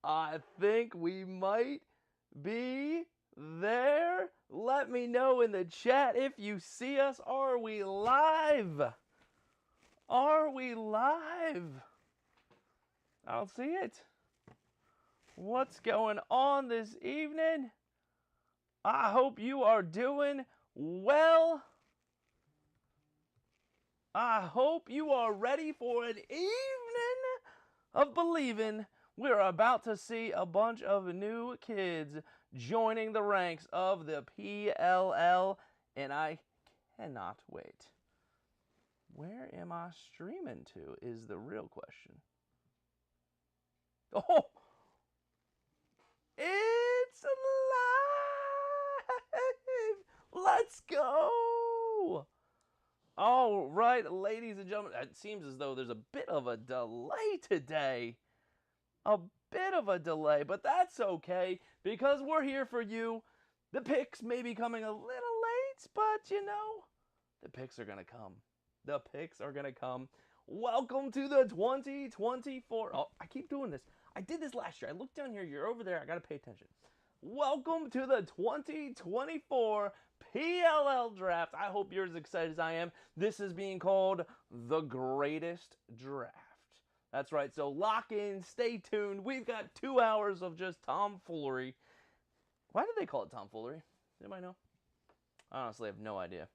I think we might be there. Let me know in the chat if you see us. Are we live? Are we live? I don't see it. What's going on this evening? I hope you are doing well. I hope you are ready for an evening of believing. We're about to see a bunch of new kids joining the ranks of the PLL, and I cannot wait. Where am I streaming to is the real question. Oh, it's live! Let's go! All right, ladies and gentlemen, it seems as though there's a bit of a delay today. A bit of a delay, but that's okay because we're here for you. The picks may be coming a little late, but you know, the picks are going to come. The picks are going to come. Welcome to the 2024. Oh, I keep doing this. I did this last year. I looked down here. You're over there. I got to pay attention. Welcome to the 2024 PLL Draft. I hope you're as excited as I am. This is being called the greatest draft. That's right, so lock in, stay tuned. We've got 2 hours of just tomfoolery. Why do they call it tomfoolery? Anybody know? I honestly have no idea.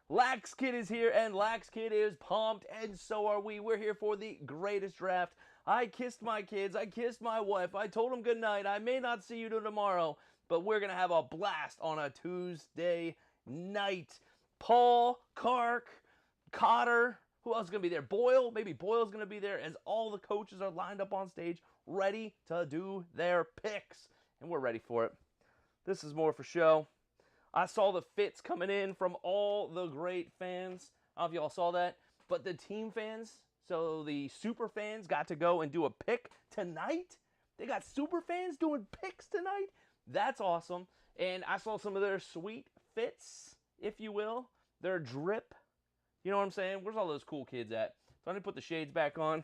Lax Kid is here, and Lax Kid is pumped, and so are we. We're here for the greatest draft. I kissed my kids. I kissed my wife. I told them good night. I may not see you till tomorrow, but we're going to have a blast on a Tuesday night. Paul, Kark, Cotter, who else is going to be there? Boyle, maybe Boyle's going to be there as all the coaches are lined up on stage, ready to do their picks. And we're ready for it. This is more for show. I saw the fits coming in from all the great fans. I don't know if y'all saw that. But the team fans, so the super fans got to go and do a pick tonight. They got super fans doing picks tonight. That's awesome. And I saw some of their sweet fits, if you will. Their drip. You know what I'm saying? Where's all those cool kids at? So I'm going to put the shades back on,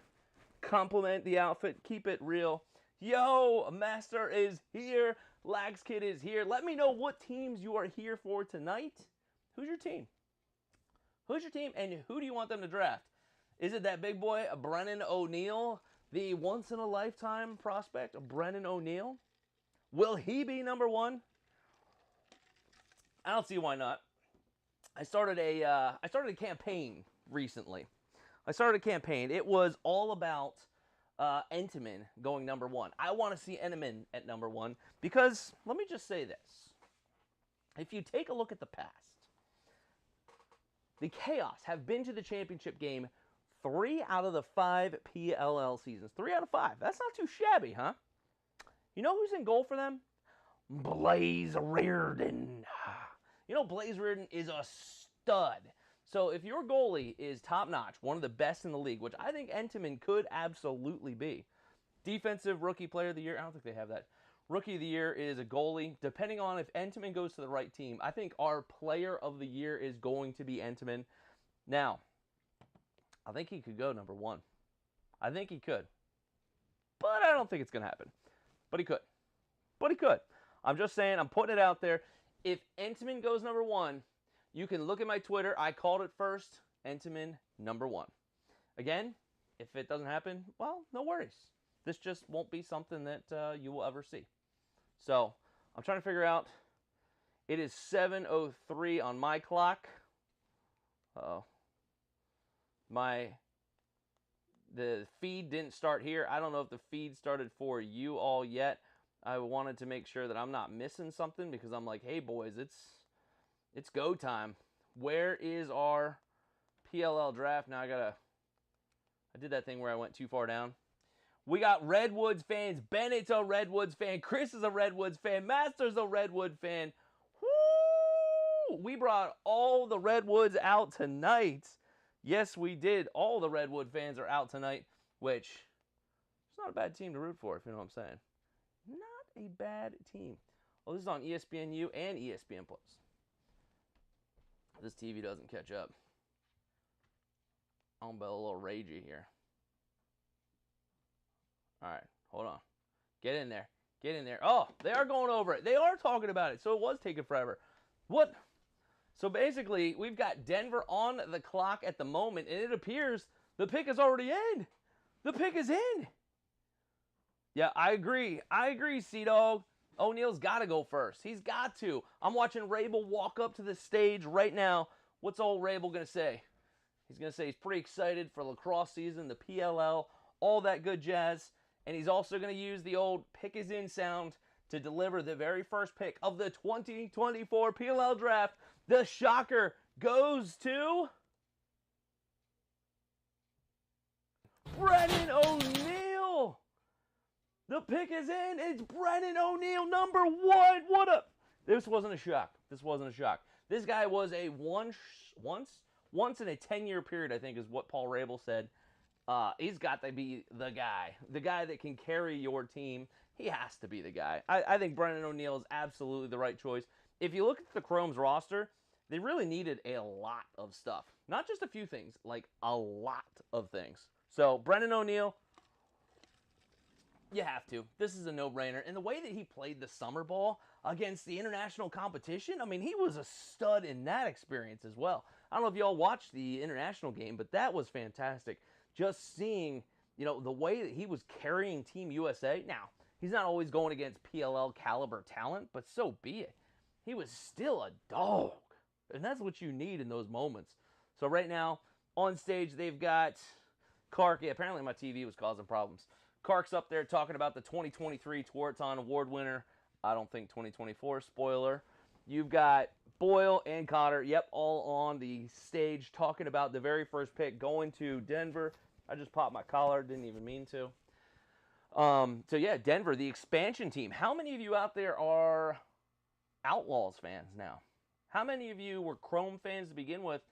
compliment the outfit, keep it real. Yo, Master is here. Lax Kid is here. Let me know what teams you are here for tonight. Who's your team? Who's your team, and who do you want them to draft? Is it that big boy, Brennan O'Neill, the once-in-a-lifetime prospect, Brennan O'Neill? Will he be number one? I don't see why not. I started a campaign recently. It was all about Entenmann going number one. I want to see Entenmann at number one because, let me just say this. If you take a look at the past, the Chaos have been to the championship game 3 out of the 5 PLL seasons. 3 out of 5. That's not too shabby, huh? You know who's in goal for them? Blaze Reardon. You know, Blaze Reardon is a stud. So if your goalie is top-notch, one of the best in the league, which I think Entenmann could absolutely be. Defensive Rookie Player of the Year, I don't think they have that. Rookie of the Year is a goalie. Depending on if Entenmann goes to the right team, I think our Player of the Year is going to be Entenmann. Now, I think he could go number one. I think he could. But I don't think it's going to happen. But he could. But he could. I'm just saying, I'm putting it out there. If Entenmann goes number one, you can look at my Twitter. I called it first. Entenmann number one. Again, if it doesn't happen, well, no worries. This just won't be something that you will ever see. So, I'm trying to figure out. It is 7:03 on my clock. Uh-oh. The feed didn't start here. I don't know if the feed started for you all yet. I wanted to make sure that I'm not missing something because I'm like, hey boys, it's go time. Where is our PLL draft? Now I did that thing where I went too far down. We got Redwoods fans. Bennett's a Redwoods fan. Chris is a Redwoods fan. Master's a Redwood fan. Woo! We brought all the Redwoods out tonight. Yes, we did. All the Redwood fans are out tonight, which it's not a bad team to root for, if you know what I'm saying. Not a bad team. Oh, this is on ESPNU and ESPN Plus. This TV doesn't catch up. I'm a little ragey here. All right, hold on. Get in there. Get in there. Oh, they are going over it. They are talking about it. So it was taking forever. What? So basically, we've got Denver on the clock at the moment, and it appears the pick is already in. The pick is in. Yeah, I agree. I agree, Sea-Dog. O'Neal's got to go first. He's got to. I'm watching Rabel walk up to the stage right now. What's old Rabel going to say? He's going to say he's pretty excited for lacrosse season, the PLL, all that good jazz. And he's also going to use the old pick is in sound to deliver the very first pick of the 2024 PLL draft. The shocker goes to Brennan O'Neal. The pick is in. It's Brennan O'Neal, number 1. What up? This wasn't a shock. This wasn't a shock. This guy was a once in a 10-year period, I think is what Paul Rabel said. He's got to be the guy that can carry your team. He has to be the guy. I think Brennan O'Neal is absolutely the right choice. If you look at the Chrome's roster, they really needed a lot of stuff. Not just a few things, like a lot of things. So, Brennan O'Neal, you have to. This is a no-brainer. And the way that he played the summer ball against the international competition, I mean, he was a stud in that experience as well. I don't know if y'all watched the international game, but that was fantastic. Just seeing, you know, the way that he was carrying Team USA. Now, he's not always going against PLL caliber talent, but so be it. He was still a dog. And that's what you need in those moments. So right now, on stage, they've got Clark. Yeah, apparently my TV was causing problems. Clark's up there talking about the 2023 Tewaaraton Award winner. I don't think 2024, spoiler. You've got Boyle and Cotter, yep, all on the stage talking about the very first pick going to Denver. I just popped my collar, didn't even mean to. So yeah, Denver, the expansion team. How many of you out there are Outlaws fans now? How many of you were Chrome fans to begin with,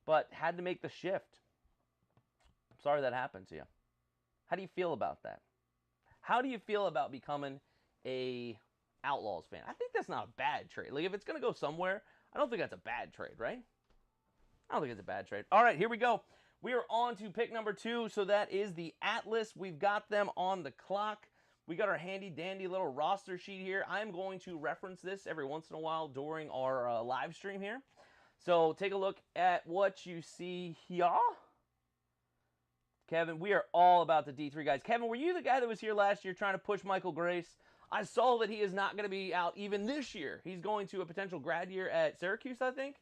but had to make the shift? I'm sorry that happened to you. How do you feel about that? How do you feel about becoming a Outlaws fan? I think that's not a bad trade. Like, if it's going to go somewhere, I don't think that's a bad trade, right? I don't think it's a bad trade. All right, here we go. We are on to pick number 2, so that is the Atlas. We've got them on the clock. We got our handy-dandy little roster sheet here. I'm going to reference this every once in a while during our live stream here. So take a look at what you see here. Kevin, we are all about the D3 guys. Kevin, were you the guy that was here last year trying to push Michael Grace? I saw that he is not going to be out even this year. He's going to a potential grad year at Syracuse, I think.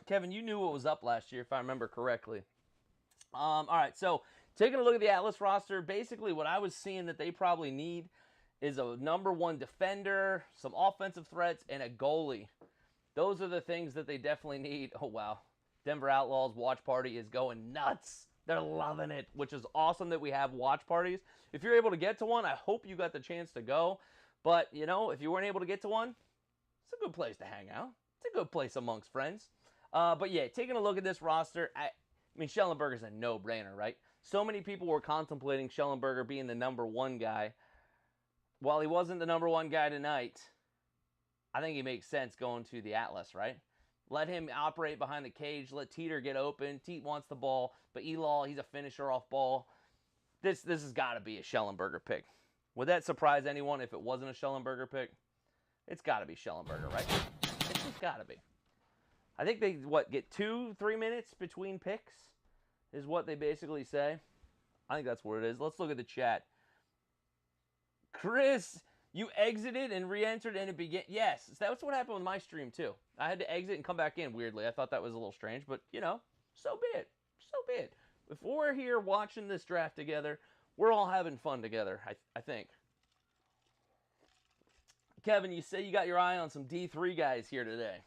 Kevin, you knew what was up last year, if I remember correctly. All right, so taking a look at the Atlas roster, basically what I was seeing that they probably need is a number 1 defender, some offensive threats, and a goalie. Those are the things that they definitely need. Oh, wow. Denver Outlaws watch party is going nuts. They're loving it, which is awesome that we have watch parties. If you're able to get to one, I hope you got the chance to go. But, you know, if you weren't able to get to one, it's a good place to hang out. It's a good place amongst friends. But, yeah, taking a look at this roster, I mean, Schellenberger's a no-brainer, right? So many people were contemplating Schellenberger being the number 1 guy. While he wasn't the number 1 guy tonight, I think he makes sense going to the Atlas, right? Let him operate behind the cage. Let Teeter get open. Teet wants the ball, but Elal, he's a finisher off ball. This has got to be a Schellenberger pick. Would that surprise anyone if it wasn't a Schellenberger pick? It's got to be Schellenberger, right? It's just got to be. I think they, get 2-3 minutes between picks is what they basically say. I think that's what it is. Let's look at the chat. Chris, you exited and re-entered and it began. Yes, that's what happened with my stream too. I had to exit and come back in weirdly. I thought that was a little strange, but you know, so be it. So be it. If we're here watching this draft together, we're all having fun together, I think. Kevin, you say you got your eye on some D3 guys here today.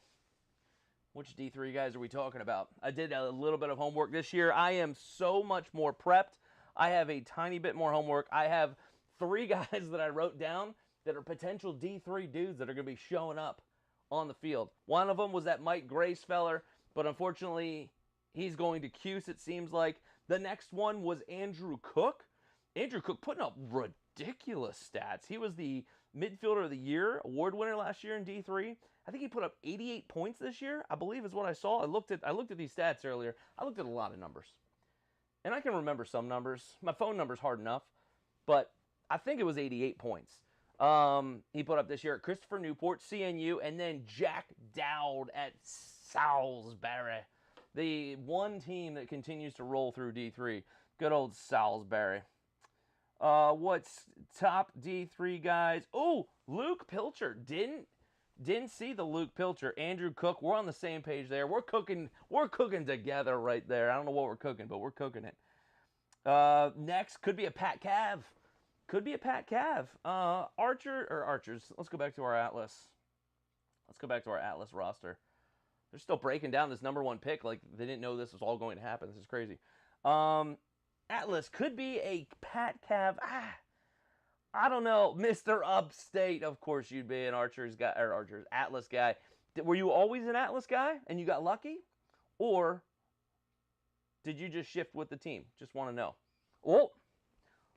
Which D3 guys are we talking about? I did a little bit of homework this year. I am so much more prepped. I have a tiny bit more homework. I have 3 guys that I wrote down that are potential D3 dudes that are going to be showing up on the field. One of them was that Mike Grace feller, but unfortunately, he's going to Cuse, it seems like. The next one was Andrew Cook. Andrew Cook putting up ridiculous stats. He was the midfielder of the year award winner last year in D3. I think he put up 88 points this year, I believe is what I saw. I looked at these stats earlier. I looked at a lot of numbers. And I can remember some numbers. My phone number's hard enough. But I think it was 88 points. He put up this year at Christopher Newport, CNU, and then Jack Dowd at Salisbury. The one team that continues to roll through D3. Good old Salisbury. What's top D3 guys? Oh, Luke Pilcher. Didn't see the Luke Pilcher. Andrew Cook. We're on the same page there. We're cooking together right there. I don't know what we're cooking, but we're cooking it. Next could be a Pat Cav. Could be a Pat Cav. Archers. Let's go back to our Atlas. Let's go back to our Atlas roster. They're still breaking down this number 1 pick like they didn't know this was all going to happen. This is crazy. Atlas could be a Pat Cav. I don't know. Mr. Upstate. Of course you'd be an Atlas guy. Were you always an Atlas guy and you got lucky? Or did you just shift with the team? Just want to know. Oh,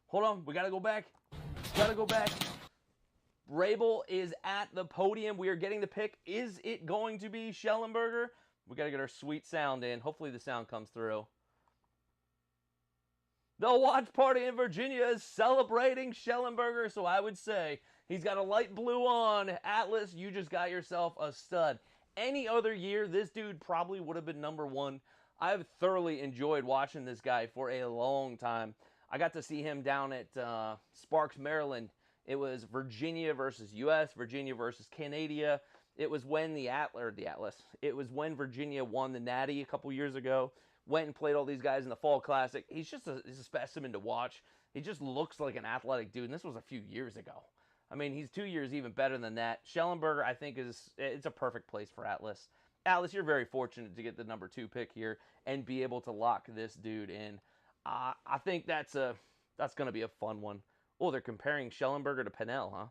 hold on. We got to go back. Rabel is at the podium. We are getting the pick. Is it going to be Schellenberger? We got to get our sweet sound in. Hopefully the sound comes through. The watch party in Virginia is celebrating Schellenberger, so I would say he's got a light blue on. Atlas, you just got yourself a stud. Any other year, this dude probably would have been number 1. I've thoroughly enjoyed watching this guy for a long time. I got to see him down at Sparks, Maryland. It was Virginia versus U.S., Virginia versus Canada. It was when It was when Virginia won the Natty a couple years ago. Went and played all these guys in the Fall Classic. He's a specimen to watch. He just looks like an athletic dude, and this was a few years ago. I mean, he's 2 years even better than that. Schellenberger, I think, it's a perfect place for Atlas. Atlas, you're very fortunate to get the number 2 pick here and be able to lock this dude in. I think that's going to be a fun one. Oh, they're comparing Schellenberger to Pennell, huh?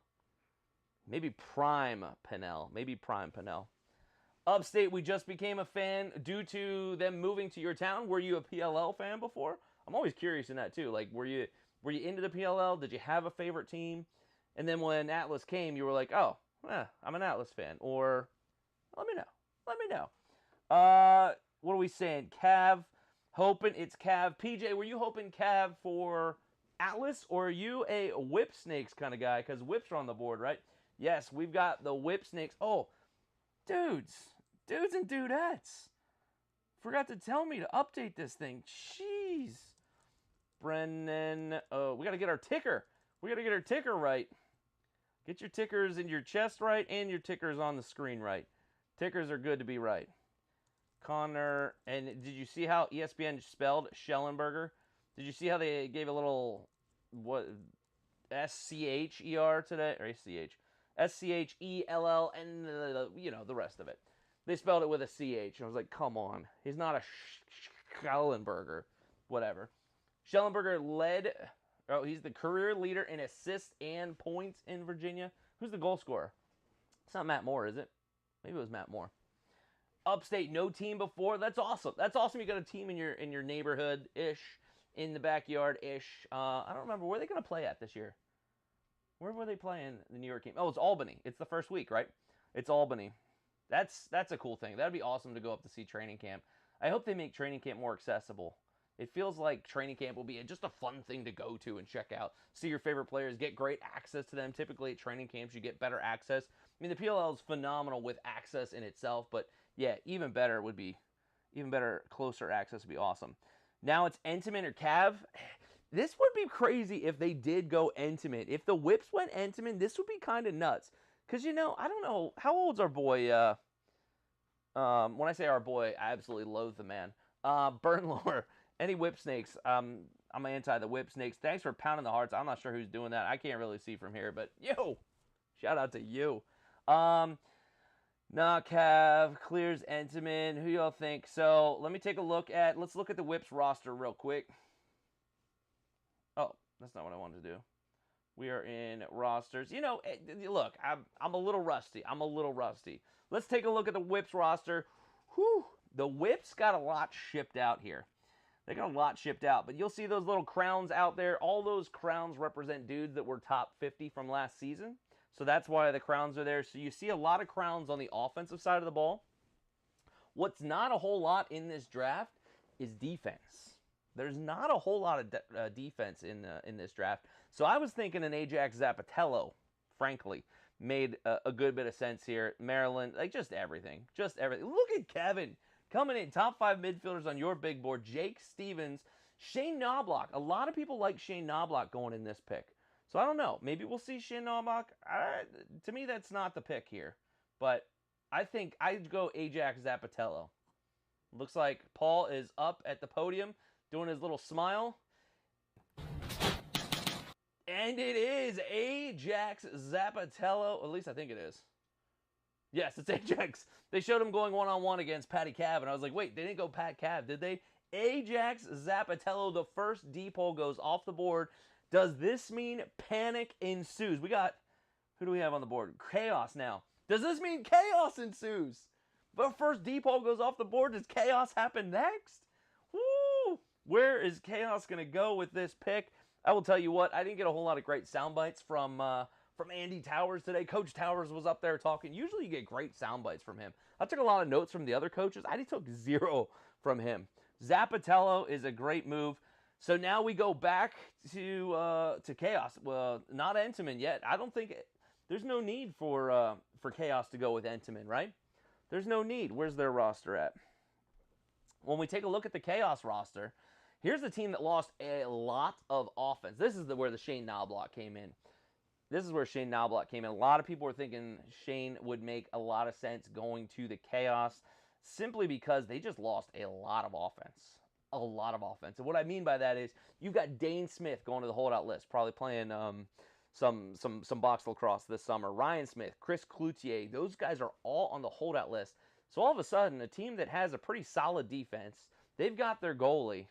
Maybe Prime Pennell. Upstate, we just became a fan due to them moving to your town. Were you a PLL fan before? I'm always curious in that too. Like, were you into the PLL? Did you have a favorite team? And then when Atlas came, you were like, oh, I'm an Atlas fan. Or let me know. What are we saying? Cav, hoping it's Cav. PJ, were you hoping Cav for Atlas, or are you a Whip Snakes kind of guy? Because Whips are on the board, right? Yes, we've got the Whip Snakes. Oh, dudes and dudettes. Forgot to tell me to update this thing. Jeez. Brennan. Oh, we got to get our ticker. Right. Get your tickers in your chest right and your tickers on the screen right. Tickers are good to be right. Connor. And did you see how ESPN spelled Schellenberger? Did you see how they gave a little, S-C-H-E-R today? Or S-C-H. S-C-H-E-L-L and the rest of it. They spelled it with a C-H. I was like, come on. He's not a Schellenberger. Whatever. Schellenberger he's the career leader in assists and points in Virginia. Who's the goal scorer? It's not Matt Moore, is it? Maybe it was Matt Moore. Upstate, no team before. That's awesome. You got a team in your neighborhood-ish, in the backyard-ish. I don't remember. Where are they going to play at this year? Where were they playing the New York team? Oh, it's Albany. It's the first week, right? It's Albany. That's a cool thing. That'd be awesome to go up to see training camp. I hope they make training camp more accessible. It feels like training camp will be just a fun thing to go to and check out. See your favorite players, get great access to them. Typically at training camps, you get better access. I mean, the PLL is phenomenal with access in itself, but yeah, even better, closer access would be awesome. Now it's Entenmann or Cav. This would be crazy if they did go Entenmann. If the Whips went Entenmann, this would be kind of nuts. Because, I don't know, how old's our boy? When I say our boy, I absolutely loathe the man. Burnlore, any Whip Snakes? I'm anti the Whip Snakes. Thanks for pounding the hearts. I'm not sure who's doing that. I can't really see from here, but shout out to you. Cav, clears Entenmann. Who y'all think? So let me take a look at, let's look at the Whips roster real quick. Oh, that's not what I wanted to do. We are in rosters. Look, I'm a little rusty. Let's take a look at the Whips roster. Whew. The Whips got a lot shipped out here. They got a lot shipped out, but you'll see those little crowns out there. All those crowns represent dudes that were top 50 from last season. So that's why the crowns are there. So you see a lot of crowns on the offensive side of the ball. What's not a whole lot in this draft is defense. There's not a whole lot of defense in this draft. So I was thinking an Ajax Zapatello, frankly, made a good bit of sense here. Maryland, like just everything. Just everything. Look at Kevin coming in. Top 5 midfielders on your big board. Jake Stevens, Shane Knobloch. A lot of people like Shane Knobloch going in this pick. So I don't know. Maybe we'll see Shane Knobloch. To me, that's not the pick here. But I think I'd go Ajax Zapatello. Looks like Paul is up at the podium doing his little smile. And it is Ajax Zapatello. At least I think it is. Yes, it's Ajax. They showed him going one-on-one against Patty Cav, and I was like, wait, they didn't go Pat Cav, did they? Ajax Zapatello, the first D poll goes off the board. Does this mean panic ensues? We got, who do we have on the board? Chaos now. Does this mean chaos ensues? But first D poll goes off the board. Does chaos happen next? Woo! Where is chaos going to go with this pick? I will tell you what, I didn't get a whole lot of great sound bites from Andy Towers today. Coach Towers was up there talking. Usually you get great sound bites from him. I took a lot of notes from the other coaches. I took 0 from him. Zapatello is a great move. So now we go back to Chaos. Well, not Entenmann yet. I don't think there's no need for Chaos to go with Entenmann, right? There's no need. Where's their roster at? When we take a look at the Chaos roster, here's the team that lost a lot of offense. This is where the Shane Knobloch came in. This is where Shane Knobloch came in. A lot of people were thinking Shane would make a lot of sense going to the Chaos simply because they just lost a lot of offense. A lot of offense. And what I mean by that is you've got Dane Smith going to the holdout list, probably playing some box lacrosse this summer. Ryan Smith, Chris Cloutier, those guys are all on the holdout list. So all of a sudden, a team that has a pretty solid defense, they've got their goalie.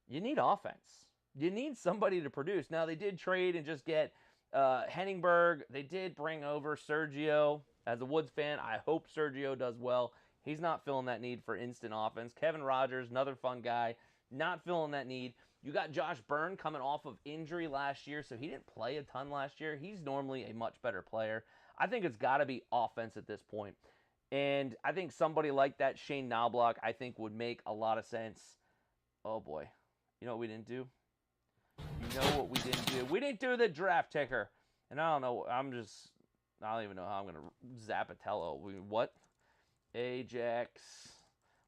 You need offense. You need somebody to produce. Now, they did trade and just get Henningberg. They did bring over Sergio. As a Woods fan, I hope Sergio does well. He's not feeling that need for instant offense. Kevin Rogers, another fun guy, not feeling that need. You got Josh Byrne coming off of injury last year, so he didn't play a ton last year. He's normally a much better player. I think it's got to be offense at this point. And I think somebody like that, Shane Knobloch, I think would make a lot of sense. Oh, boy. You know what we didn't do? You know what we didn't do? We didn't do the draft ticker. And I don't know. I don't even know how I'm going to Zapatello. What? Ajax.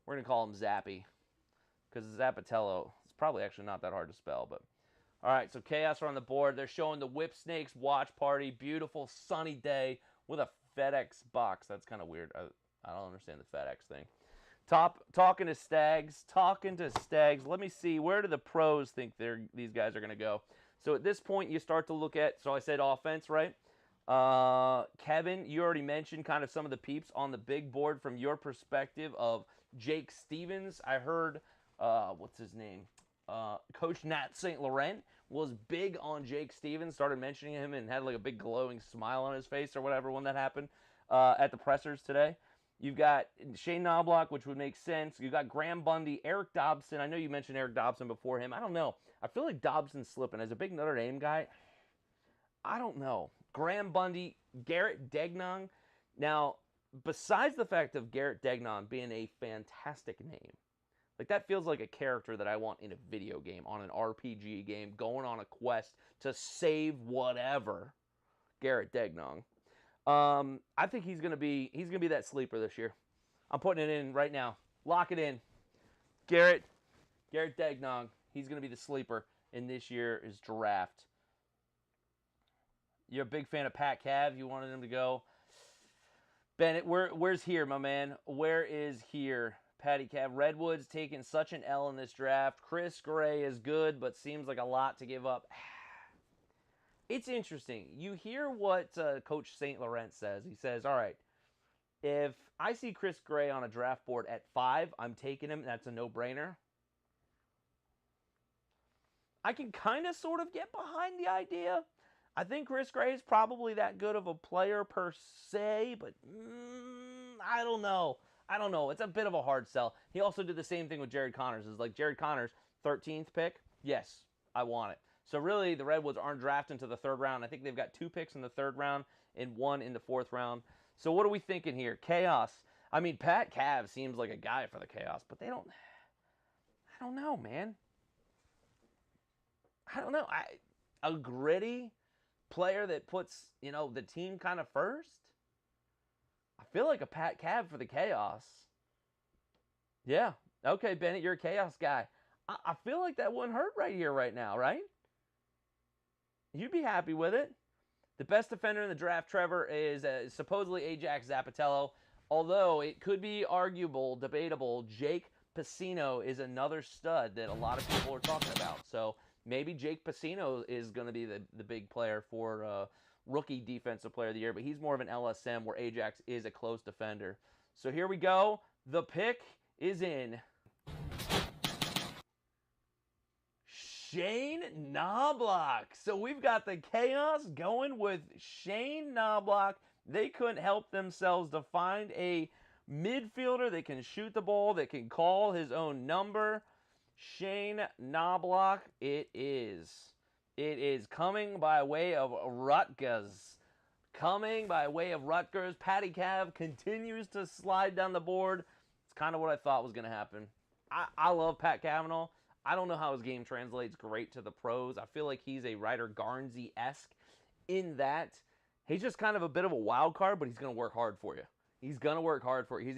We're going to call him Zappy. Because Zapatello is probably actually not that hard to spell. But all right, so Chaos are on the board. They're showing the Whip Snakes watch party. Beautiful sunny day with a FedEx box. That's kind of weird. I don't understand the FedEx thing. Talking to Stags. Let me see. Where do the pros think these guys are going to go? So at this point, you start to look at, so I said offense, right? Kevin, you already mentioned kind of some of the peeps on the big board from your perspective of Jake Stevens. I heard, what's his name? Coach Nat St. Laurent was big on Jake Stevens, started mentioning him and had like a big glowing smile on his face or whatever when that happened at the pressers today. You've got Shane Knobloch, which would make sense. You've got Graham Bundy, Eric Dobson. I know you mentioned Eric Dobson before him. I don't know. I feel like Dobson's slipping. As a big Notre Dame guy, I don't know. Graham Bundy, Garrett Degnan. Now, besides the fact of Garrett Degnan being a fantastic name, like that feels like a character that I want in a video game, on an RPG game, going on a quest to save whatever. Garrett Degnan. I think he's gonna be that sleeper this year. I'm putting it in right now. Lock it in. Garrett Degnan. He's gonna be the sleeper in this year's draft. You're a big fan of Pat Cav. You wanted him to go. Bennett, where's here, my man? Where is here? Patty Cav. Redwood's taking such an L in this draft. Chris Gray is good, but seems like a lot to give up. It's interesting. You hear what Coach St. Laurent says. He says, all right, if I see Chris Gray on a draft board at 5, I'm taking him. That's a no-brainer. I can kind of sort of get behind the idea. I think Chris Gray is probably that good of a player per se, but I don't know. It's a bit of a hard sell. He also did the same thing with Jared Connors. It's like Jared Connors, 13th pick. Yes, I want it. So really, the Redwoods aren't drafting to the 3rd round. I think they've got 2 picks in the 3rd round and 1 in the 4th round. So what are we thinking here? Chaos. I mean, Pat Cav seems like a guy for the Chaos, but I don't know, man. I don't know. a gritty player that puts, the team kind of first. I feel like a Pat Cav for the Chaos. Yeah. Okay, Bennett, you're a Chaos guy. I feel like that wouldn't hurt right here, right now, right? You'd be happy with it. The best defender in the draft, Trevor, is supposedly Ajax Zapatello. Although it could be arguable, debatable, Jake Pacino is another stud that a lot of people are talking about. So maybe Jake Pacino is going to be the big player for rookie defensive player of the year. But he's more of an LSM where Ajax is a close defender. So here we go. The pick is in. Shane Knobloch. So we've got the Chaos going with Shane Knobloch. They couldn't help themselves to find a midfielder that can shoot the ball, that can call his own number. Shane Knobloch, it is. It is coming by way of Rutgers. Coming by way of Rutgers. Patty Cav continues to slide down the board. It's kind of what I thought was going to happen. I love Pat Cavanaugh. I don't know how his game translates great to the pros. I feel like he's a Ryder Garnsey-esque in that he's just kind of a bit of a wild card, but he's going to work hard for you. He's going to work hard for you.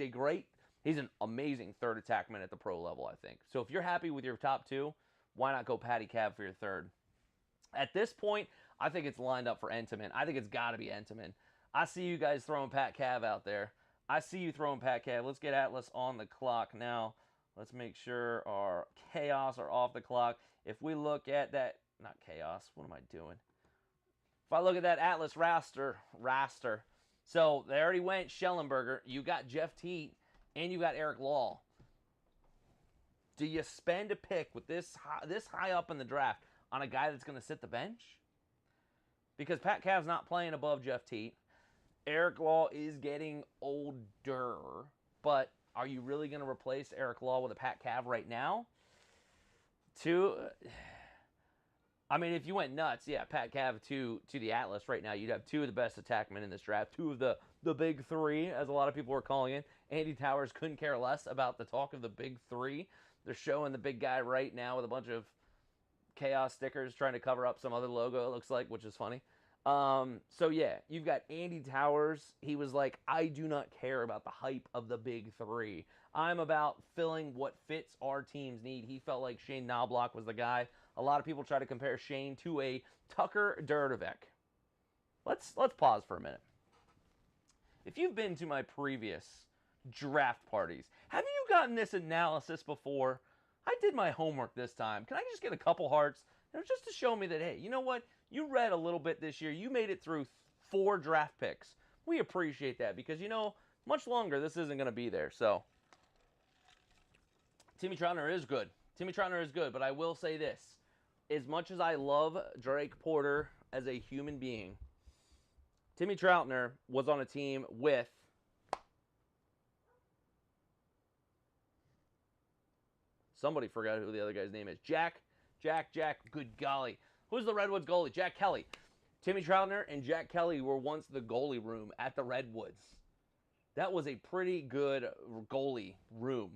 He's an amazing third attackman at the pro level, I think. So if you're happy with your top two, why not go Patty Cav for your third? At this point, I think it's lined up for Entenmann. I think it's got to be Entenmann. I see you guys throwing Pat Cav out there. I see you throwing Pat Cav. Let's get Atlas on the clock now. Let's make sure our Chaos are off the clock. If we look at that, not Chaos, what am I doing? If I look at that Atlas raster. So they already went Schellenberger. You got Jeff Teat, and you got Eric Law. Do you spend a pick with this high up in the draft on a guy that's going to sit the bench? Because Pat Cav's not playing above Jeff Teat. Eric Law is getting older, but are you really going to replace Eric Law with a Pat Cav right now? I mean, if you went nuts, yeah, Pat Cav to the Atlas right now, you'd have two of the best attackmen in this draft, two of the big three, as a lot of people were calling it. Andy Towers couldn't care less about the talk of the big three. They're showing the big guy right now with a bunch of Chaos stickers trying to cover up some other logo, it looks like, which is funny. So yeah, you've got Andy Towers. He was like, I do not care about the hype of the big three. I'm about filling what fits our team's need. He felt like Shane Knobloch was the guy. A lot of people try to compare Shane to a Tucker Durdovec. Let's pause for a minute. If you've been to my previous draft parties, have you gotten this analysis before? I did my homework this time. Can I just get a couple hearts? Just to show me that, hey, you know what? You read a little bit this year. You made it through 4 draft picks. We appreciate that because, much longer this isn't going to be there. So, Timmy Troutner is good. But I will say this. As much as I love Drake Porter as a human being, Timmy Troutner was on a team with somebody forgot who the other guy's name is. Jack, good golly. Who's the Redwoods goalie? Jack Kelly. Timmy Troutner and Jack Kelly were once the goalie room at the Redwoods. That was a pretty good goalie room.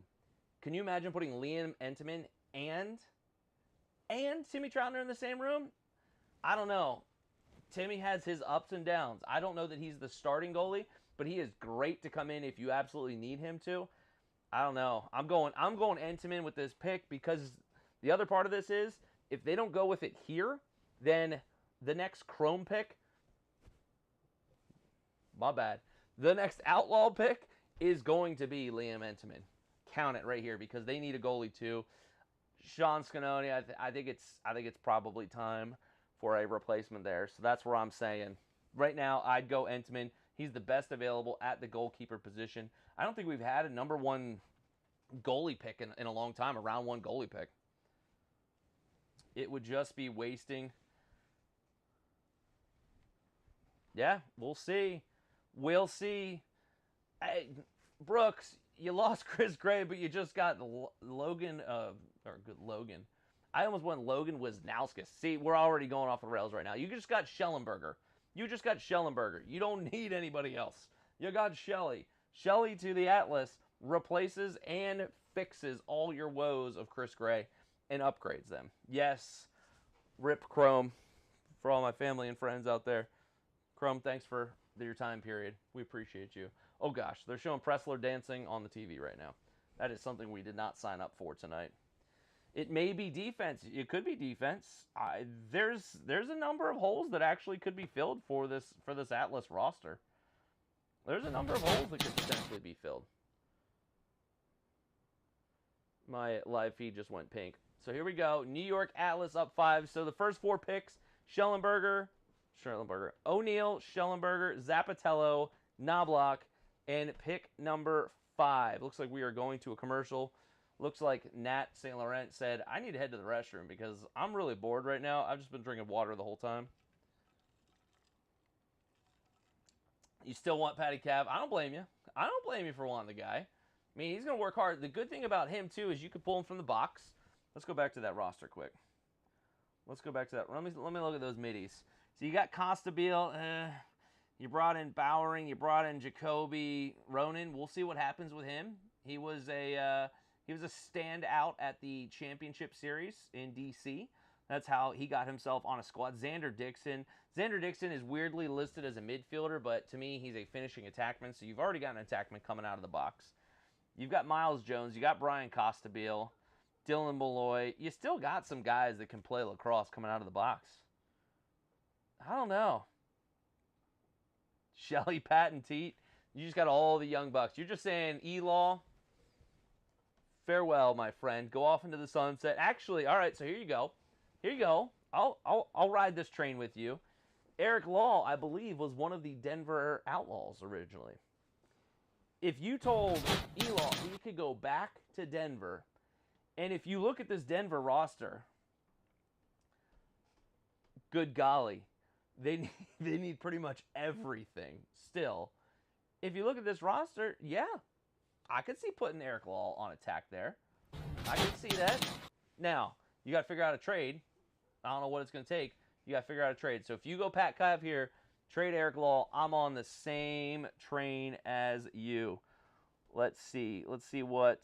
Can you imagine putting Liam Entenmann and Timmy Troutner in the same room? I don't know. Timmy has his ups and downs. I don't know that he's the starting goalie, but he is great to come in if you absolutely need him to. I don't know. I'm going Entenmann with this pick because the other part of this is if they don't go with it here, then the next Chrome pick, my bad, the next Outlaw pick is going to be Liam Entenmann. Count it right here because they need a goalie too. Sean Scanoni, I think it's probably time for a replacement there. So that's where I'm saying. Right now, I'd go Entenmann. He's the best available at the goalkeeper position. I don't think we've had a number 1 goalie pick in a long time, a round 1 goalie pick. It would just be wasting. Yeah, we'll see. We'll see. Hey, Brooks, you lost Chris Gray, but you just got Logan. I almost went Logan Wisnauskas. See, we're already going off the rails right now. You just got Schellenberger. You don't need anybody else. You got Shelley. Shelley to the Atlas replaces and fixes all your woes of Chris Gray and upgrades them. Yes, rip Chrome. for all my family and friends out there. Chrome, thanks for your time period. We appreciate you. Oh gosh, they're showing Pressler dancing on the TV right now. That is something we did not sign up for tonight. It may be defense. It could be defense. There's a number of holes that actually could be filled for this Atlas roster. There's a number of holes that could potentially be filled. My live feed just went pink. So here we go. New York Atlas up 5. So the first 4 picks: Schellenberger, O'Neal, Schellenberger, Zappatello, Knobloch, and pick number 5. Looks like we are going to a commercial. Looks like Nat St. Laurent said, I need to head to the restroom because I'm really bored right now. I've just been drinking water the whole time. You still want Patty Cav? I don't blame you. I don't blame you for wanting the guy. I mean, he's going to work hard. The good thing about him, too, is you could pull him from the box. Let's go back to that roster quick. Let's go back to that. Let me look at those middies. So you got Costabile. You brought in Bowering. You brought in Jacoby Ronan. We'll see what happens with him. He was a standout at the championship series in D.C. That's how he got himself on a squad. Xander Dixon. Xander Dixon is weirdly listed as a midfielder, but to me, he's a finishing attackman. So you've already got an attackman coming out of the box. You've got Miles Jones. You got Brian Costabile, Dylan Malloy. You still got some guys that can play lacrosse coming out of the box. I don't know. Shelly, Pat, and Teat. You just got all the young bucks. You're just saying, E-Law, farewell, my friend. Go off into the sunset. Actually, all right, so here you go. Here you go. I'll ride this train with you. Eric Law, I believe, was one of the Denver Outlaws originally. If you told E-Law he could go back to Denver, and if you look at this Denver roster, good golly, they need pretty much everything still. If you look at this roster, yeah, I could see putting Eric Law on attack there. I could see that. Now, you got to figure out a trade. I don't know what it's going to take. You got to figure out a trade. So if you go Pat Kive here, trade Eric Law, I'm on the same train as you. Let's see. Let's see what.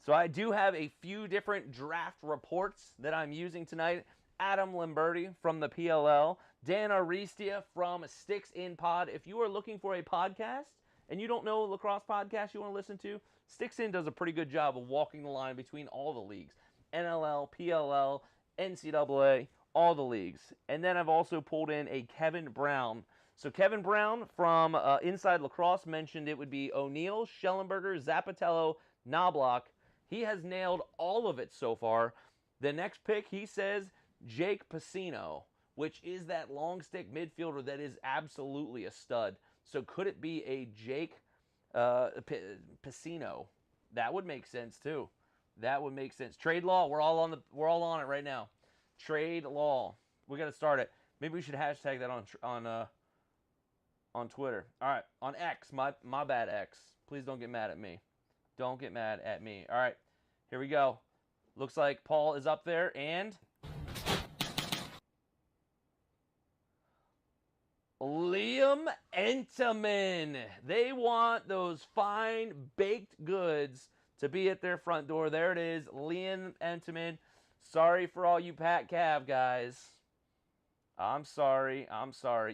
So I do have a few different draft reports that I'm using tonight. Adam Lamberti from the PLL. Dan Aristia from Sticks in Pod. If you are looking for a podcast and you don't know a lacrosse podcast you want to listen to, Sticks In does a pretty good job of walking the line between all the leagues. NLL, PLL, NCAA, all the leagues. And then I've also pulled in a Kevin Brown. So Kevin Brown from Inside Lacrosse mentioned it would be O'Neal, Schellenberger, Zappatello, Knobloch. He has nailed all of it so far. The next pick, he says, Jake Pacino, which is that long stick midfielder that is absolutely a stud. So could it be a Jake Pacino? That would make sense too. That would make sense. Trade Law, we're all on it right now. Trade Law, we got to start it. Maybe we should hashtag that on Twitter. All right, on X, my bad X. Please don't get mad at me. Don't get mad at me. All right, here we go. Looks like Paul is up there, and Liam Entenmann. They want those fine baked goods to be at their front door. There it is, Liam Entenmann. Sorry for all you Pat Cav guys. I'm sorry.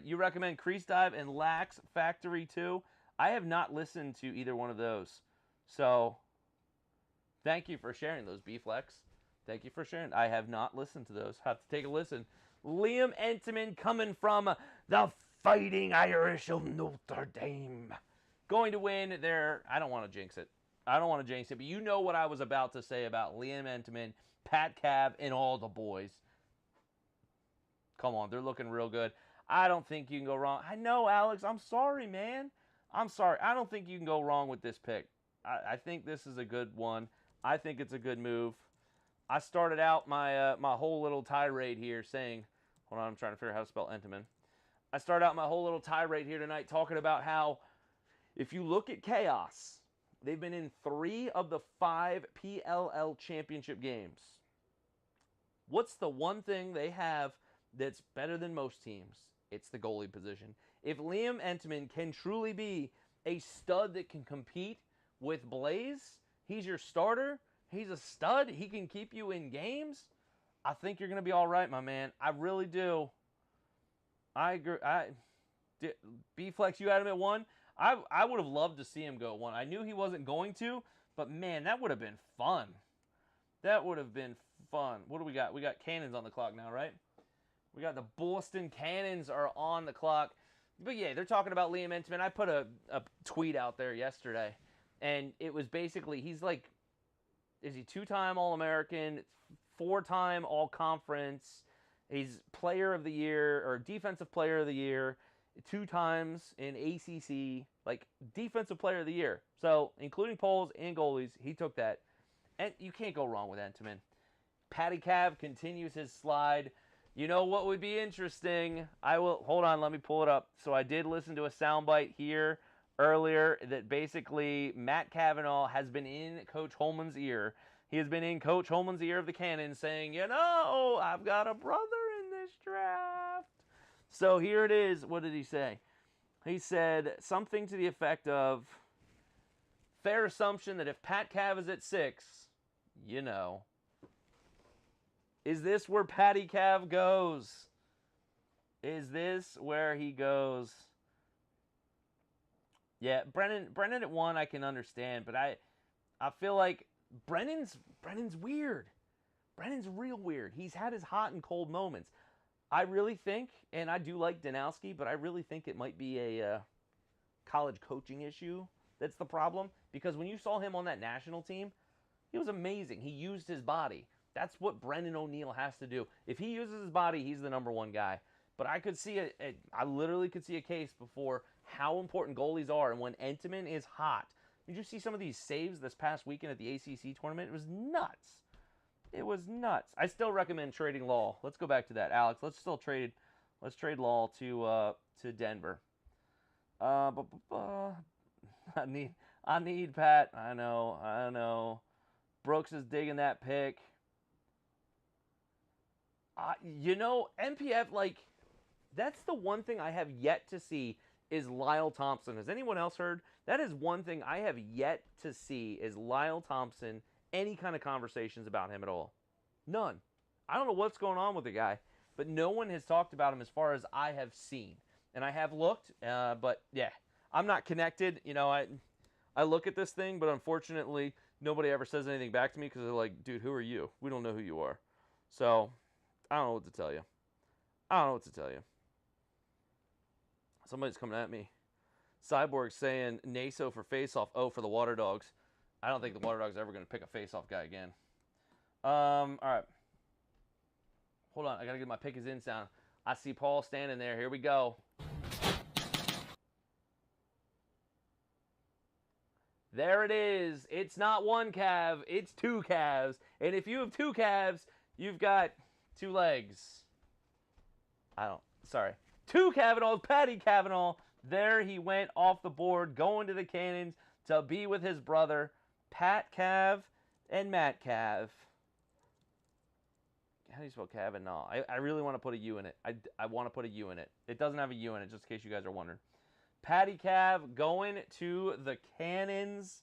You recommend Crease Dive and Lax Factory too? I have not listened to either one of those. So, thank you for sharing those, B-Flex. Thank you for sharing. I have not listened to those. Have to take a listen. Liam Entenmann coming from the Fighting Irish of Notre Dame. Going to win their... I don't want to jinx it. But you know what I was about to say about Liam Entenmann, Pat Cav, and all the boys. Come on, they're looking real good. I don't think you can go wrong. I know, Alex. I'm sorry, man. I'm sorry. I don't think you can go wrong with this pick. I think this is a good one. I think it's a good move. I started out my my whole little tirade here saying, hold on, I'm trying to figure out how to spell Entenmann. I started out my whole little tirade here tonight talking about how if you look at Chaos, they've been in 3 of the 5 PLL championship games. What's the one thing they have that's better than most teams? It's the goalie position. If Liam Entenmann can truly be a stud that can compete with Blaze, he's your starter, he's a stud, he can keep you in games, I think you're going to be all right, my man. I really do. I agree. B-Flex, you had him at 1. I would have loved to see him go at 1. I knew he wasn't going to, but man, that would have been fun. That would have been fun. What do we got? We got Cannons on the clock now, right? We got the Boston Cannons are on the clock. But yeah, they're talking about Liam Entenmann. I put a tweet out there yesterday, and it was basically, he's like, is he 2-time All-American, 4-time All-Conference, he's Player of the Year, or Defensive Player of the Year, 2 times in ACC, like Defensive Player of the Year. So, including polls and goalies, he took that. And you can't go wrong with Entenmann. Patty Cav continues his slide. You know what would be interesting? Hold on, let me pull it up. So I did listen to a soundbite here earlier that basically Matt Cavanaugh has been in Coach Holman's ear. He has been in Coach Holman's ear of the Cannons saying, you know, I've got a brother in this draft. So here it is. What did he say? He said something to the effect of, fair assumption that if Pat Cav is at 6, you know. Is this where Patty Cav goes? Is this where he goes? Yeah, Brennan at 1 I can understand, but I feel like Brennan's weird. Brennan's real weird. He's had his hot and cold moments. I really think, and I do like Danowski, but I really think it might be a college coaching issue that's the problem. Because when you saw him on that national team, he was amazing. He used his body. That's what Brendan O'Neill has to do. If he uses his body, he's the #1 guy. But I could see I literally could see a case before how important goalies are. And when Entenmann is hot, did you see some of these saves this past weekend at the ACC tournament? It was nuts. It was nuts. I still recommend trading Law. Let's go back to that, Alex. Let's trade Law to Denver. I need Pat. I know. Brooks is digging that pick. MPF, like, that's the one thing I have yet to see is Lyle Thompson. Has anyone else heard? That is one thing I have yet to see is Lyle Thompson, any kind of conversations about him at all. None. I don't know what's going on with the guy, but no one has talked about him as far as I have seen. And I have looked, but yeah, I'm not connected. I look at this thing, but unfortunately, nobody ever says anything back to me because they're like, dude, who are you? We don't know who you are. So, I don't know what to tell you. Somebody's coming at me. Cyborg saying Naso for face-off. Oh, for the Water Dogs. I don't think the Water Dogs are ever going to pick a face-off guy again. All right. Hold on. I got to get my pick is in sound. I see Paul standing there. Here we go. There it is. It's not 1 Cav. It's 2 Cavs. And if you have 2 Cavs, you've got 2 legs. Sorry. 2 Cavanaugh, Patty Cavanaugh. There he went off the board, going to the Cannons to be with his brother, Pat Cav and Matt Cav. How do you spell Cavanaugh? I really want to put a U in it. I want to put a U in it. It doesn't have a U in it, just in case you guys are wondering. Patty Cav going to the Cannons.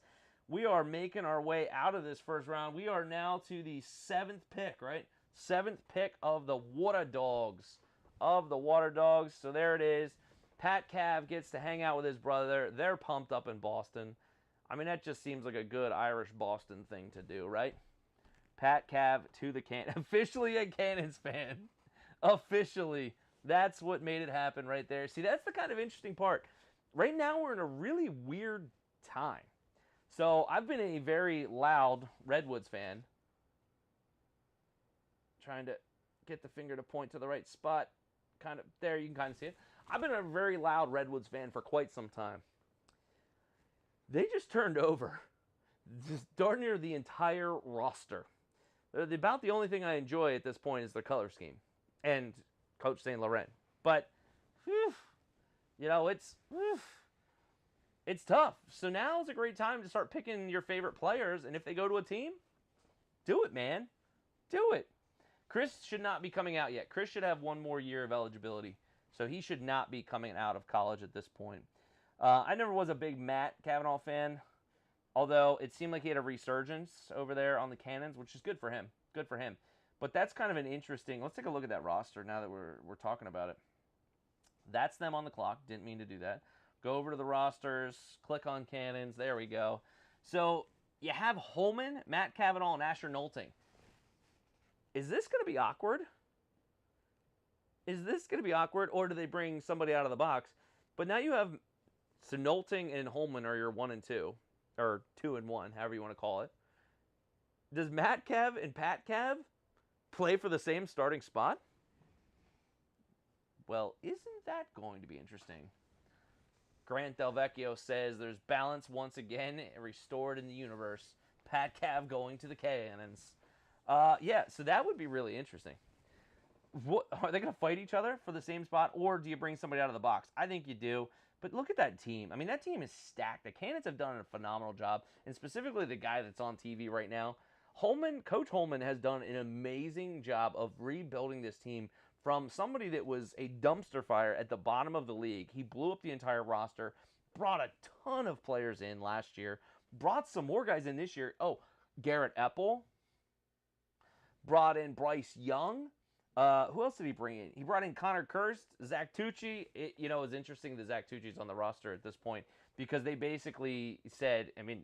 We are making our way out of this first round. We are now to the 7th pick, right? 7th pick of the Water Dogs. So there it is. Pat Cav gets to hang out with his brother. They're pumped up in Boston. I mean, that just seems like a good Irish Boston thing to do, right? Pat Cav to the Cannons. Officially a Cannons fan. Officially. That's what made it happen right there. See, that's the kind of interesting part. Right now, we're in a really weird time. So, I've been a very loud Redwoods fan. Trying to get the finger to point to the right spot. Kind of there, you can kind of see it. I've been a very loud Redwoods fan for quite some time. They just turned over just darn near the entire roster. About the only thing I enjoy at this point is their color scheme and Coach St. Laurent. But, it's tough. So now is a great time to start picking your favorite players. And if they go to a team, do it, man. Do it. Chris should not be coming out yet. Chris should have 1 more year of eligibility. So he should not be coming out of college at this point. I never was a big Matt Cavanaugh fan, although it seemed like he had a resurgence over there on the Cannons, which is good for him. Good for him. But that's kind of an interesting... Let's take a look at that roster now that we're talking about it. That's them on the clock. Didn't mean to do that. Go over to the rosters, click on cannons. There we go. So you have Holman, Matt Cavanaugh, and Asher Nolting. Is this going to be awkward? Is this going to be awkward, or do they bring somebody out of the box? But now you have, so Nolting and Holman are your 1 and 2, or 2 and 1, however you want to call it. Does Matt Cav and Pat Cav play for the same starting spot? Well, isn't that going to be interesting? Grant Del Vecchio says there's balance once again restored in the universe. Pat Cav going to the Cannons. Yeah, so that would be really interesting. What, are they going to fight each other for the same spot, or do you bring somebody out of the box? I think you do. But look at that team. I mean, that team is stacked. The Cannons have done a phenomenal job, and specifically the guy that's on TV right now. Coach Holman has done an amazing job of rebuilding this team from somebody that was a dumpster fire at the bottom of the league. He blew up the entire roster, brought a ton of players in last year, brought some more guys in this year. Oh, Garrett Epple, brought in Bryce Young. Who else did he bring in? He brought in Connor Kirst, Zach Tucci. It's interesting that Zach Tucci's on the roster at this point because they basically said, I mean,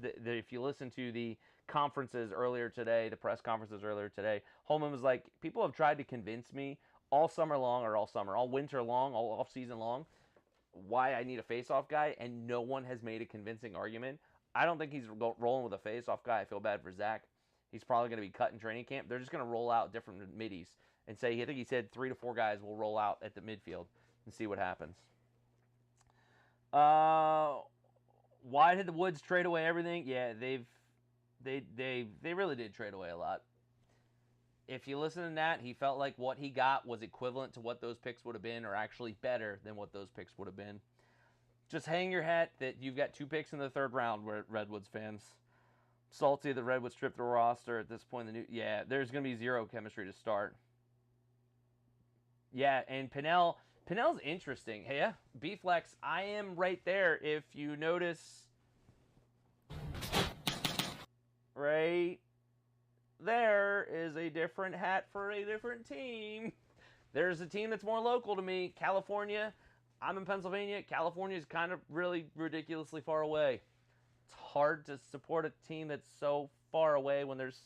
if you listen to the conferences earlier today, the press conferences earlier today, Holman was like, people have tried to convince me all winter long, all off season long, why I need a face-off guy, and no one has made a convincing argument. I don't think he's rolling with a face-off guy. I feel bad for Zach. He's probably going to be cut in training camp. They're just going to roll out different middies and say, I think he said 3 to 4 guys will roll out at the midfield and see what happens. Why did the Woods trade away everything? Yeah, they really did trade away a lot. If you listen to Nat, he felt like what he got was equivalent to what those picks would have been, or actually better than what those picks would have been. Just hang your hat that you've got 2 picks in the 3rd round, Redwoods fans. Salty that Redwood stripped the roster at this point. There's going to be 0 chemistry to start. Yeah, and Pinnell's interesting. Hey, yeah, B-Flex, I am right there. If you notice, right there is a different hat for a different team. There's a team that's more local to me, California. I'm in Pennsylvania. California is kind of really ridiculously far away. It's hard to support a team that's so far away when there's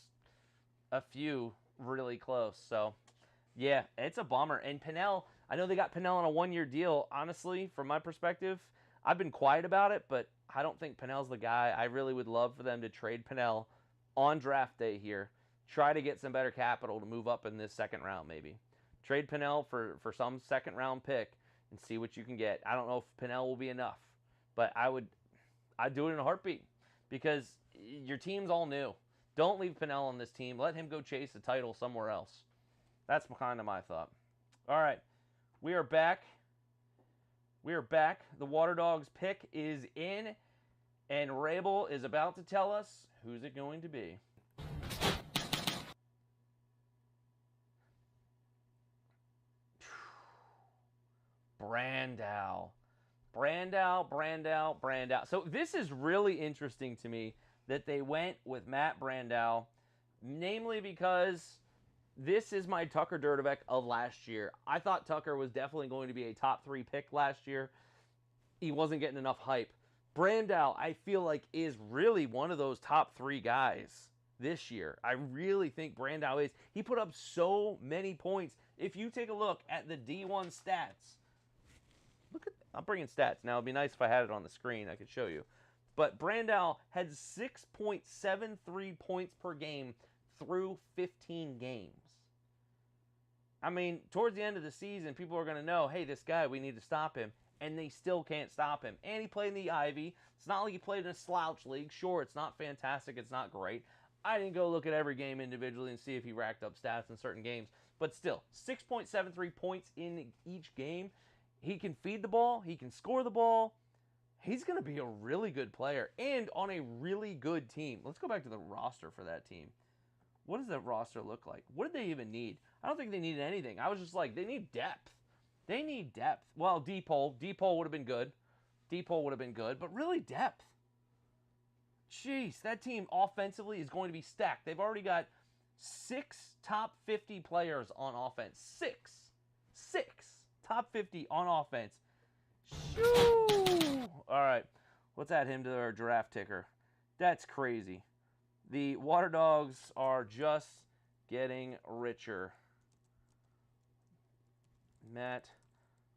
a few really close. So, yeah, it's a bummer. And Pinnell, I know they got Pinnell on a 1-year deal. Honestly, from my perspective, I've been quiet about it, but I don't think Pinnell's the guy. I really would love for them to trade Pinnell on draft day here. Try to get some better capital to move up in this 2nd round, maybe. Trade Pinnell for some 2nd round pick and see what you can get. I don't know if Pinnell will be enough, but I'd do it in a heartbeat because your team's all new. Don't leave Pinnell on this team. Let him go chase a title somewhere else. That's kind of my thought. All right, we are back. The Water Dogs pick is in, and Rabel is about to tell us who's it going to be. Brandow. So this is really interesting to me that they went with Matt Brandow, namely because this is my Tucker Dirtebeck of last year. I thought Tucker was definitely going to be a top 3 pick last year. He wasn't getting enough hype. Brandow, I feel like, is really one of those top 3 guys this year. I really think Brandow is. He put up so many points. If you take a look at the D1 stats, I'm bringing stats. Now, it'd be nice if I had it on the screen. I could show you. But Brandow had 6.73 points per game through 15 games. I mean, towards the end of the season, people are going to know, hey, this guy, we need to stop him. And they still can't stop him. And he played in the Ivy. It's not like he played in a slouch league. Sure, it's not fantastic. It's not great. I didn't go look at every game individually and see if he racked up stats in certain games. But still, 6.73 points in each game. He can feed the ball. He can score the ball. He's going to be a really good player and on a really good team. Let's go back to the roster for that team. What does that roster look like? What did they even need? I don't think they needed anything. I was just like, they need depth. They need depth. Well, D-Pole would have been good. But really depth. Jeez, that team offensively is going to be stacked. They've already got 6 top 50 players on offense. Six. Top 50 on offense. Shoo! All right, let's add him to our draft ticker. That's crazy. The Water Dogs are just getting richer. Matt,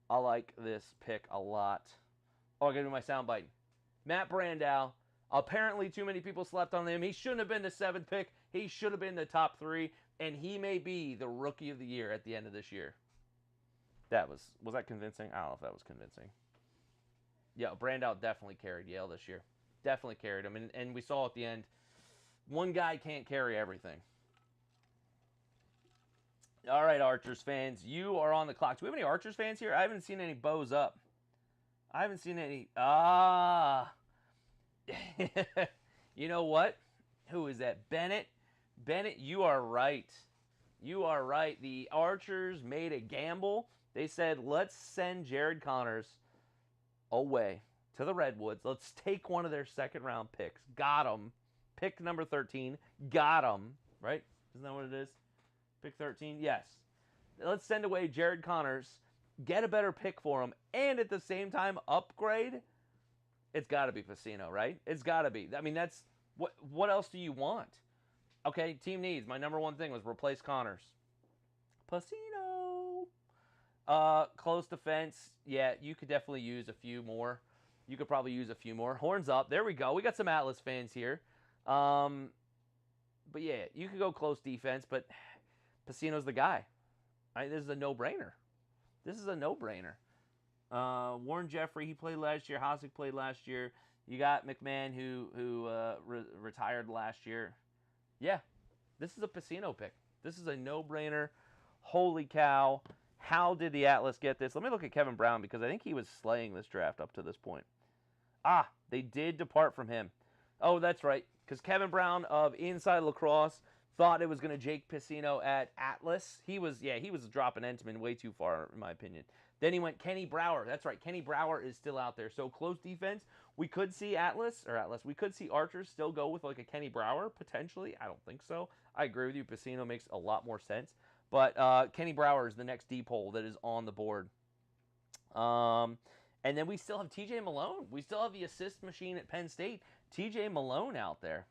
I like this pick a lot. Oh, I gotta do my soundbite. Matt Brandow. Apparently, too many people slept on him. He shouldn't have been the 7th pick. He should have been the top 3, and he may be the Rookie of the Year at the end of this year. That was that convincing? I don't know if that was convincing. Yeah, Brandow definitely carried Yale this year. Definitely carried him, and we saw at the end, one guy can't carry everything. All right, Archers fans, you are on the clock. Do we have any Archers fans here? I haven't seen any bows up. I haven't seen any. You know what? Who is that? Bennett? Bennett, you are right. You are right. The Archers made a gamble. They said, let's send Jared Connors away to the Redwoods. Let's take one of their second-round picks. Got him. Pick number 13. Got him. Right? Isn't that what it is? Pick 13? Yes. Let's send away Jared Connors, get a better pick for him, and at the same time upgrade. It's got to be Pacino, right? It's got to be. I mean, that's what else do you want? Okay, team needs. My number one thing was replace Connors. Pacino. Close defense. Yeah, you could definitely use a few more. You could probably use a few more. Horns up. There we go. We got some Atlas fans here. But yeah, you could go close defense, but Pacino's the guy. This is a no-brainer. This is a no-brainer. Warren Jeffrey, he played last year. Hossack played last year. You got McMahon, who retired last year. Yeah, this is a Pacino pick. This is a no-brainer. Holy cow. How did the Atlas get this? Let me look at Kevin Brown, because I think he was slaying this draft up to this point. Ah, they did depart from him. Oh, that's right, because Kevin Brown of Inside Lacrosse thought it was going to Jake Pacino at Atlas. He was dropping Entman way too far, in my opinion. Then he went Kenny Brower. That's right, Kenny Brower is still out there. So close defense. We could see we could see Archers still go with like a Kenny Brower, potentially. I don't think so. I agree with you. Pacino makes a lot more sense. But Kenny Brower is the next deep hole that is on the board. And then we still have TJ Malone. We still have the assist machine at Penn State. TJ Malone out there.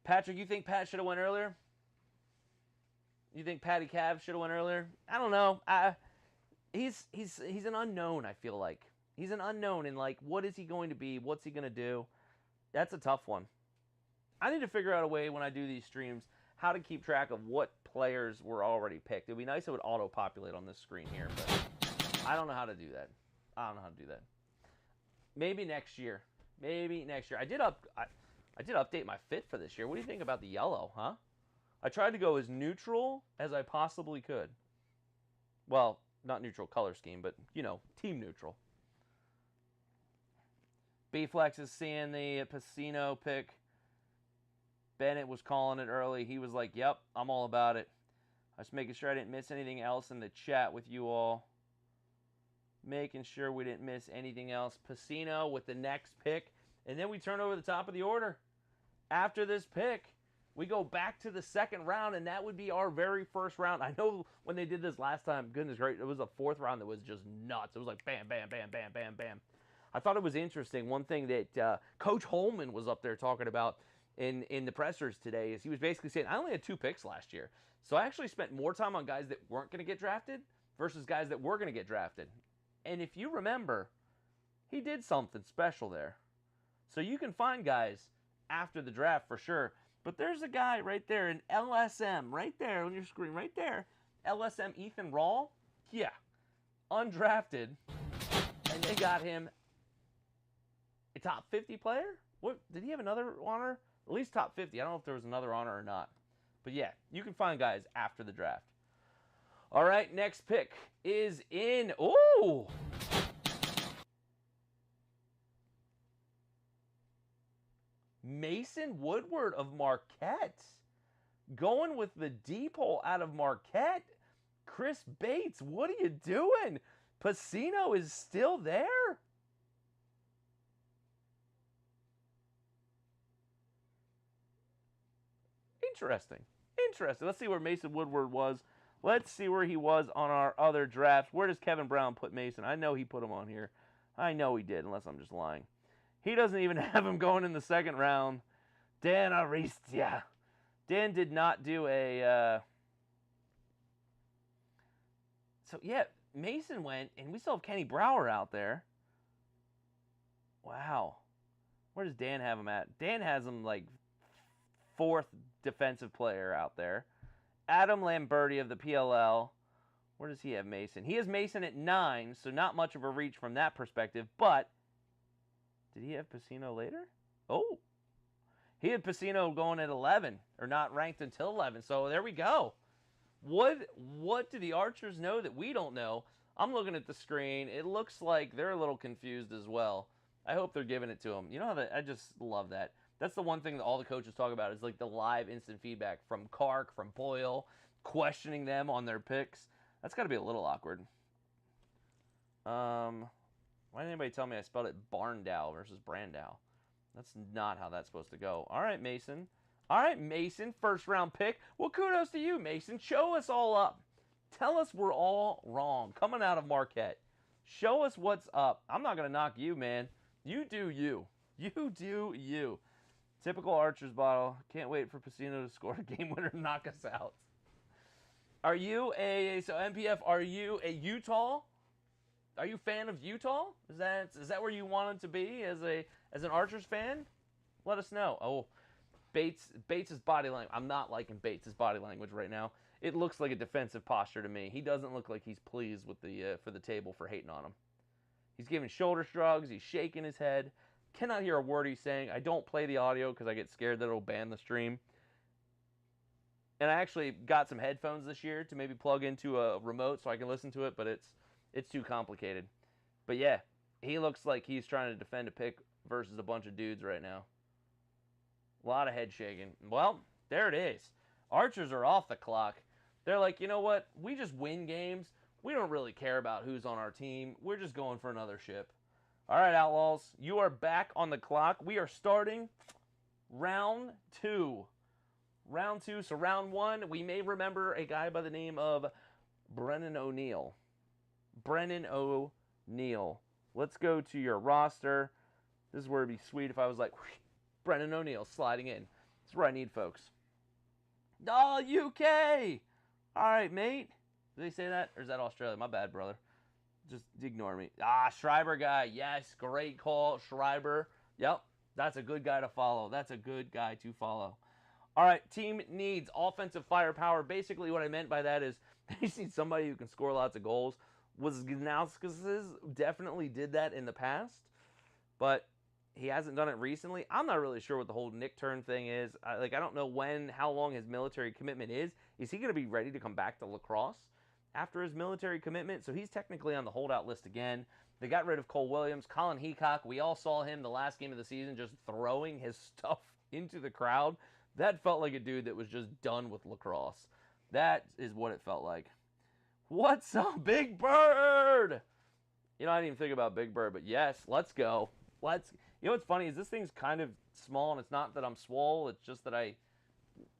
Patrick, you think Pat should have went earlier? You think Patty Cav should have went earlier? I don't know. He's an unknown, I feel like. He's an unknown in, like, what is he going to be? What's he going to do? That's a tough one. I need to figure out a way when I do these streams how to keep track of what players were already picked. It would be nice if it would auto-populate on this screen here, but I don't know how to do that. I don't know how to do that. Maybe next year. Maybe next year. I did update my fit for this year. What do you think about the yellow, huh? I tried to go as neutral as I possibly could. Well, not neutral color scheme, but, you know, team neutral. B-Flex is seeing the Pacino pick. Bennett was calling it early. He was like, yep, I'm all about it. I was making sure I didn't miss anything else in the chat with you all. Making sure we didn't miss anything else. Pacino with the next pick. And then we turn over the top of the order. After this pick, we go back to the second round, and that would be our very first round. I know when they did this last time, goodness gracious, it was a fourth round that was just nuts. It was like bam, bam, bam, bam, bam, bam. I thought it was interesting. One thing that Coach Holman was up there talking about in the pressers today is he was basically saying, I only had 2 picks last year. So I actually spent more time on guys that weren't going to get drafted versus guys that were going to get drafted. And if you remember, he did something special there. So you can find guys after the draft for sure. But there's a guy right there, an LSM, right there on your screen, right there. LSM Ethan Rawl, yeah, undrafted. And they got him a top 50 player? What, did he have another honor? At least top 50. I don't know if there was another honor or not. But yeah, you can find guys after the draft. All right, next pick is in. Ooh! Mason Woodward of Marquette. Going with the deep hole out of Marquette. Chris Bates, what are you doing? Pacino is still there? Interesting. Interesting. Let's see where Mason Woodward was Let's see where he was on our other drafts. Where does Kevin Brown put Mason? I know he put him on here. I know he did, unless I'm just lying. He doesn't even have him going in the second round. Dan Aristia. Dan did not do a... So, yeah, Mason went, and we still have Kenny Brower out there. Wow. Where does Dan have him at? Dan has him, like, 4th defensive player out there. Adam Lamberti of the PLL. Where does he have Mason? He has Mason at 9, so not much of a reach from that perspective. But, did he have Pacino later? Oh. He had Pacino going at 11, or not ranked until 11. So, there we go. What do the Archers know that we don't know? I'm looking at the screen. It looks like they're a little confused as well. I hope they're giving it to them. You know how I just love that. That's the one thing that all the coaches talk about is like the live instant feedback from Kark, from Boyle, questioning them on their picks. That's got to be a little awkward. Why didn't anybody tell me I spelled it Barndow versus Brandow? That's not how that's supposed to go. All right, Mason. All right, Mason, first round pick. Well, kudos to you, Mason. Show us all up. Tell us we're all wrong. Coming out of Marquette. Show us what's up. I'm not going to knock you, man. You do you. You do you. Typical Archer's bottle. Can't wait for Pacino to score a game winner and knock us out. Are you so MPF, are you a Utah? Are you a fan of Utah? Is that where you wanted to be as an Archers fan? Let us know. Oh, Bates' body language. I'm not liking Bates' body language right now. It looks like a defensive posture to me. He doesn't look like he's pleased with for the table for hating on him. He's giving shoulder shrugs. He's shaking his head. Cannot hear a word he's saying. I don't play the audio because I get scared that it'll ban the stream. And I actually got some headphones this year to maybe plug into a remote so I can listen to it, but it's too complicated. But yeah, he looks like he's trying to defend a pick versus a bunch of dudes right now. A lot of head shaking. Well, there it is. Archers are off the clock. They're like, you know what? We just win games. We don't really care about who's on our team. We're just going for another ship. All right, Outlaws. You are back on the clock. We are starting round 2. Round 2. So round 1, we may remember a guy by the name of Brennan O'Neill. Brennan O'Neill. Let's go to your roster. This is where it'd be sweet if I was like, Brennan O'Neill sliding in. That's where I need folks. Oh, UK! All right, mate. Did they say that? Or is that Australia? My bad, brother. Just ignore me. Ah, Schreiber guy. Yes, great call. Schreiber. Yep, that's a good guy to follow. That's a good guy to follow. All right, team needs offensive firepower. Basically, what I meant by that is they need somebody who can score lots of goals. Wisnauskas definitely did that in the past, but he hasn't done it recently. I'm not really sure what the whole Nick Turn thing is. I don't know how long his military commitment is. Is he going to be ready to come back to lacrosse after his military commitment? So he's technically on the holdout list again. They got rid of Cole Williams. Colin Heacock, we all saw him the last game of the season just throwing his stuff into the crowd. That felt like a dude that was just done with lacrosse. That is what it felt like. What's up, Big Bird? You know, I didn't even think about Big Bird, but yes, let's go. You know what's funny is this thing's kind of small, and it's not that I'm swole. It's just that I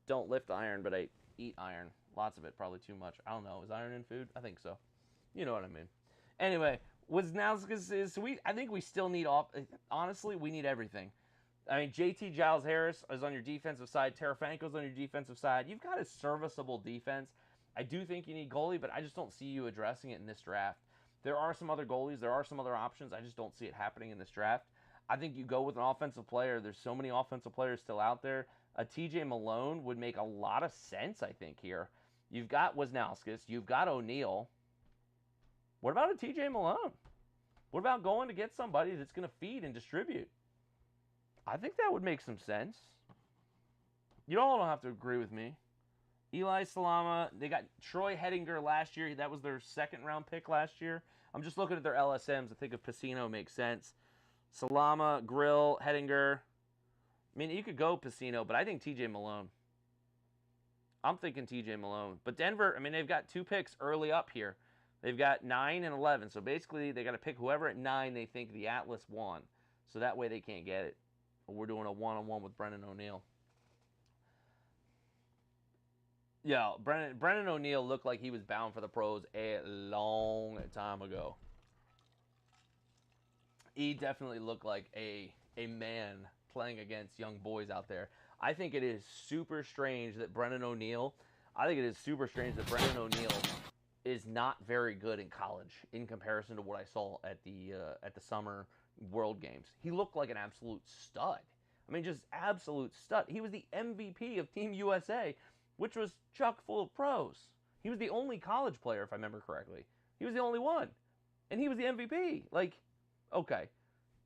don't lift iron, but I eat iron. Lots of it, probably too much. I don't know. Is iron in food? I think so. You know what I mean. Anyway, I think we still need honestly, we need everything. I mean, JT Giles Harris is on your defensive side. Tarafanko's on your defensive side. You've got a serviceable defense. I do think you need goalie, but I just don't see you addressing it in this draft. There are some other goalies. There are some other options. I just don't see it happening in this draft. I think you go with an offensive player. There's so many offensive players still out there. A TJ Malone would make a lot of sense, I think, here. You've got Wisnauskas. You've got O'Neill. What about a TJ Malone? What about going to get somebody that's going to feed and distribute? I think that would make some sense. You all don't have to agree with me. Eli Salama, they got Troy Hettinger last year. That was their second-round pick last year. I'm just looking at their LSMs. I think if Pacino makes sense. Salama, Grill, Hettinger. I mean, you could go Pacino, but I think TJ Malone. I'm thinking TJ Malone. But Denver, I mean, they've got 2 picks early up here. They've got 9 and 11. So basically, they got to pick whoever at 9 they think the Atlas won. So that way they can't get it. We're doing a one-on-one with Brennan O'Neill. Yeah, Brennan O'Neill looked like he was bound for the pros a long time ago. He definitely looked like a man playing against young boys out there. I think it is super strange that Brennan O'Neill. I think it is super strange that Brennan O'Neill is not very good in college in comparison to what I saw at the summer World Games. He looked like an absolute stud. I mean, just absolute stud. He was the MVP of Team USA, which was chock full of pros. He was the only college player, if I remember correctly. He was the only one, and he was the MVP. Like, okay,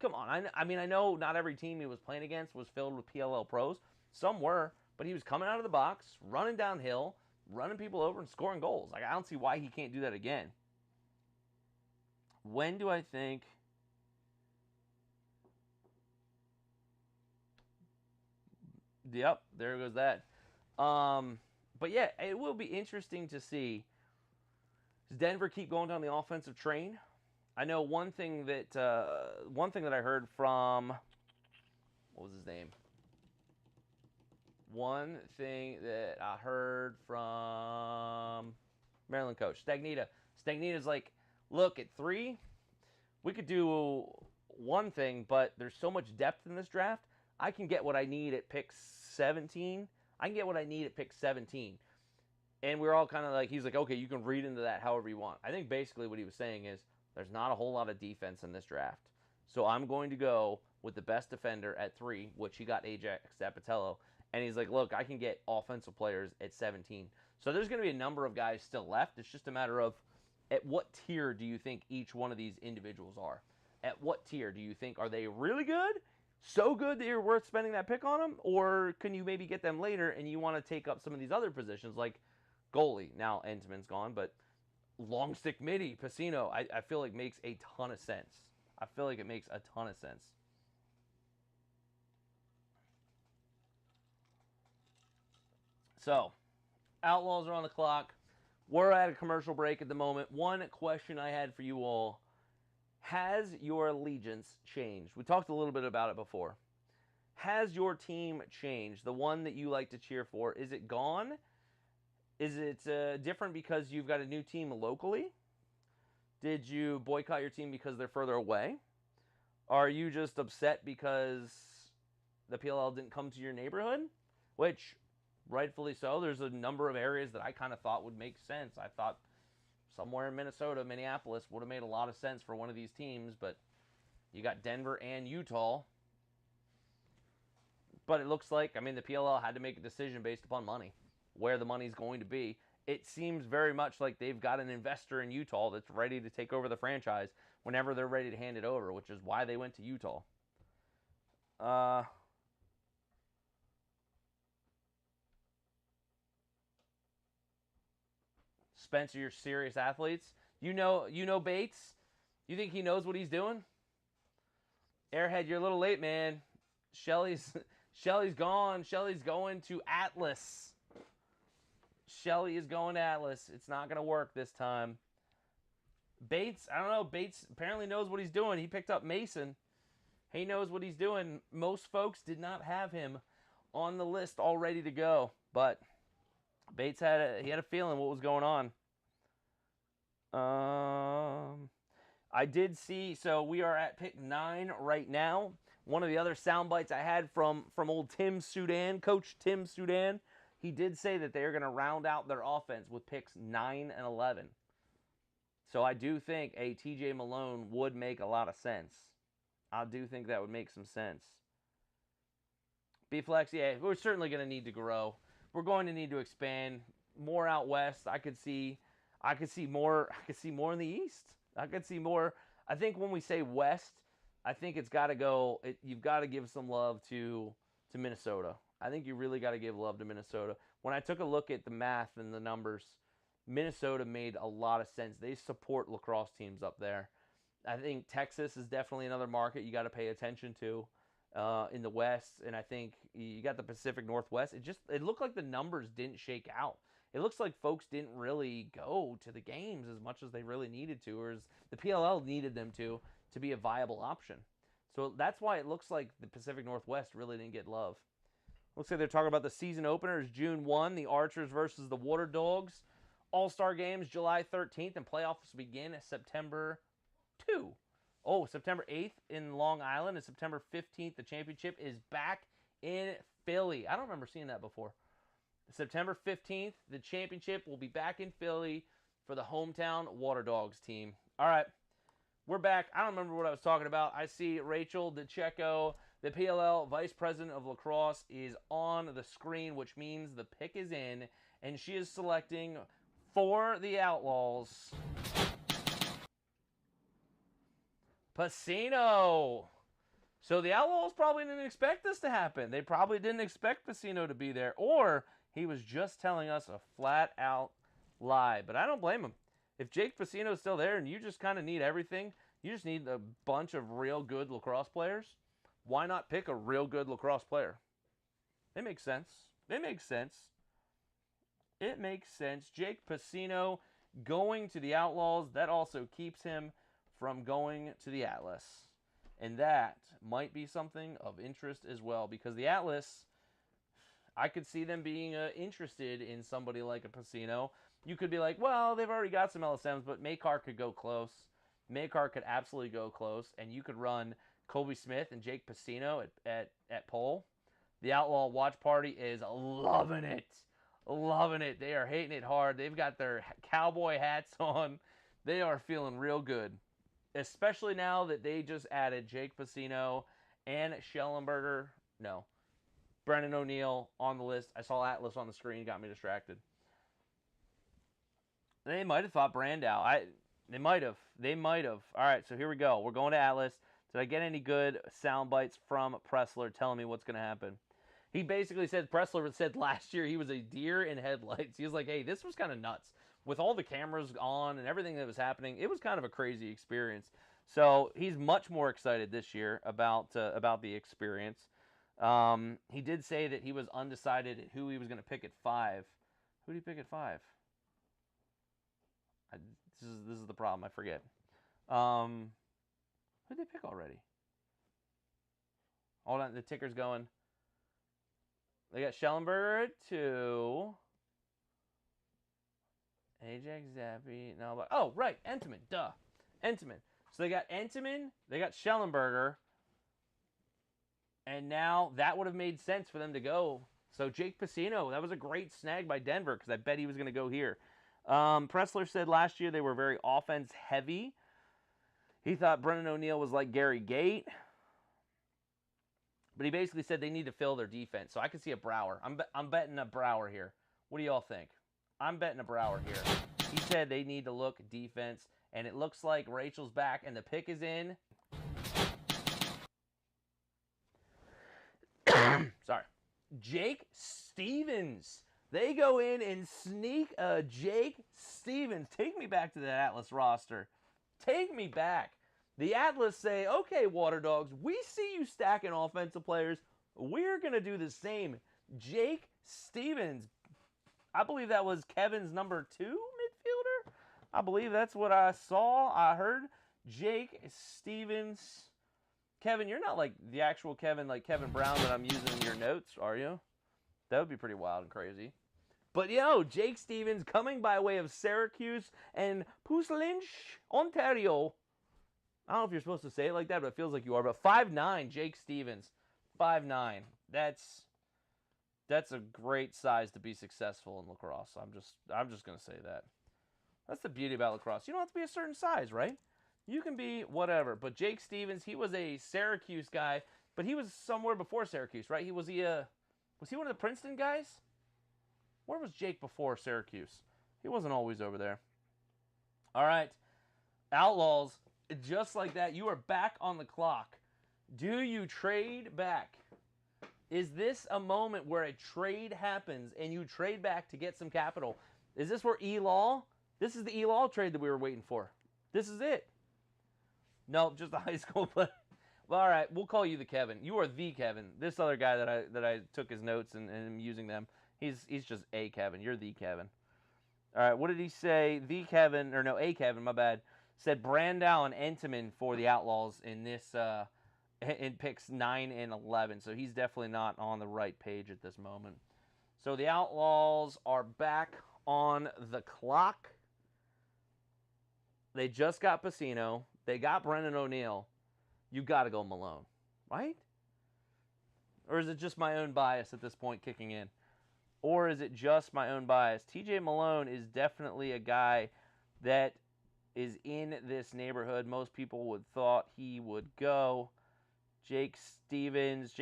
come on. I mean, I know not every team he was playing against was filled with PLL pros. Some were, but he was coming out of the box, running downhill, running people over, and scoring goals. Like, I don't see why he can't do that again. When do I think? Yep, there goes that. But yeah, it will be interesting to see. Does Denver keep going down the offensive train? I know one thing that I heard from, what was his name? One thing that I heard from Maryland coach Stagnita. Stagnita's like, look, at 3, we could do one thing, but there's so much depth in this draft. I can get what I need at pick 17. I can get what I need at pick 17. And we're all kind of like, he's like, okay, you can read into that however you want. I think basically what he was saying is there's not a whole lot of defense in this draft. So I'm going to go with the best defender at 3, which he got Ajax Zapatello. And he's like, look, I can get offensive players at 17. So there's going to be a number of guys still left. It's just a matter of at what tier do you think each one of these individuals are? At what tier do you think? Are they really good? So good that you're worth spending that pick on them? Or can you maybe get them later and you want to take up some of these other positions like goalie? Now Entman's gone, but long stick midi, Pacino, I feel like makes a ton of sense. I feel like it makes a ton of sense. So, Outlaws are on the clock. We're at a commercial break at the moment. One question I had for you all. Has your allegiance changed? We talked a little bit about it before. Has your team changed? The one that you like to cheer for, is it gone? Is it different because you've got a new team locally? Did you boycott your team because they're further away? Are you just upset because the PLL didn't come to your neighborhood? Which, rightfully so, there's a number of areas that I kind of thought would make sense. I thought somewhere in Minnesota, Minneapolis would have made a lot of sense for one of these teams, but you got Denver and Utah. But it looks like, I mean, the PLL had to make a decision based upon money, where the money's going to be. It seems very much like they've got an investor in Utah that's ready to take over the franchise whenever they're ready to hand it over, which is why they went to Utah. Spencer, you're serious athletes. You know Bates. You think he knows what he's doing? Airhead, you're a little late, man. Shelly's Shelly's gone. Shelly's going to Atlas. Shelly is going to Atlas. It's not going to work this time. Bates, I don't know. Bates apparently knows what he's doing. He picked up Mason. He knows what he's doing. Most folks did not have him on the list all ready to go, but Bates had a feeling what was going on. I did see. So we are at pick 9 right now. One of the other sound bites I had from old Tim Sudan, Coach Tim Sudan, he did say that they're going to round out their offense with picks 9 and 11. So I do think a TJ Malone would make a lot of sense. I do think that would make some sense. B-Flex, yeah, we're certainly going to need to grow. We're going to need to expand more out west. I could see more in the east. I could see more. I think when we say west, I think it's got to go. You've got to give some love to Minnesota. I think you really got to give love to Minnesota. When I took a look at the math and the numbers, Minnesota made a lot of sense. They support lacrosse teams up there. I think Texas is definitely another market you got to pay attention to in the West, and I think you got the Pacific Northwest. It looked like the numbers didn't shake out. It looks like folks didn't really go to the games as much as they really needed to, or as the PLL needed them to be a viable option. So that's why it looks like the Pacific Northwest really didn't get love. Looks like they're talking about the season opener is June 1, the Archers versus the Water Dogs. All-Star games July 13th, and playoffs begin September 2. Oh, September 8th in Long Island, and September 15th, the championship is back in Philly. I don't remember seeing that before. September 15th, the championship will be back in Philly for the hometown Water Dogs team. All right, we're back. I don't remember what I was talking about. I see Rachel DeCecco, the PLL Vice President of Lacrosse, is on the screen, which means the pick is in, and she is selecting for the Outlaws Pacino. So the Outlaws probably didn't expect this to happen. They probably didn't expect Pacino to be there, or he was just telling us a flat-out lie. But I don't blame him. If Jake Pacino is still there and you just kind of need everything, you just need a bunch of real good lacrosse players, why not pick a real good lacrosse player? It makes sense. It makes sense. It makes sense. Jake Pacino going to the Outlaws, that also keeps him from going to the Atlas. And that might be something of interest as well, because the Atlas, I could see them being interested in somebody like a Pacino. You could be like, well, they've already got some LSMs, but Makar could go close. Makar could absolutely go close, and you could run Colby Smith and Jake Pacino at pole. The Outlaw watch party is loving it. Loving it. They are hating it hard. They've got their cowboy hats on. They are feeling real good, especially now that they just added Jake Pacino and Schellenberger. No, Brennan O'Neill on the list. I saw Atlas on the screen. Got me distracted. They might have thought Brandow. They might have. They might have. All right, so here we go. We're going to Atlas. Did I get any good sound bites from Pressler telling me what's going to happen? He basically said, Pressler said last year he was a deer in headlights. He was like, hey, this was kind of nuts. With all the cameras on and everything that was happening, it was kind of a crazy experience. So he's much more excited this year about the experience. He did say that he was undecided at who he was going to pick at 5. Who did he pick at 5? This is the problem. I forget. Who did they pick already? Hold on, the ticker's going. They got Schellenberger at 2. Ajax Zappi. No, but oh right, Entenmann. Duh, Entenmann. So they got Entenmann. They got Schellenberger. And now that would have made sense for them to go. So Jake Pacino, that was a great snag by Denver because I bet he was going to go here. Pressler said last year they were very offense heavy. He thought Brennan O'Neill was like Gary Gate. But he basically said they need to fill their defense. So I could see a Brower. I'm betting a Brower here. What do y'all think? I'm betting a Brower here. He said they need to look defense. And it looks like Rachel's back and the pick is in. Sorry. Jake Stevens. They go in and sneak a Jake Stevens. Take me back to that Atlas roster. Take me back. The Atlas say, okay, Water Dogs, we see you stacking offensive players. We're going to do the same. Jake Stevens. I believe that was Kevin's number 2 midfielder. I believe that's what I saw. I heard Jake Stevens. Kevin, you're not like the actual Kevin, like Kevin Brown that I'm using in your notes, are you? That would be pretty wild and crazy. But, yo, Jake Stevens coming by way of Syracuse and Puslinch, Ontario. I don't know if you're supposed to say it like that, but it feels like you are. But 5'9", Jake Stevens. 5'9". That's a great size to be successful in lacrosse. I'm just going to say that. That's the beauty about lacrosse. You don't have to be a certain size, right? You can be whatever. But Jake Stevens, he was a Syracuse guy, but he was somewhere before Syracuse, right? Was he one of the Princeton guys? Where was Jake before Syracuse? He wasn't always over there. All right. Outlaws, just like that, you are back on the clock. Do you trade back? Is this a moment where a trade happens and you trade back to get some capital? Is this where E-Law? This is the E-Law trade that we were waiting for. This is it. Nope, just a high school player. Well, all right, we'll call you the Kevin. You are the Kevin. This other guy that I took his notes and am using them, he's just a Kevin. You're the Kevin. All right, what did he say? The Kevin, or no, a Kevin, my bad, said Brandow and Entenmann for the Outlaws in this in picks 9 and 11. So he's definitely not on the right page at this moment. So the Outlaws are back on the clock. They just got Pacino. They got Brendan O'Neill. You got to go Malone, right? Or is it just my own bias at this point kicking in? Or is it just my own bias? TJ Malone is definitely a guy that is in this neighborhood. Most people would thought he would go. Jake Stevens,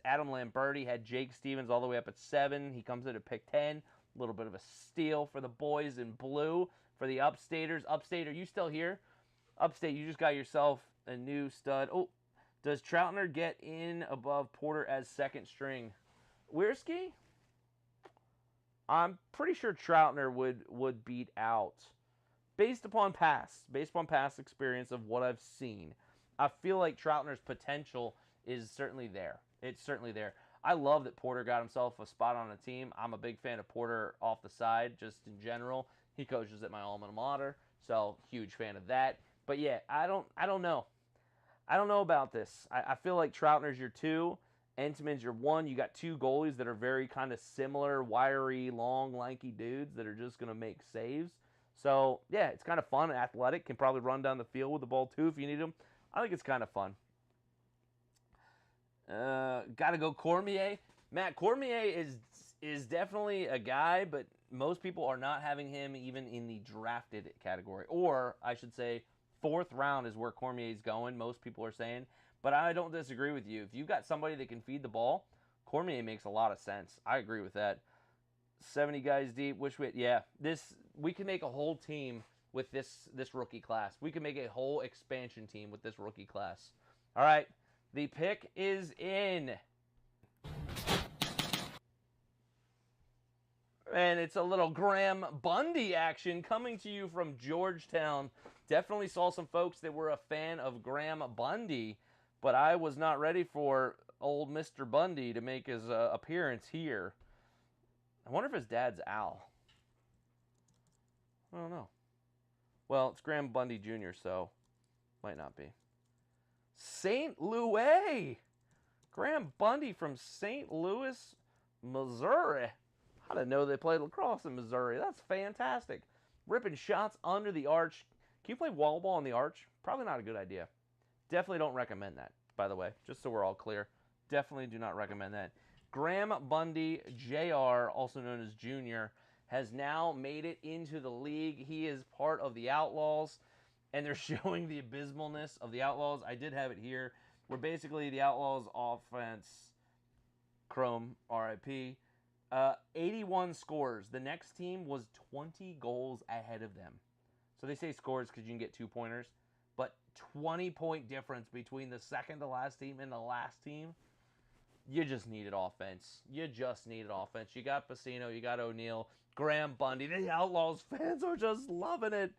Adam Lamberti had Jake Stevens all the way up at 7. He comes in at pick 10. A little bit of a steal for the boys in blue. For the Upstaters. Upstate, are you still here? Upstate, you just got yourself a new stud. Oh, does Troutner get in above Porter as second string? Wiersky? I'm pretty sure Troutner would beat out. Based upon past experience of what I've seen, I feel like Troutner's potential is certainly there. It's certainly there. I love that Porter got himself a spot on a team. I'm a big fan of Porter off the side, just in general. He coaches at my alma mater, so huge fan of that. But yeah, I don't know. I don't know about this. I feel like Troutner's your 2, Entman's your 1. You got 2 goalies that are very kind of similar, wiry, long, lanky dudes that are just going to make saves. So, yeah, it's kind of fun. Athletic, can probably run down the field with the ball, too, if you need him. I think it's kind of fun. Got to go Cormier. Matt, Cormier is definitely a guy, but most people are not having him even in the drafted category. Or, I should say, 4th round is where Cormier is going, most people are saying. But I don't disagree with you. If you've got somebody that can feed the ball, Cormier makes a lot of sense. I agree with that. 70 guys deep. We can make a whole team with this rookie class. We can make a whole expansion team with this rookie class. All right, the pick is in. And it's a little Graham Bundy action coming to you from Georgetown. Definitely saw some folks that were a fan of Graham Bundy, but I was not ready for old Mr. Bundy to make his appearance here. I wonder if his dad's Al. I don't know. Well, it's Graham Bundy Jr., so might not be. St. Louis. Graham Bundy from St. Louis, Missouri. I didn't know they played lacrosse in Missouri. That's fantastic. Ripping shots under the arch. Can you play wall ball on the arch? Probably not a good idea. Definitely don't recommend that, by the way, just so we're all clear. Definitely do not recommend that. Graham Bundy, Jr., also known as Junior, has now made it into the league. He is part of the Outlaws, and they're showing the abysmalness of the Outlaws. I did have it here, where basically the Outlaws offense, Chrome, RIP, 81 scores. The next team was 20 goals ahead of them. So they say scores because you can get 2-pointers, but 20-point difference between the second to last team and the last team. You just needed offense. You just needed offense. You got Pacino, you got O'Neill, Graham Bundy. The Outlaws fans are just loving it.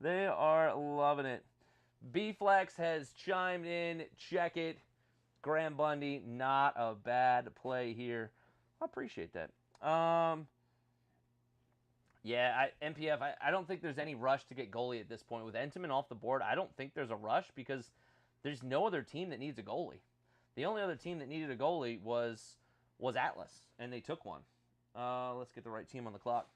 They are loving it. B-Flex has chimed in. Check it. Graham Bundy, not a bad play here. I appreciate that. MPF, I don't think there's any rush to get goalie at this point. With Entman off the board, I don't think there's a rush because there's no other team that needs a goalie. The only other team that needed a goalie was Atlas, and they took one. Let's get the right team on the clock.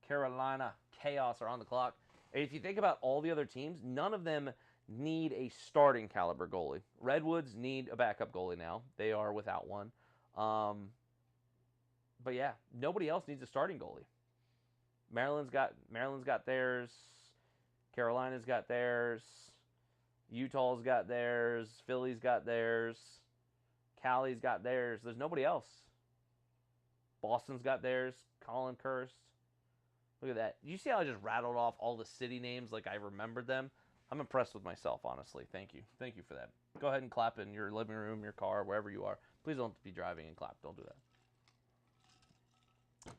Carolina Chaos are on the clock. And if you think about all the other teams, none of them need a starting caliber goalie. Redwoods need a backup goalie now. They are without one. But yeah, nobody else needs a starting goalie. Maryland's got theirs. Carolina's got theirs. Utah's got theirs. Philly's got theirs. Cali's got theirs. There's nobody else. Boston's got theirs. Colin Kirst. Look at that. You see how I just rattled off all the city names like I remembered them? I'm impressed with myself, honestly. Thank you. Thank you for that. Go ahead and clap in your living room, your car, wherever you are. Please don't be driving and clap. Don't do that.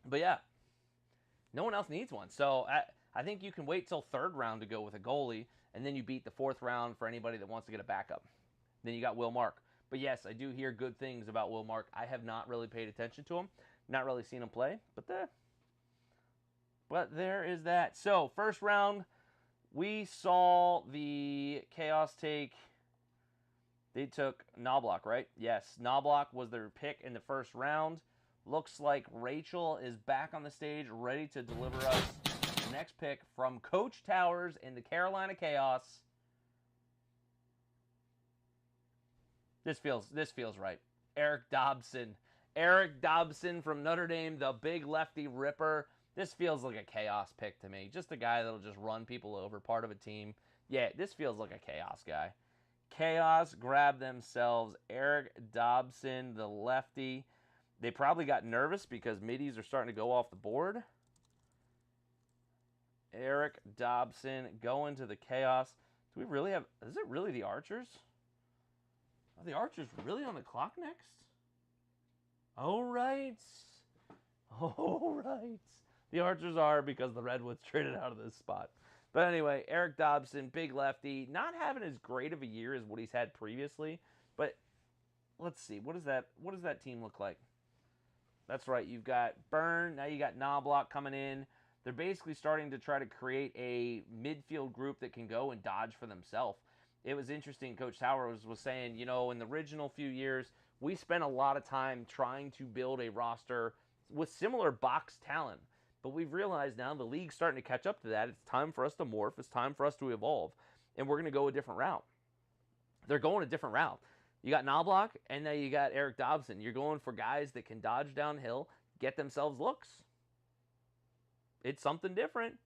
But yeah, no one else needs one. So I think you can wait till 3rd round to go with a goalie, and then you beat the 4th round for anybody that wants to get a backup. Then you got Will Mark. But yes, I do hear good things about Will Mark. I have not really paid attention to him. Not really seen him play. But there is that. So, 1st round, we saw the Chaos take They took Knobloch, right? Yes, Knobloch was their pick in the first round. Looks like Rachel is back on the stage, ready to deliver us the next pick from Coach Towers in the Carolina Chaos. This feels right. Eric Dobson. Eric Dobson from Notre Dame, the big lefty ripper. This feels like a chaos pick to me. Just a guy that'll just run people over, part of a team. Yeah, this feels like a chaos guy. Chaos grabbed themselves Eric Dobson, the lefty. They probably got nervous because middies are starting to go off the board. Eric Dobson going to the Chaos. Do we really have... Is it really the Archers? Are the Archers really on the clock next? All right. All right. The Archers are because the Redwoods traded out of this spot. But anyway, Eric Dobson, big lefty, not having as great of a year as what he's had previously. But let's see. What does that team look like? That's right. You've got Byrne. Now you got Knobloch coming in. They're basically starting to try to create a midfield group that can go and dodge for themselves. It was interesting. Coach Towers was saying, you know, in the original few years, we spent a lot of time trying to build a roster with similar box talent. But we've realized now the league's starting to catch up to that. It's time for us to morph. It's time for us to evolve. And we're going to go a different route. They're going a different route. You got Knobloch, and now you got Eric Dobson. You're going for guys that can dodge downhill, get themselves looks. It's something different.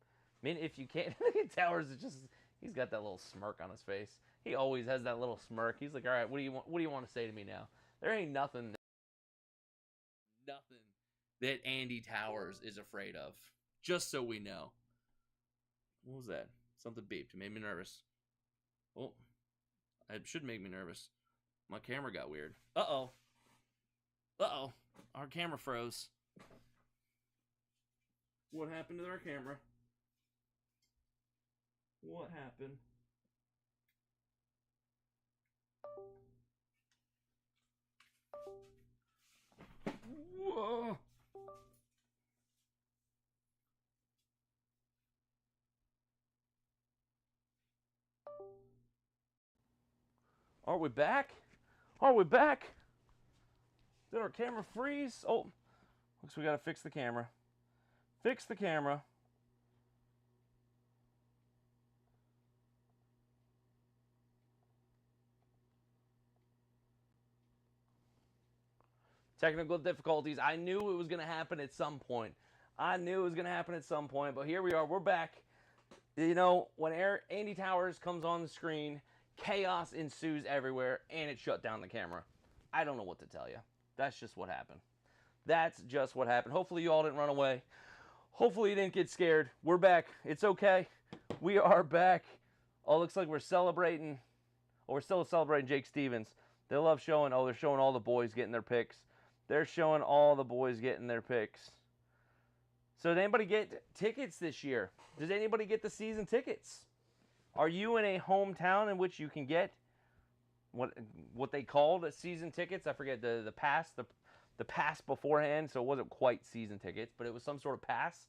I mean, if you can't... Towers is just... He's got that little smirk on his face. He always has that little smirk. He's like, all right, what do you want to say to me now? There ain't nothing that Andy Towers is afraid of. Just so we know. What was that? Something beeped. It made me nervous. Oh, it should make me nervous. My camera got weird. Uh-oh. Uh-oh. Our camera froze. What happened to our camera? What happened? Whoa. Are we back? Are we back? Did our camera freeze? Oh, looks we gotta fix the camera. Fix the camera. Technical difficulties. I knew it was going to happen at some point. But here we are. We're back. You know, when Andy Towers comes on the screen, chaos ensues everywhere, and it shut down the camera. I don't know what to tell you. That's just what happened. Hopefully you all didn't run away. Hopefully you didn't get scared. We're back. It's okay. We are back. Oh, looks like we're celebrating. Oh, we're still celebrating Jake Stevens. They love showing, they're showing all the boys getting their picks. They're showing all the boys getting their picks. So did anybody get tickets this year? Does anybody get the season tickets? Are you in a hometown in which you can get what they called season tickets? I forget the pass beforehand, so it wasn't quite season tickets, but it was some sort of pass.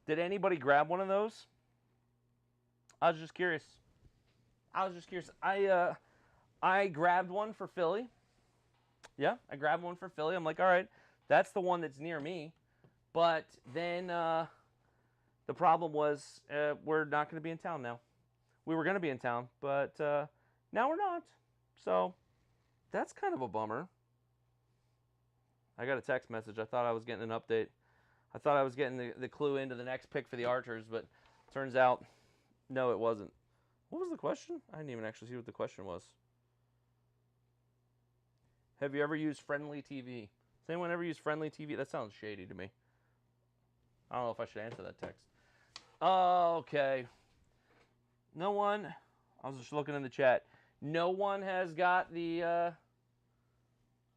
Did anybody grab one of those? I was just curious. I grabbed one for Philly. Yeah, I grabbed one for Philly. I'm like, all right, that's the one that's near me. But then the problem was we're not going to be in town now. We were going to be in town, but now we're not. So that's kind of a bummer. I got a text message. I thought I was getting an update. I thought I was getting the clue into the next pick for the Archers, but turns out, no, it wasn't. What was the question? I didn't even actually see what the question was. Have you ever used Friendly TV? Has anyone ever used Friendly TV? That sounds shady to me. I don't know if I should answer that text. Okay. No one. I was just looking in the chat. No one has got the.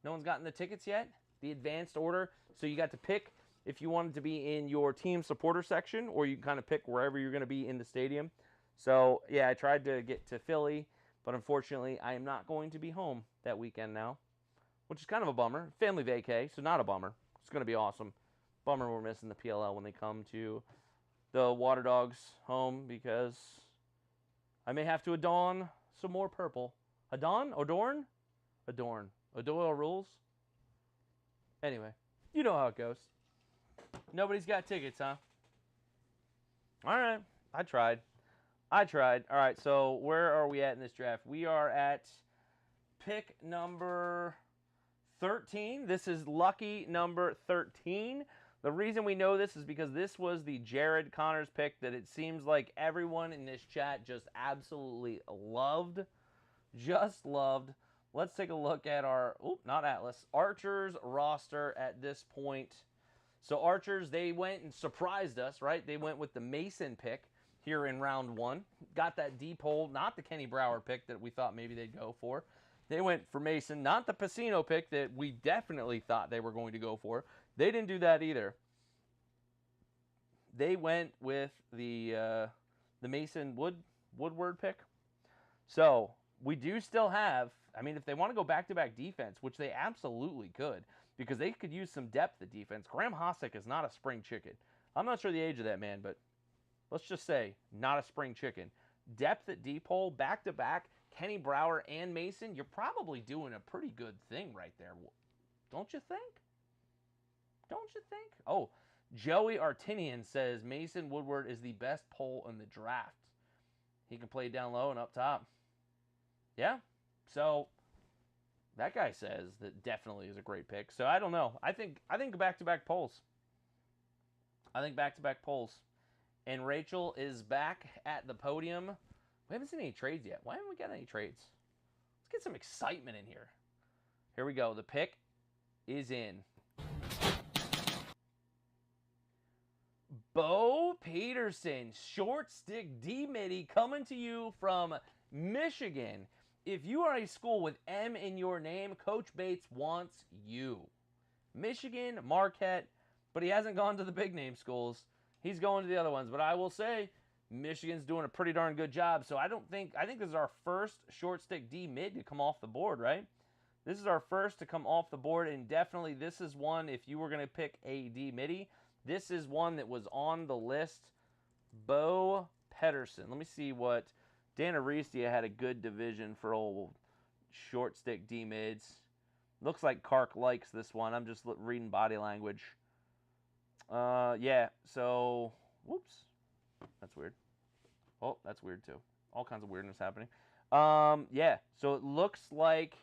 No one's gotten the tickets yet. The advanced order. So you got to pick if you wanted to be in your team supporter section, or you can kind of pick wherever you're going to be in the stadium. So yeah, I tried to get to Philly, but unfortunately, I am not going to be home that weekend now. Which is kind of a bummer. Family vacay, so not a bummer. It's going to be awesome. Bummer we're missing the PLL when they come to the Water Dogs home because I may have to don some more purple. Adorn? Adorn. O'Doyle rules? Anyway, you know how it goes. Nobody's got tickets, huh? All right. I tried. All right, so where are we at in this draft? We are at pick number 13. This is lucky number 13. The reason we know this is because this was the Jared Connors pick that it seems like everyone in this chat just absolutely loved. Just loved. Let's take a look at our, not Atlas, Archers roster at this point. So Archers, they went and surprised us, right? They went with the Mason pick here in round 1. Got that deep hole, not the Kenny Brower pick that we thought maybe they'd go for. They went for Mason, not the Pacino pick that we definitely thought they were going to go for. They didn't do that either. They went with the Mason Woodward pick. So we do still have, I mean, if they want to go back-to-back defense, which they absolutely could, because they could use some depth at defense. Graham Hossack is not a spring chicken. I'm not sure the age of that man, but let's just say not a spring chicken. Depth at deep hole, back-to-back, Kenny Brower and Mason, you're probably doing a pretty good thing right there. Don't you think? Don't you think? Oh, Joey Artinian says Mason Woodward is the best pole in the draft. He can play down low and up top. Yeah, so that guy says that definitely is a great pick. So I don't know. I think back-to-back polls. I think back-to-back polls. And Rachel is back at the podium. We haven't seen any trades yet. Why haven't we got any trades? Let's get some excitement in here. Here we go. The pick is in. Bo Peterson, short stick D-Midi, coming to you from Michigan. If you are a school with M in your name, Coach Bates wants you. Michigan, Marquette, but he hasn't gone to the big name schools. He's going to the other ones. But I will say, Michigan's doing a pretty darn good job. So I think this is our first short stick D-Mid to come off the board, right? This is our first to come off the board, and definitely this is one, if you were going to pick a D-Midi, this is one that was on the list. Bo Peterson. Let me see what... Dan Aristia had a good division for old short stick D-Mids. Looks like Kark likes this one. I'm just reading body language. Yeah, so... Whoops. That's weird. Oh, that's weird too. All kinds of weirdness happening. Yeah, so it looks like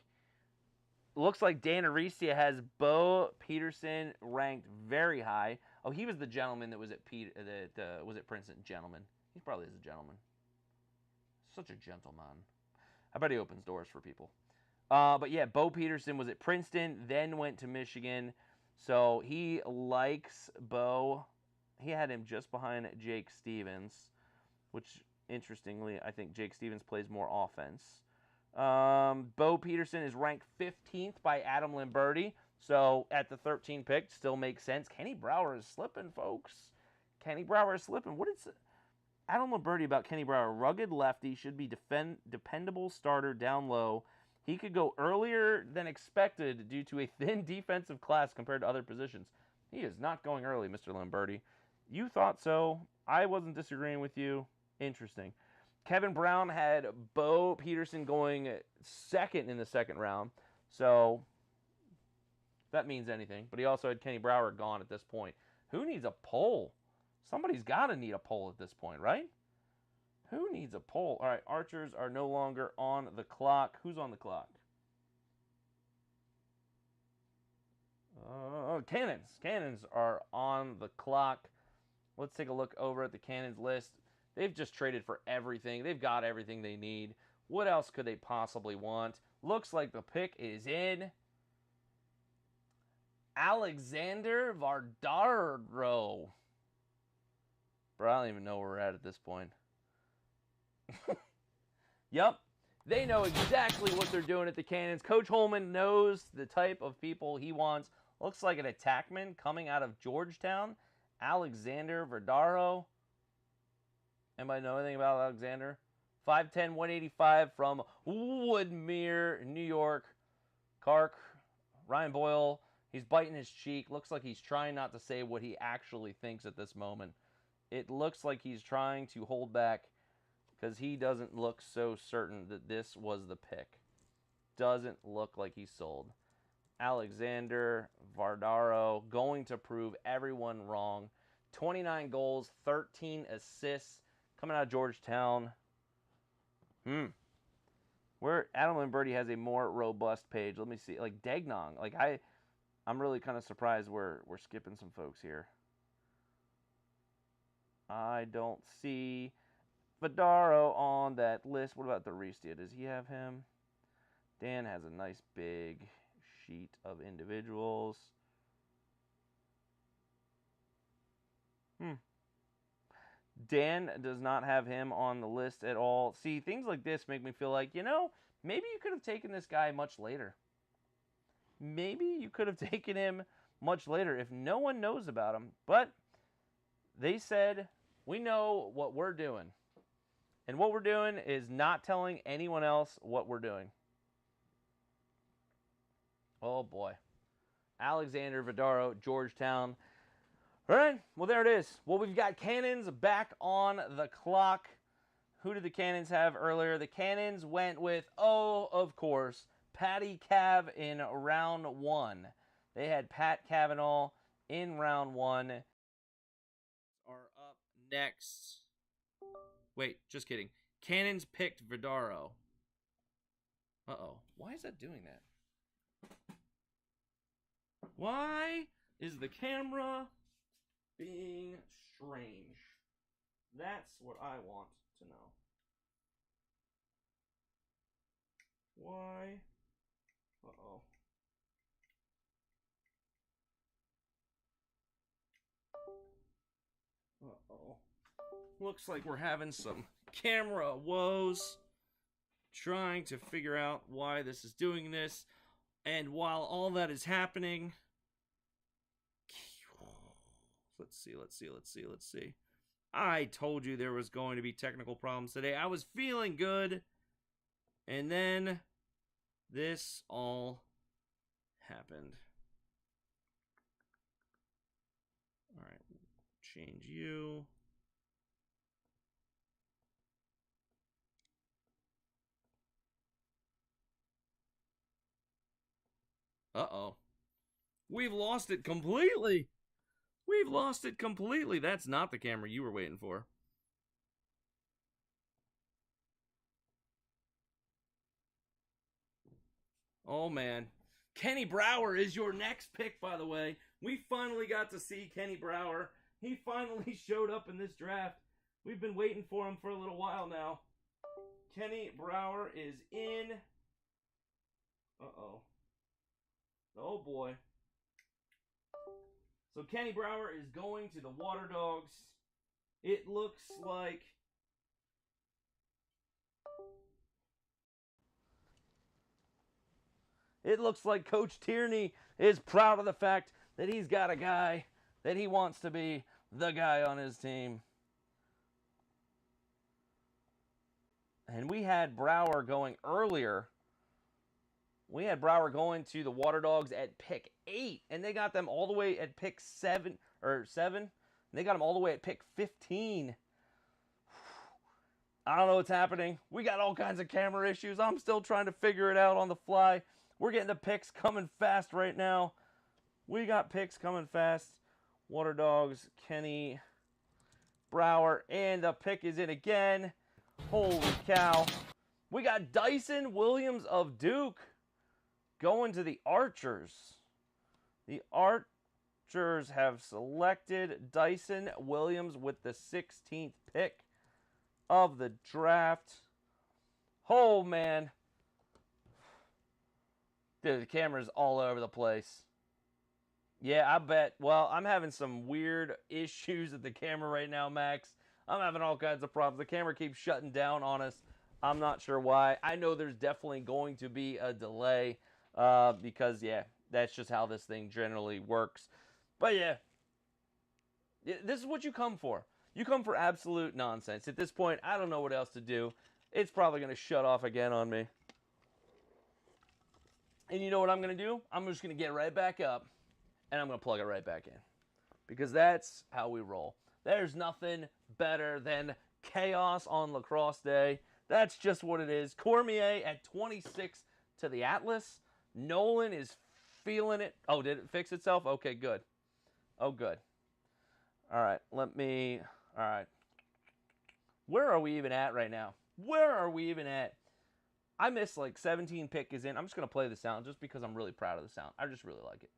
Dan Aristia has Bo Peterson ranked very high. Oh, he was the gentleman that was at was at Princeton. Gentleman. He probably is a gentleman. Such a gentleman. I bet he opens doors for people. But yeah, Bo Peterson was at Princeton, then went to Michigan. So he likes Bo. He had him just behind Jake Stevens, which, interestingly, I think Jake Stevens plays more offense. Bo Peterson is ranked 15th by Adam Lamberti. So at the 13 pick, still makes sense. Kenny Brower is slipping, folks. Kenny Brower is slipping. What is Adam Lamberti about Kenny Brower? Rugged lefty, should be dependable starter down low. He could go earlier than expected due to a thin defensive class compared to other positions. He is not going early, Mr. Lamberti. You thought so. I wasn't disagreeing with you. Interesting. Kevin Brown had Bo Peterson going second in the second round. So that means anything. But he also had Kenny Brower gone at this point. Who needs a poll? Somebody's got to need a poll at this point, right? Who needs a poll? All right, Archers are no longer on the clock. Who's on the clock? Cannons. Cannons are on the clock. Let's take a look over at the Cannons list. They've just traded for everything. They've got everything they need. What else could they possibly want? Looks like the pick is in. Alexander Vardaro. Bro, I don't even know where we're at this point. Yep. They know exactly what they're doing at the Cannons. Coach Holman knows the type of people he wants. Looks like an attackman coming out of Georgetown. Alexander Vardaro. Anybody know anything about Alexander? 5'10", 185 from Woodmere, New York. Kark, Ryan Boyle, he's biting his cheek. Looks like he's trying not to say what he actually thinks at this moment. It looks like he's trying to hold back because he doesn't look so certain that this was the pick. doesn't look like he's sold. Alexander Vardaro going to prove everyone wrong. 29 goals, 13 assists, coming out of Georgetown. Where Adam Lamberti has a more robust page. Let me see. Like Dagnong. Like I'm really kind of surprised we're skipping some folks here. I don't see Vidaro on that list. What about Doristia? Does he have him? Dan has a nice big sheet of individuals. Dan does not have him on the list at all. See, things like this make me feel like, you know, maybe you could have taken this guy much later. Maybe you could have taken him much later if no one knows about him. But they said, we know what we're doing. And what we're doing is not telling anyone else what we're doing. Oh, boy. Alexander Vidaro, Georgetown. All right, well, there it is. Well, we've got Cannons back on the clock. Who did the Cannons have earlier? The Cannons went with, of course, Patty Cav in round 1. They had Pat Cavanaugh in round 1. Are up next. Wait, just kidding. Cannons picked Vidaro. Uh-oh. Why is that doing that? Why is the camera being strange? That's what I want to know. Why? Uh-oh. Uh-oh. Looks like we're having some camera woes. Trying to figure out why this is doing this. And while all that is happening... Let's see. I told you there was going to be technical problems today. I was feeling good. And then this all happened. All right. Change you. Uh-oh. We've lost it completely. That's not the camera you were waiting for. Oh, man. Kenny Brower is your next pick, by the way. We finally got to see Kenny Brower. He finally showed up in this draft. We've been waiting for him for a little while now. Kenny Brower is in. Uh-oh. Oh, boy. So Kenny Brower is going to the Water Dogs. It looks like... Coach Tierney is proud of the fact that he's got a guy that he wants to be the guy on his team. And we had Brower going earlier. We had Brower going to the Water Dogs at pick 8, and they got them all the way at pick 7. And they got them all the way at pick 15. I don't know what's happening. We got all kinds of camera issues. I'm still trying to figure it out on the fly. We're getting the picks coming fast right now. We got picks coming fast. Water Dogs, Kenny Brower, and the pick is in again. Holy cow. We got Dyson Williams of Duke going to the Archers. The Archers have selected Dyson Williams with the 16th pick of the draft. Oh, man. Dude, the camera's all over the place. Yeah, I bet. Well, I'm having some weird issues at the camera right now, Max. I'm having all kinds of problems. The camera keeps shutting down on us. I'm not sure why. I know there's definitely going to be a delay because, yeah, that's just how this thing generally works. But, yeah, this is what you come for. You come for absolute nonsense. At this point, I don't know what else to do. It's probably going to shut off again on me. And you know what I'm going to do? I'm just going to get right back up, and I'm going to plug it right back in. Because that's how we roll. There's nothing better than chaos on Lacrosse Day. That's just what it is. Cormier at 26 to the Atlas. Nolan is feeling it. Oh, did it fix itself? Okay, good. Oh, good. All right, all right. Where are we even at right now? Where are we even at? I missed like 17 pick is in. I'm just going to play the sound just because I'm really proud of the sound. I just really like it.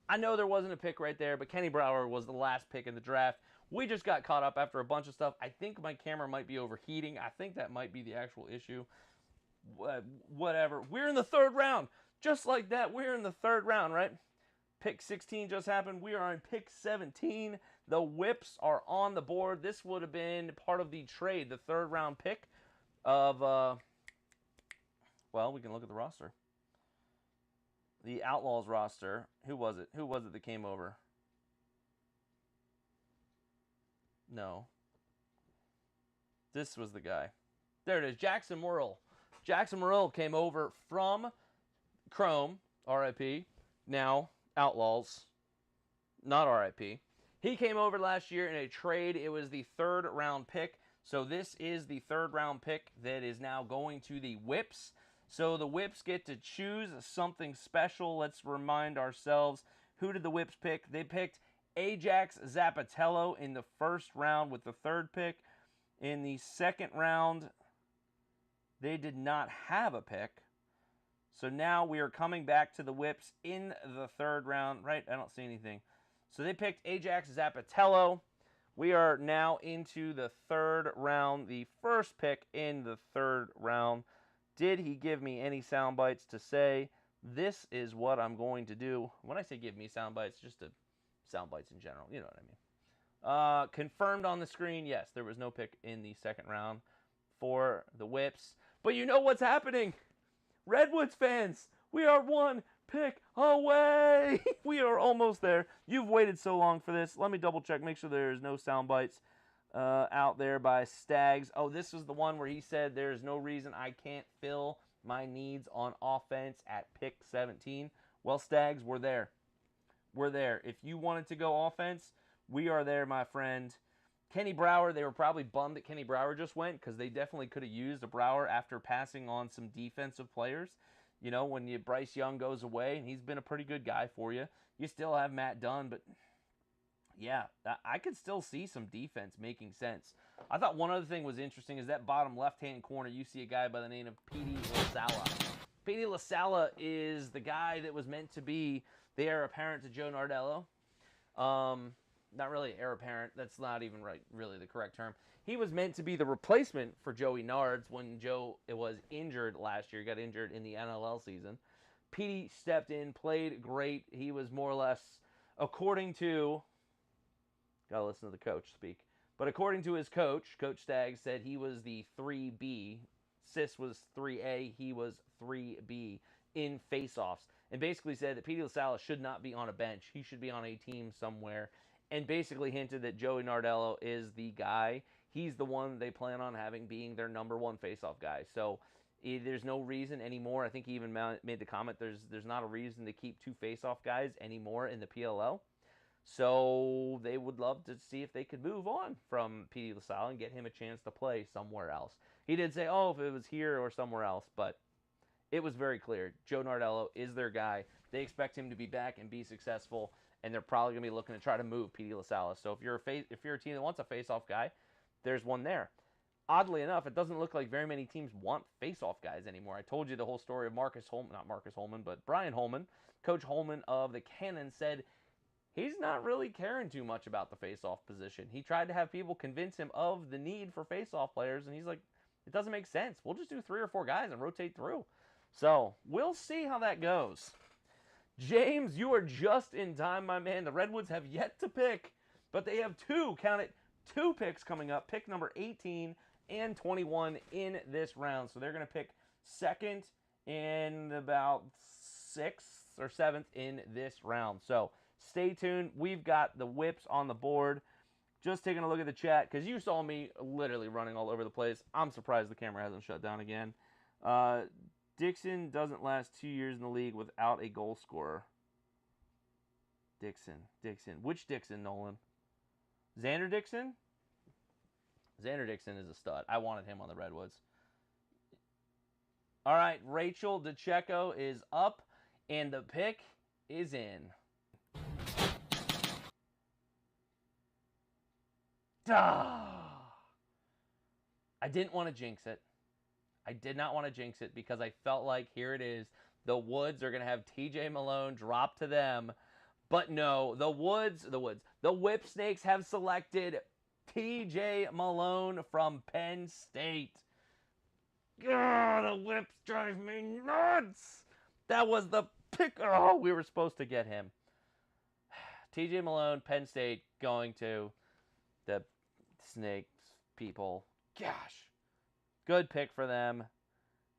I know there wasn't a pick right there, but Kenny Brower was the last pick in the draft. We just got caught up after a bunch of stuff. I think my camera might be overheating. I think that might be the actual issue. Whatever. We're in the third round. Just like that, we're in the third round, right? Pick 16 just happened. We are on pick 17. The Whips are on the board. This would have been part of the trade, the third round pick of, well, we can look at the roster. The Outlaws roster. Who was it? Who was it that came over? No. This was the guy. There it is. Jackson Merle. Jackson Merle came over from Chrome, RIP. Now, Outlaws, not RIP. He came over last year in a trade. It was the third round pick. So this is the third round pick that is now going to the Whips. So the Whips get to choose something special. Let's remind ourselves, who did the Whips pick? They picked Ajax Zapatello in the first round with the third pick. In the second round, they did not have a pick. So now we are coming back to the Whips in the third round. Right? I don't see anything. So they picked Ajax Zapatello. We are now into the third round. The first pick in the third round. Did he give me any sound bites to say, this is what I'm going to do? When I say give me sound bites, just sound bites in general. You know what I mean. Confirmed on the screen, yes, there was no pick in the second round for the Whips. But you know what's happening? Redwoods fans, we are one pick away. We are almost there. You've waited so long for this. Let me double check, make sure there's no sound bites out there by Stags. Oh, this was the one where he said there's no reason I can't fill my needs on offense at pick 17. Well, Stags, we're there. We're there. If you wanted to go offense, we are there, my friend. Kenny Brower, they were probably bummed that Kenny Brower just went because they definitely could have used a Brower after passing on some defensive players. You know, when Bryce Young goes away, and he's been a pretty good guy for you. You still have Matt Dunn, but yeah, I could still see some defense making sense. I thought one other thing was interesting is that bottom left-hand corner, you see a guy by the name of Petey LaSalla. Petey LaSalla is the guy that was meant to be the heir apparent to Joe Nardello. Not really heir apparent. That's not even really the correct term. He was meant to be the replacement for Joey Nards when Joe was injured last year. He got injured in the NLL season. Petey stepped in, played great. He was more or less, according to, gotta listen to the coach speak, but according to his coach, Coach Staggs said he was the 3B. Sis was 3A. He was 3B in faceoffs. And basically said that Petey LaSalla should not be on a bench. He should be on a team somewhere. And basically hinted that Joey Nardello is the guy. He's the one they plan on having being their number one faceoff guy. So there's no reason anymore. I think he even made the comment there's not a reason to keep two faceoff guys anymore in the PLL. So they would love to see if they could move on from Petey LaSalla and get him a chance to play somewhere else. He did say, oh, if it was here or somewhere else, but it was very clear. Joe Nardello is their guy. They expect him to be back and be successful, and they're probably going to be looking to try to move Petey LaSalla. So if you're a team that wants a face-off guy, there's one there. Oddly enough, it doesn't look like very many teams want face-off guys anymore. I told you the whole story of Brian Holman. Coach Holman of the Cannons said he's not really caring too much about the face-off position. He tried to have people convince him of the need for face-off players, and he's like, it doesn't make sense. We'll just do 3 or 4 guys and rotate through. So we'll see how that goes. James, you are just in time, my man. The Redwoods have yet to pick, but they have 2 picks coming up. Pick number 18 and 21 in this round. So they're going to pick second and about 6th or 7th in this round. So stay tuned. We've got the Whips on the board. Just taking a look at the chat, because you saw me literally running all over the place. I'm surprised the camera hasn't shut down again. Dixon doesn't last 2 years in the league without a goal scorer. Dixon. Which Dixon, Nolan? Xander Dixon? Xander Dixon is a stud. I wanted him on the Redwoods. All right, Rachel DeCecco is up, and the pick is in. Duh! I didn't want to jinx it. I did not want to jinx it because I felt like here it is. The Woods are going to have TJ Malone drop to them. But no, the Whip Snakes have selected TJ Malone from Penn State. Ugh, the Whips drive me nuts. That was the pick. Oh, we were supposed to get him. TJ Malone, Penn State, going to the Snakes people. Gosh. Good pick for them.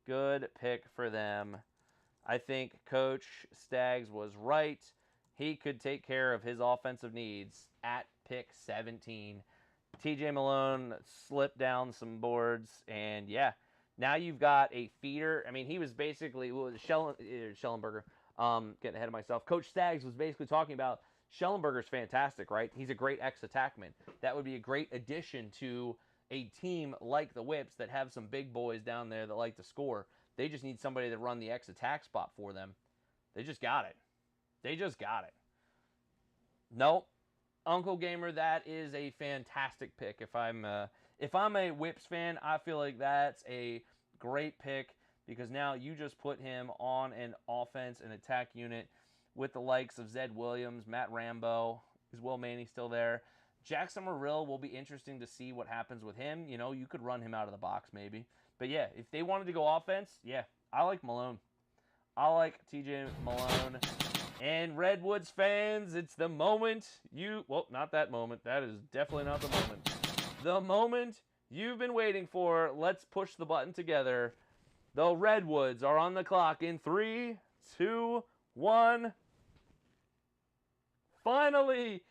Good pick for them. I think Coach Staggs was right. He could take care of his offensive needs at pick 17. TJ Malone slipped down some boards, and yeah, now you've got a feeder. I mean, he was basically Schellenberger. Getting ahead of myself. Coach Staggs was basically talking about Schellenberger's fantastic, right? He's a great ex-attackman. That would be a great addition to a team like the Whips that have some big boys down there that like to score. They just need somebody to run the ex-attack spot for them. They just got it. They just got it. Nope. Uncle Gamer, that is a fantastic pick. If I'm a Whips fan, I feel like that's a great pick because now you just put him on an offense and attack unit with the likes of Zed Williams, Matt Rambo. Is Will Manny still there? Jackson Merrill will be interesting to see what happens with him. You know, you could run him out of the box maybe. But yeah, if they wanted to go offense, yeah, I like Malone. I like TJ Malone. And Redwoods fans, it's the moment well, not that moment. That is definitely not the moment. The moment you've been waiting for. Let's push the button together. The Redwoods are on the clock in 3, 2, 1. Finally,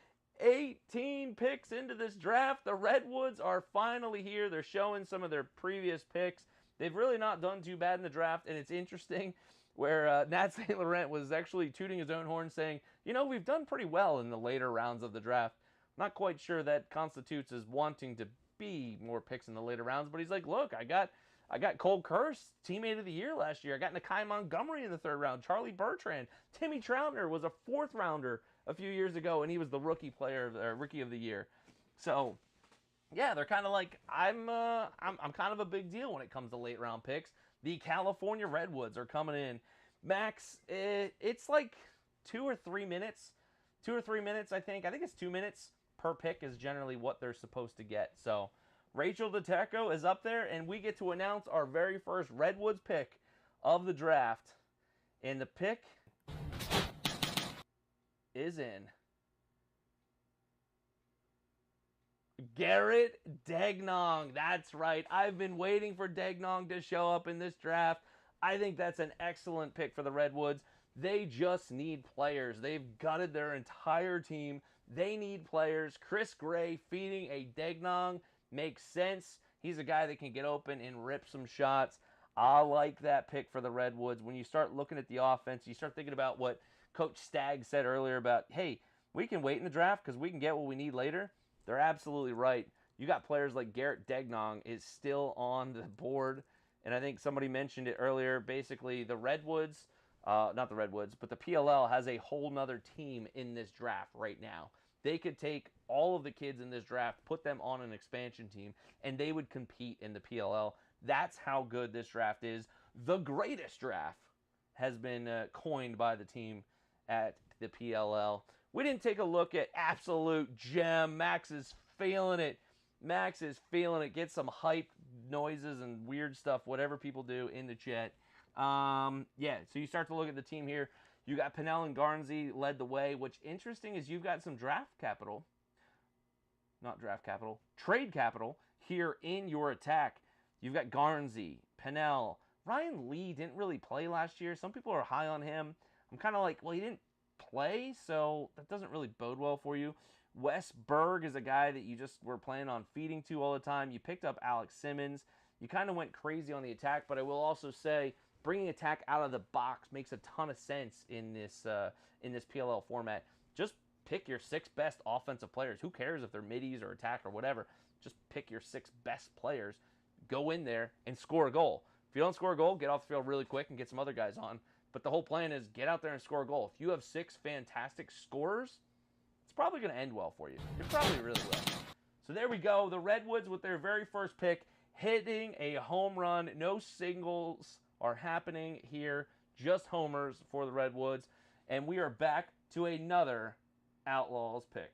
18 picks into this draft. The Redwoods are finally here. They're showing some of their previous picks. They've really not done too bad in the draft, and it's interesting where Nat St. Laurent was actually tooting his own horn saying, you know, we've done pretty well in the later rounds of the draft. Not quite sure that constitutes as wanting to be more picks in the later rounds, but he's like, look, I got Cole Kurse, teammate of the year last year. I got Nakai Montgomery in the 3rd round, Charlie Bertrand. Timmy Troutner was a 4th rounder a few years ago, and he was the rookie of the year. So, yeah, they're kind of like, I'm kind of a big deal when it comes to late round picks. The California Redwoods are coming in. Max, it's like 2 or 3 minutes. 2 or 3 minutes, I think. I think it's 2 minutes per pick is generally what they're supposed to get. So, Rachel DeTecco is up there, and we get to announce our very first Redwoods pick of the draft. And the pick is in. Garrett Dagnong. That's right. I've been waiting for Dagnong to show up in this draft. I think that's an excellent pick for the Redwoods. They just need players. They've gutted their entire team. They need players. Chris Gray feeding a Dagnong makes sense. He's a guy that can get open and rip some shots. I like that pick for the Redwoods. When you start looking at the offense, you start thinking about what Coach Stagg said earlier about, hey, we can wait in the draft because we can get what we need later. They're absolutely right. You got players like Garrett Dagnong is still on the board. And I think somebody mentioned it earlier. Basically, the Redwoods, not the Redwoods, but the PLL has a whole nother team in this draft right now. They could take all of the kids in this draft, put them on an expansion team, and they would compete in the PLL. That's how good this draft is. The greatest draft has been coined by the team at the PLL. We didn't take a look at absolute gem. Max is feeling it. Max is feeling it. Get some hype noises and weird stuff, whatever people do in the chat. Yeah, so you start to look at the team here. You got Pinnell and Garnsey led the way. What's interesting is you've got some draft capital. Not draft capital. Trade capital here in your attack. You've got Garnsey, Pinnell. Ryan Lee didn't really play last year. Some people are high on him. I'm kind of like, well, he didn't play, so that doesn't really bode well for you. Wes Berg is a guy that you just were planning on feeding to all the time. You picked up Alex Simmons. You kind of went crazy on the attack, but I will also say bringing attack out of the box makes a ton of sense in this PLL format. Just pick your 6 best offensive players. Who cares if they're middies or attack or whatever? Just pick your 6 best players. Go in there and score a goal. If you don't score a goal, get off the field really quick and get some other guys on. But the whole plan is get out there and score a goal. If you have 6 fantastic scorers, it's probably going to end well for you. It probably really will. So there we go. The Redwoods with their very first pick hitting a home run. No singles are happening here. Just homers for the Redwoods. And we are back to another Outlaws pick.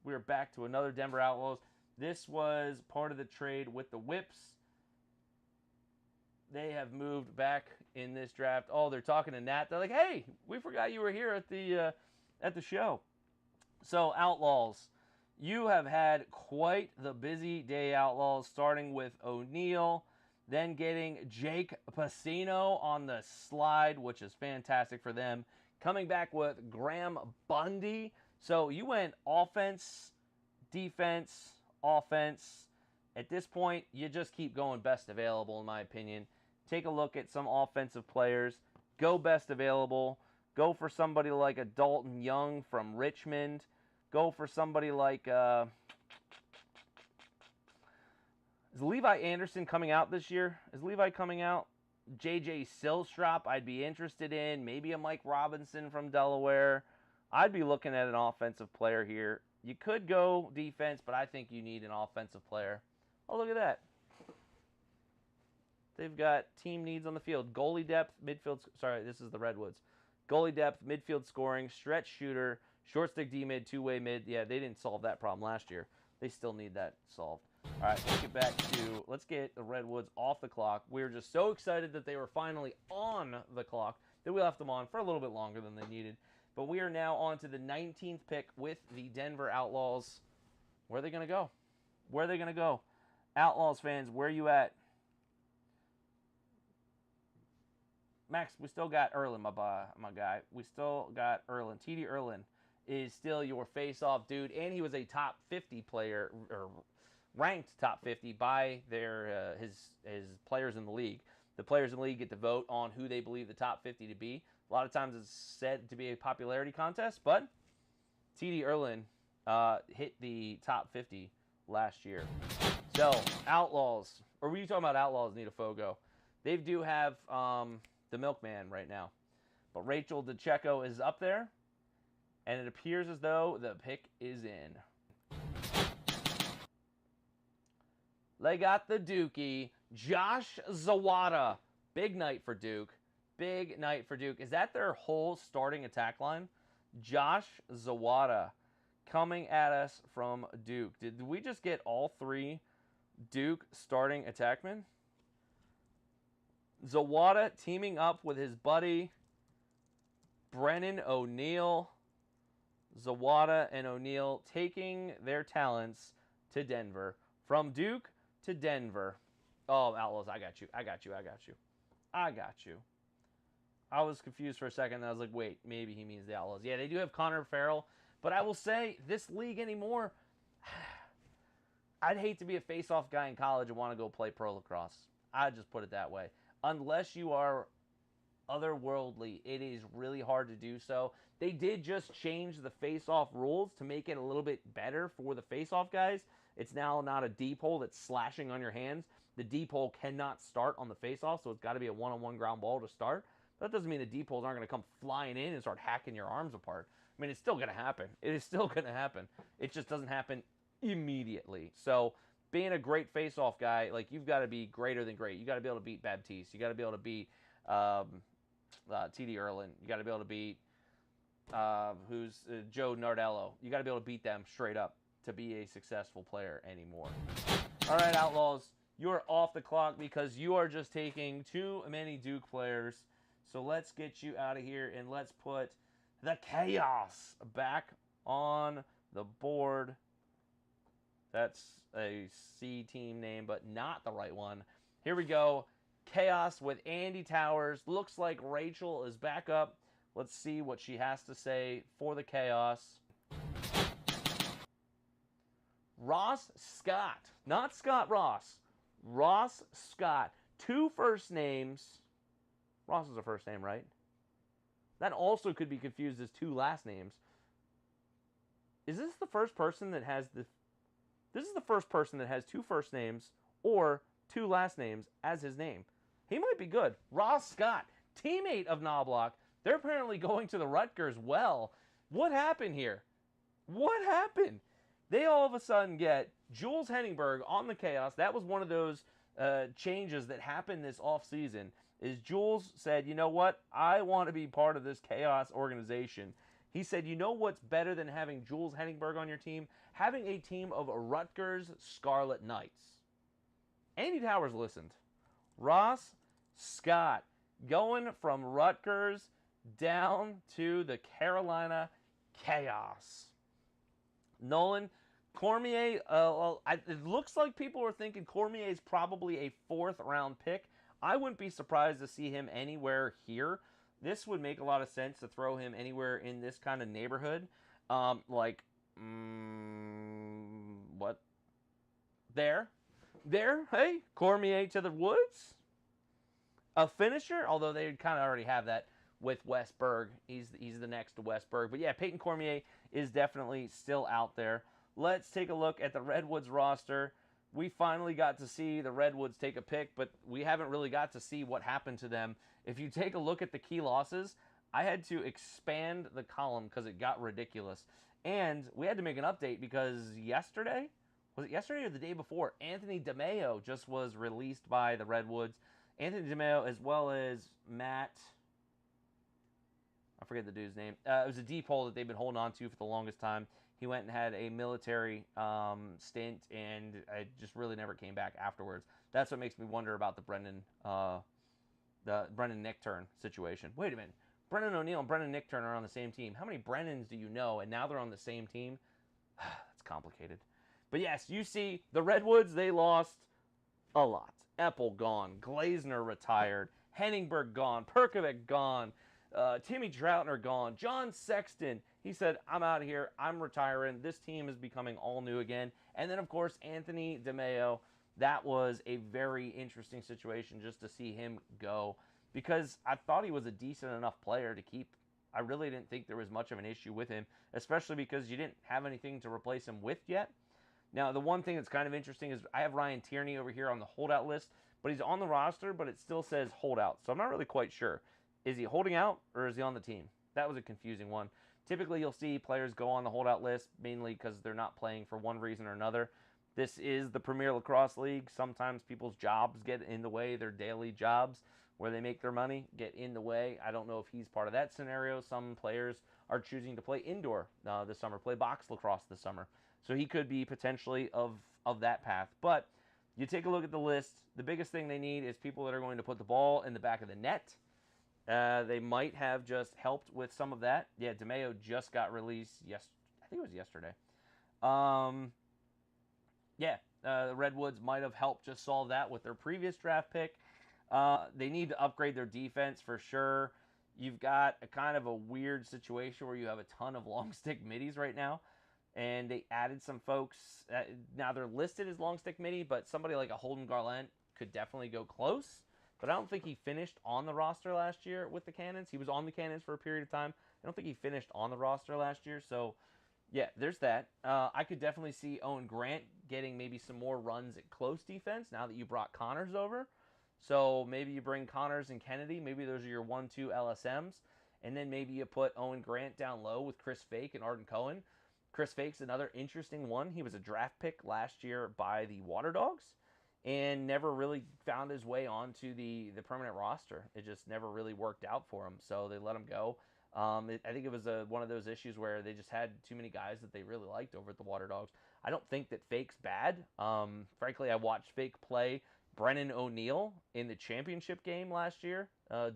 We are back to another Denver Outlaws. This was part of the trade with the Whips. They have moved back in this draft. Oh, they're talking to Nat. They're like, hey, we forgot you were here at the show. So, Outlaws, you have had quite the busy day, Outlaws, starting with O'Neill, then getting Jake Pacino on the slide, which is fantastic for them. Coming back with Graham Bundy. So, you went offense, defense, offense. At this point, you just keep going best available, in my opinion. Take a look at some offensive players. Go best available. Go for somebody like a Dalton Young from Richmond. Go for somebody like... is Levi Anderson coming out this year? Is Levi coming out? J.J. Silstrop, I'd be interested in. Maybe a Mike Robinson from Delaware. I'd be looking at an offensive player here. You could go defense, but I think you need an offensive player. Oh, look at that. They've got team needs on the field. Goalie depth, midfield... Sorry, this is the Redwoods. Goalie depth, midfield scoring, stretch shooter, short stick D-mid, two-way mid. Yeah, they didn't solve that problem last year. They still need that solved. All right, let's get the Redwoods off the clock. We were just so excited that they were finally on the clock that we left them on for a little bit longer than they needed. But we are now on to the 19th pick with the Denver Outlaws. Where are they going to go? Where are they going to go? Outlaws fans, where are you at? Max, we still got Erlin, my guy. We still got Erlin. TD Erlin is still your face-off dude, and he was a top 50 player, or ranked top 50 by their his players in the league. The players in the league get to vote on who they believe the top 50 to be. A lot of times it's said to be a popularity contest, but TD Erlin hit the top 50 last year. So, Outlaws, or were you talking about Outlaws need a Fogo? They do have... the milkman right now. But Rachel DeCecco is up there, and it appears as though the pick is in. They got the Dookie, Josh Zawada. Big night for Duke. Big night for Duke. Is that their whole starting attack line? Josh Zawada coming at us from Duke. Did we just get all 3 Duke starting attackmen? Zawada teaming up with his buddy Brennan O'Neill. Zawada and O'Neill taking their talents to Denver. From Duke to Denver. Oh, Outlaws, I got you. I was confused for a second, and I was like, wait, maybe he means the Outlaws. Yeah, they do have Connor Farrell, but I will say, this league anymore, I'd hate to be a face-off guy in college and want to go play pro lacrosse. I'd just put it that way. Unless you are otherworldly, it is really hard to do so. They did just change the face-off rules to make it a little bit better for the face-off guys. It's now not a deep hole that's slashing on your hands. The deep hole cannot start on the face-off, so it's got to be a one-on-one ground ball to start. That doesn't mean the deep holes aren't going to come flying in and start hacking your arms apart. I mean, it's still going to happen. It is still going to happen. It just doesn't happen immediately. So, being a great face-off guy, like, you've got to be greater than great. You got to be able to beat Baptiste. You got to be able to beat T.D. Erlin. You got to be able to beat Joe Nardello. You got to be able to beat them straight up to be a successful player anymore. All right, Outlaws, you're off the clock because you are just taking too many Duke players. So let's get you out of here and let's put the Chaos back on the board. That's a C team name, but not the right one. Here we go. Chaos with Andy Towers. Looks like Rachel is back up. Let's see what she has to say for the Chaos. Ross Scott. Not Scott Ross. Ross Scott. 2 first names. Ross is a first name, right? That also could be confused as 2 last names. Is this the first person that has the... This is the first person that has 2 first names, or 2 last names as his name. He might be good. Ross Scott, teammate of Knobloch. They're apparently going to the Rutgers well. What happened here? What happened? They all of a sudden get Jules Henningberg on the Chaos. That was one of those changes that happened this offseason. Is Jules said, you know what? I want to be part of this Chaos organization. He said, you know what's better than having Jules Henningberg on your team? Having a team of Rutgers Scarlet Knights. Andy Towers listened. Ross Scott going from Rutgers down to the Carolina Chaos. Nolan, Cormier, it looks like people are thinking Cormier is probably a 4th round pick. I wouldn't be surprised to see him anywhere here. This would make a lot of sense to throw him anywhere in this kind of neighborhood. What? There, hey, Cormier to the Woods. A finisher, although they kind of already have that with Westberg. He's the next to Westberg. But yeah, Peyton Cormier is definitely still out there. Let's take a look at the Redwoods roster. We finally got to see the Redwoods take a pick, but we haven't really got to see what happened to them. If you take a look at the key losses, I had to expand the column because it got ridiculous. And we had to make an update because yesterday, was it yesterday or the day before, Anthony DeMeo just was released by the Redwoods. Anthony DeMeo as well as Matt, I forget the dude's name. It was a deep hole that they've been holding on to for the longest time. He went and had a military stint, and I just really never came back afterwards. That's what makes me wonder about the Brendan Nickturn situation. Wait a minute. Brendan O'Neill and Brendan Nickturn are on the same team. How many Brennans do you know, and now they're on the same team? That's complicated. But yes, you see, the Redwoods, they lost a lot. Epple gone. Glazner retired. Henningberg gone. Perkovic gone. Timmy Troutner gone. John Sexton, he said, I'm out of here. I'm retiring. This team is becoming all new again. And then, of course, Anthony DeMeo. That was a very interesting situation just to see him go because I thought he was a decent enough player to keep. I really didn't think there was much of an issue with him, especially because you didn't have anything to replace him with yet. Now, the one thing that's kind of interesting is I have Ryan Tierney over here on the holdout list, but he's on the roster, but it still says holdout. So I'm not really quite sure. Is he holding out or is he on the team? That was a confusing one. Typically, you'll see players go on the holdout list mainly because they're not playing for one reason or another. This is the Premier Lacrosse League. Sometimes people's jobs get in the way, their daily jobs where they make their money get in the way. I don't know if he's part of that scenario. Some players are choosing to play indoor this summer, play box lacrosse this summer. So he could be potentially of that path. But you take a look at the list. The biggest thing they need is people that are going to put the ball in the back of the net. They might have just helped with some of that. Yeah, DeMeo just got released. Yes, I think it was yesterday. The Redwoods might have helped just solve that with their previous draft pick. They need to upgrade their defense for sure. You've got a kind of a weird situation where you have a ton of long stick middies right now. And they added some folks. Now they're listed as long stick midi, but somebody like a Holden Garland could definitely go close. But I don't think he finished on the roster last year with the Cannons. He was on the Cannons for a period of time. I don't think he finished on the roster last year. So, yeah, there's that. I could definitely see Owen Grant getting maybe some more runs at close defense now that you brought Connors over. So maybe you bring Connors and Kennedy. Maybe those are your 1-2 LSMs. And then maybe you put Owen Grant down low with Chris Fake and Arden Cohen. Chris Fake's another interesting one. He was a draft pick last year by the Water Dogs and never really found his way onto the permanent roster. It just never really worked out for him, so they let him go. I think it was one of those issues where they just had too many guys that they really liked over at the Water Dogs. I don't think that Fake's bad. Frankly, I watched Fake play Brennan O'Neill in the championship game last year,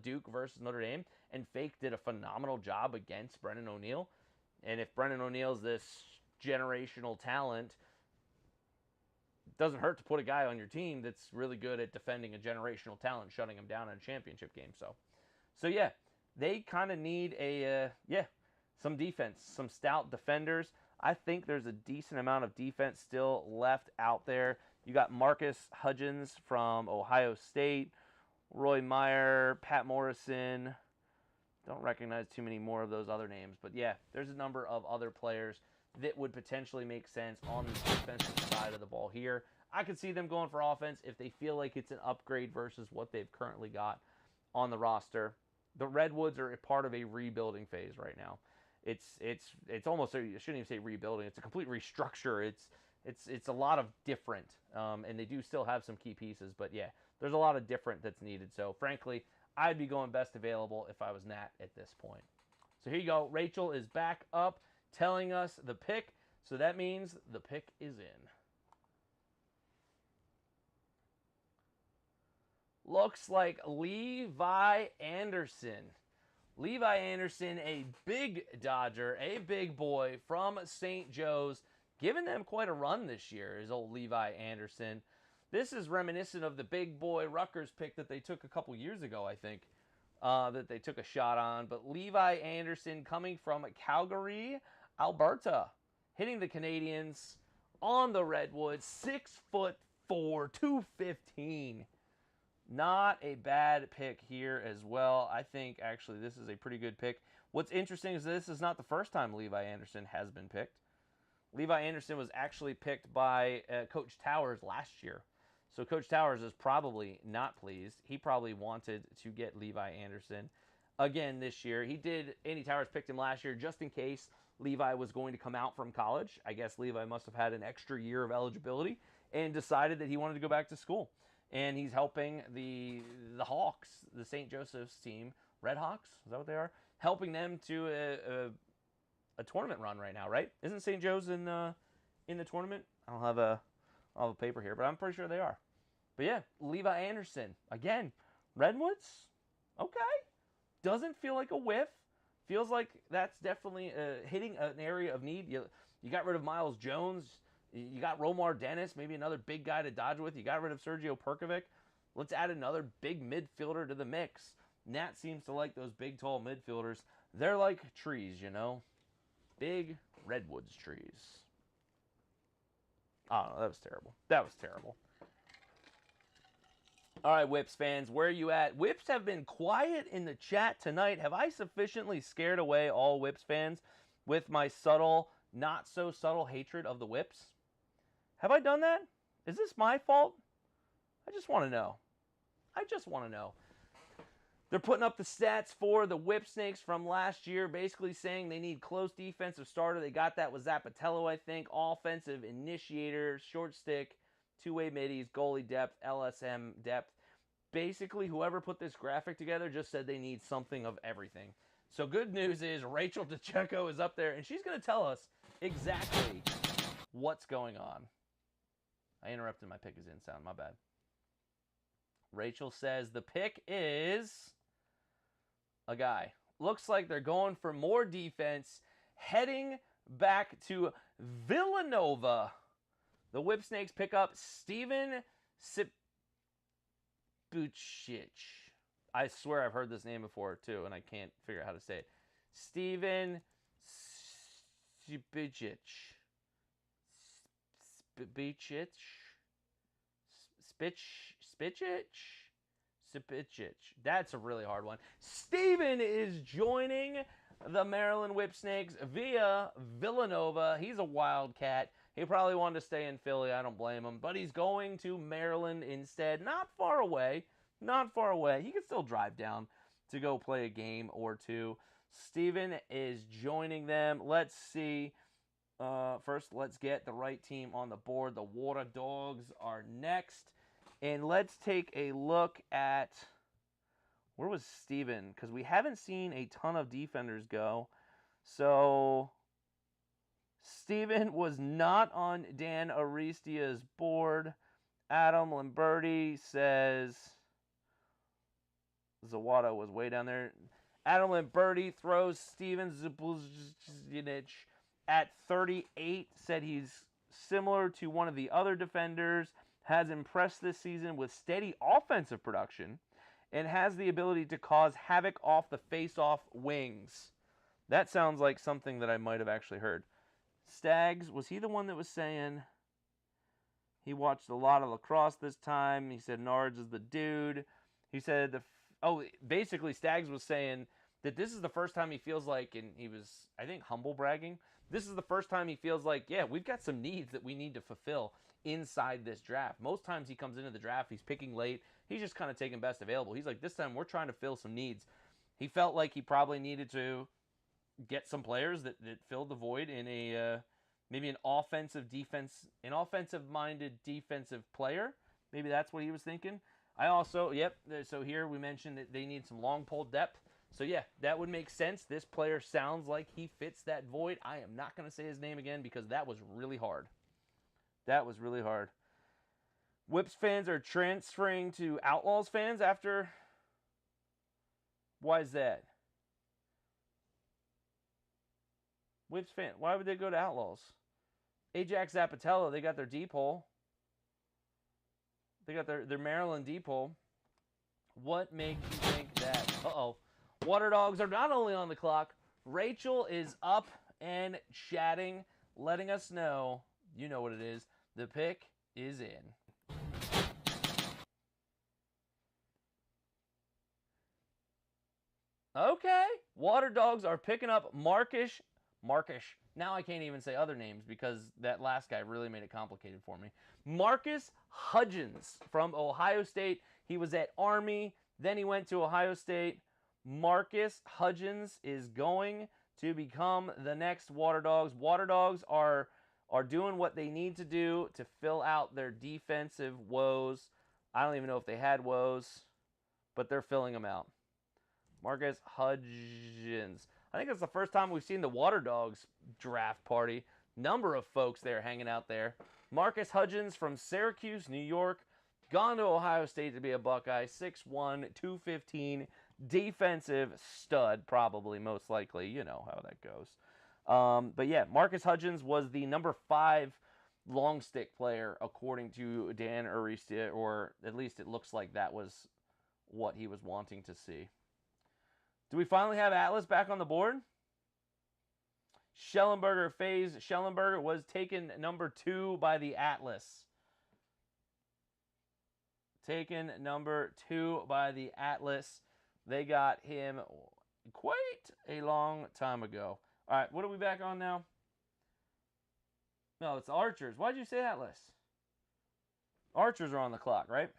Duke versus Notre Dame, and Fake did a phenomenal job against Brennan O'Neill. And if Brennan O'Neill's this generational talent, it doesn't hurt to put a guy on your team that's really good at defending a generational talent, shutting him down in a championship game. So yeah, they kind of need some defense, some stout defenders. I think there's a decent amount of defense still left out there. You got Marcus Hudgens from Ohio State, Roy Meyer, Pat Morrison. Don't recognize too many more of those other names. But yeah, there's a number of other players that would potentially make sense on the defensive side of the ball here. I could see them going for offense if they feel like it's an upgrade versus what they've currently got on the roster. The Redwoods are a part of a rebuilding phase right now. It's almost, I shouldn't even say rebuilding. It's a complete restructure. It's a lot of different, and they do still have some key pieces. But yeah, there's a lot of different that's needed. So frankly, I'd be going best available if I was Nat at this point. So here you go. Rachel is back up telling us the pick. So that means the pick is in. Looks like Levi Anderson. Levi Anderson, a big Dodger, a big boy from St. Joe's, giving them quite a run this year, is old Levi Anderson. This is reminiscent of the big boy Rutgers pick that they took a couple years ago, I think, that they took a shot on. But Levi Anderson coming from Calgary, Alberta, hitting the Canadians on the Redwoods, 6'4", 215. Not a bad pick here as well. I think, actually, this is a pretty good pick. What's interesting is this is not the first time Levi Anderson has been picked. Levi Anderson was actually picked by Coach Towers last year. So Coach Towers is probably not pleased. He probably wanted to get Levi Anderson again this year. Andy Towers picked him last year just in case Levi was going to come out from college. I guess Levi must have had an extra year of eligibility and decided that he wanted to go back to school. And he's helping the Hawks, the St. Joseph's team, Red Hawks, is that what they are? Helping them to a tournament run right now, right? Isn't St. Joe's in the tournament? I'll have a paper here, but I'm pretty sure they are. But yeah, Levi Anderson again, Redwoods, okay. Doesn't feel like a whiff. Feels like that's definitely hitting an area of need. You got rid of Miles Jones. You got Romar Dennis, maybe another big guy to dodge with. You got rid of Sergio Perkovic. Let's add another big midfielder to the mix. Nat seems to like those big, tall midfielders. They're like trees, you know? Big Redwoods trees. Oh, no, that was terrible. That was terrible. All right, Whips fans, where are you at? Whips have been quiet in the chat tonight. Have I sufficiently scared away all Whips fans with my subtle, not so subtle hatred of the Whips? Have I done that? Is this my fault? I just want to know. I just want to know. They're putting up the stats for the Whip Snakes from last year, basically saying they need close defensive starter. They got that with Zappatello, I think. Offensive initiator, short stick, two-way middies, goalie depth, LSM depth. Basically, whoever put this graphic together just said they need something of everything. So good news is Rachel DeCecco is up there, and she's going to tell us exactly what's going on. I interrupted my pick is in sound. My bad. Rachel says the pick is a guy. Looks like they're going for more defense, heading back to Villanova. The Whip Snakes pick up Steven Sipucic. I swear I've heard this name before, too, and I can't figure out how to say it. Steven Sipucic. Spicic. That's a really hard one. Steven is joining the Maryland Whip Snakes via Villanova. He's a Wildcat. He probably wanted to stay in Philly. I don't blame him. But he's going to Maryland instead. Not far away. Not far away. He can still drive down to go play a game or two. Steven is joining them. Let's see. First, let's get the right team on the board. The Water Dogs are next. And let's take a look at... Where was Steven? Because we haven't seen a ton of defenders go. So... Steven was not on Dan Aristia's board. Adam Lamberti says... Zawada was way down there. Adam Lamberti throws Steven Zbuzjinic at 38, said he's similar to one of the other defenders, has impressed this season with steady offensive production, and has the ability to cause havoc off the face-off wings. That sounds like something that I might have actually heard. Staggs, was he the one that was saying he watched a lot of lacrosse this time? He said Nards is the dude. He said, basically Staggs was saying that this is the first time he feels like, and he was, I think, humble bragging. This is the first time he feels like, yeah, we've got some needs that we need to fulfill inside this draft. Most times he comes into the draft, he's picking late. He's just kind of taking best available. He's like, this time we're trying to fill some needs. He felt like he probably needed to get some players that filled the void in a maybe an offensive-minded defensive player. Maybe that's what he was thinking. I also, so here we mentioned that they need some long pole depth. So, yeah, that would make sense. This player sounds like he fits that void. I am not going to say his name again because that was really hard. That was really hard. Whips fans are transferring to Outlaws fans after... Why is that? Whips fan. Why would they go to Outlaws? Ajax Zapatello, they got their deep hole. They got their Maryland deep hole. What makes you think that? Uh-oh. Water Dogs are not only on the clock. Rachel is up and chatting, letting us know, you know what it is, the pick is in. Okay. Water Dogs are picking up Markish. Now I can't even say other names because that last guy really made it complicated for me. Marcus Hudgens from Ohio State. He was at Army. Then he went to Ohio State. Marcus Hudgens is going to become the next Water Dogs. Water Dogs are doing what they need to do to fill out their defensive woes. I don't even know if they had woes, but they're filling them out. Marcus Hudgens. I think it's the first time we've seen the Water Dogs draft party. Number of folks there hanging out there. Marcus Hudgens from Syracuse, New York. Gone to Ohio State to be a Buckeye. 6'1", 215. Defensive stud, probably, most likely. You know how that goes. But yeah, Marcus Hudgens was the number 5 long stick player, according to Dan Aristia, or at least it looks like that was what he was wanting to see. Do we finally have Atlas back on the board? Schellenberger, FaZe Schellenberger was taken number 2 by the Atlas. Taken number 2 by the Atlas. They got him quite a long time ago. All right, what are we back on now? No, it's Archers. Why'd you say Atlas? Archers are on the clock, right?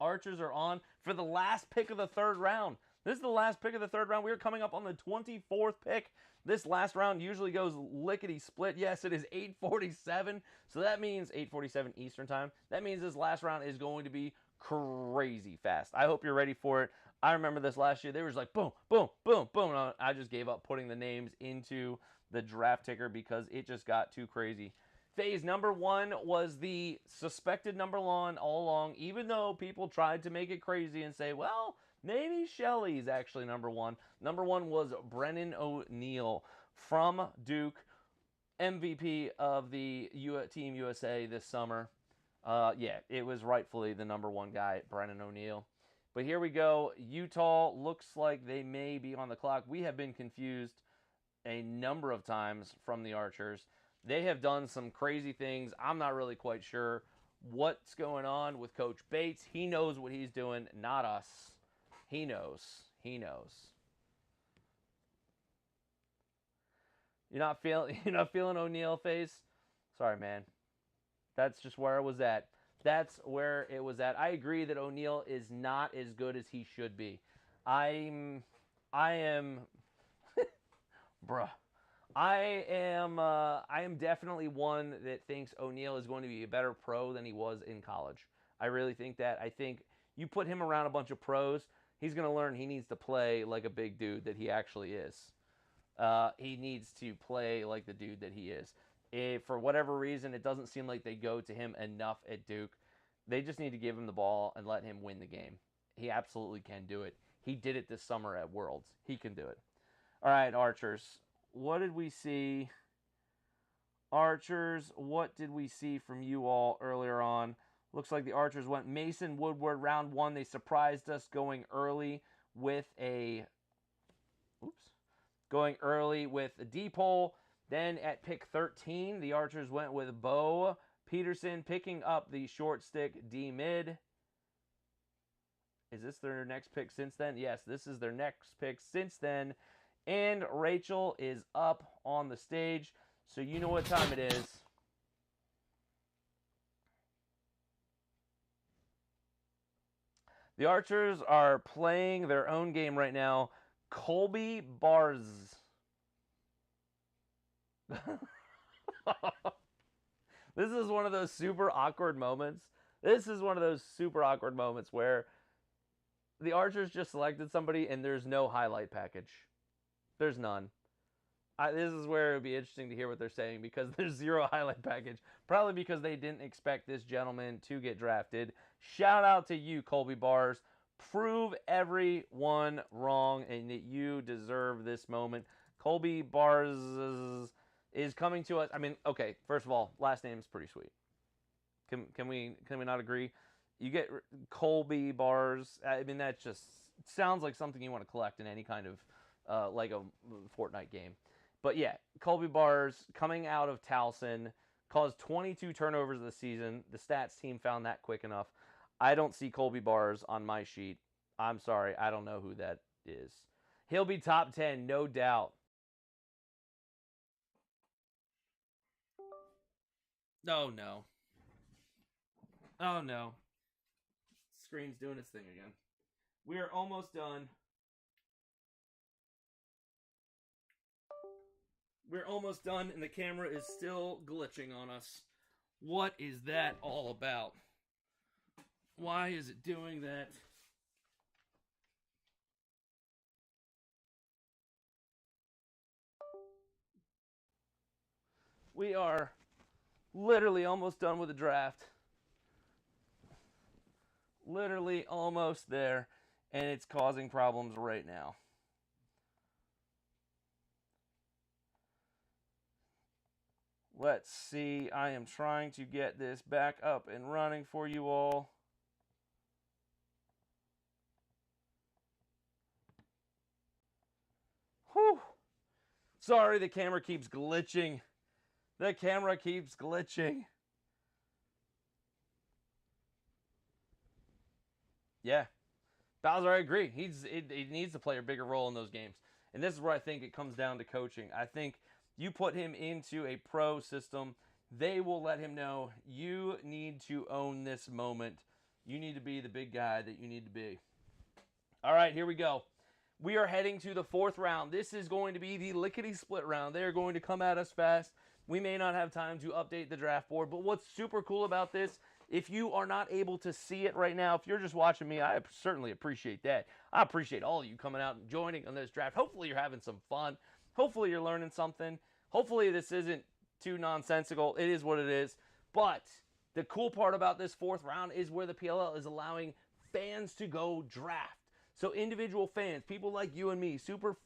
Archers are on for the last pick of the 3rd round. This is the last pick of the 3rd round. We are coming up on the 24th pick. This last round usually goes lickety-split. Yes, it is 8:47. So that means 8:47 Eastern time. That means this last round is going to be crazy fast. I hope you're ready for it. I remember this last year. They were just like, boom, boom, boom, boom. And I just gave up putting the names into the draft ticker because it just got too crazy. FaZe number 1 was the suspected number 1 all along, even though people tried to make it crazy and say, well, maybe Shelly's actually number 1. Number 1 was Brennan O'Neill from Duke, MVP of the Team USA this summer. Yeah, it was rightfully the number 1 guy, Brennan O'Neill. But here we go. Utah looks like they may be on the clock. We have been confused a number of times from the Archers. They have done some crazy things. I'm not really quite sure what's going on with Coach Bates. He knows what he's doing, not us. He knows. He knows. You're not feeling O'Neal FaZe? Sorry, man. That's just where it was at. That's where it was at. I agree that O'Neal is not as good as he should be. I am bruh. I am definitely one that thinks O'Neal is going to be a better pro than he was in college. I really think that. I think you put him around a bunch of pros, he's going to learn he needs to play like a big dude that he actually is. He needs to play like the dude that he is. If for whatever reason it doesn't seem like they go to him enough at Duke, they just need to give him the ball and let him win the game. He absolutely can do it. He did it this summer at Worlds. He can do it. All right, Archers. What did we see? Archers, what did we see from you all earlier on? Looks like the Archers went Mason Woodward round 1. They surprised us going early with a deep hole. Then at pick 13, the Archers went with Bo Peterson, picking up the short stick D mid. Is this their next pick since then? Yes, this is their next pick since then. And Rachel is up on the stage. So you know what time it is. The Archers are playing their own game right now. Colby Bars. This is one of those super awkward moments. This is one of those super awkward moments where the Archers just selected somebody and there's no highlight package. There's none. This is where it would be interesting to hear what they're saying because there's zero highlight package. Probably because they didn't expect this gentleman to get drafted. Shout out to you, Colby Bars. Prove everyone wrong and that you deserve this moment. Colby Bars is coming to us. I mean, okay, first of all, last name is pretty sweet. Can we not agree? You get Colby Bars. I mean, that just sounds like something you want to collect in any kind of like a Fortnite game. But yeah, Colby Bars coming out of Towson caused 22 turnovers this season. The stats team found that quick enough. I don't see Colby Bars on my sheet. I'm sorry, I don't know who that is. He'll be top 10, no doubt. Oh no. Oh no. Screen's doing its thing again. We are almost done. We're almost done, and the camera is still glitching on us. What is that all about? Why is it doing that? We are literally almost done with the draft. Literally almost there, and it's causing problems right now. Let's see. I am trying to get this back up and running for you all. Whew. Sorry, the camera keeps glitching. The camera keeps glitching. Yeah. Bowser, I agree. He needs to play a bigger role in those games. And this is where I think it comes down to coaching. I think you put him into a pro system, they will let him know you need to own this moment. You need to be the big guy that you need to be. All right, here we go. We are heading to the fourth round. This is going to be the lickety-split round. They are going to come at us fast. We may not have time to update the draft board, but what's super cool about this, if you are not able to see it right now, if you're just watching me, I certainly appreciate that. I appreciate all of you coming out and joining on this draft. Hopefully you're having some fun. Hopefully you're learning something. Hopefully this isn't too nonsensical. It is what it is. But the cool part about this fourth round is where the PLL is allowing fans to go draft. So individual fans, people like you and me, super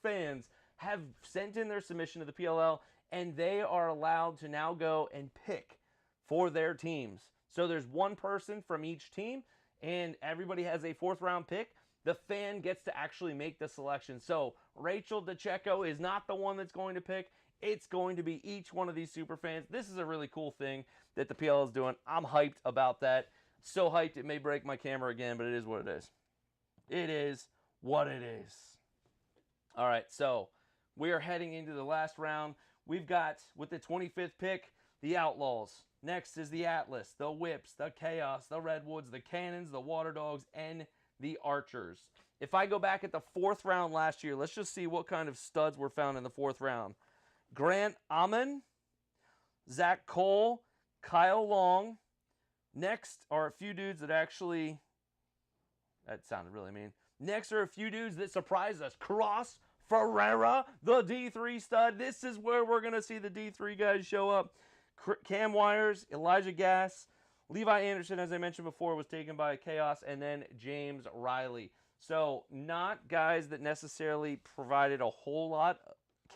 fans, have sent in their submission to the PLL, and they are allowed to now go and pick for their teams. So there's one person from each team, and everybody has a fourth round pick. The fan gets to actually make the selection. So Rachel DeCecco is not the one that's going to pick. It's going to be each one of these super fans. This is a really cool thing that the PLL is doing. I'm hyped about that. So hyped it may break my camera again, but it is what it is. It is what it is. All right, so we are heading into the last round. We've got, with the 25th pick, the Outlaws. Next is the Atlas, the Whips, the Chaos, the Redwoods, the Cannons, the Water Dogs, and the Archers. If I go back at the fourth round last year, let's just see what kind of studs were found in the fourth round. Grant Amon, Zach Cole, Kyle Long. Next are a few dudes that actually... That sounded really mean. Next are a few dudes that surprised us. Cross Ferreira, the D3 stud. This is where we're going to see the D3 guys show up. Cam Wires, Elijah Gass, Levi Anderson, as I mentioned before, was taken by Chaos, and then James Riley. So not guys that necessarily provided a whole lot.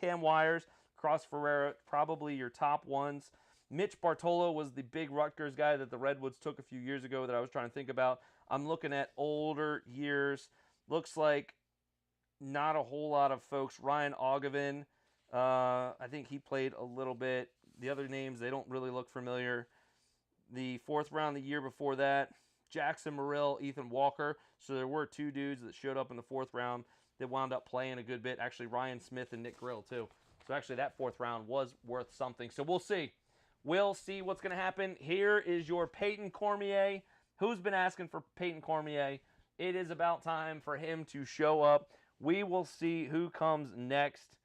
Cam Wires, Cross Ferreira, probably your top ones. Mitch Bartolo was the big Rutgers guy that the Redwoods took a few years ago that I was trying to think about. I'm looking at older years. Looks like not a whole lot of folks. Ryan Ogevin, I think he played a little bit. The other names, they don't really look familiar. The fourth round the year before that, Jackson Morrill, Ethan Walker. So there were 2 dudes that showed up in the 4th round that wound up playing a good bit. Actually, Ryan Smith and Nick Grill, too. So actually, that 4th round was worth something. So we'll see. We'll see what's going to happen. Here is your Peyton Cormier. Who's been asking for Peyton Cormier? It is about time for him to show up. We will see who comes next.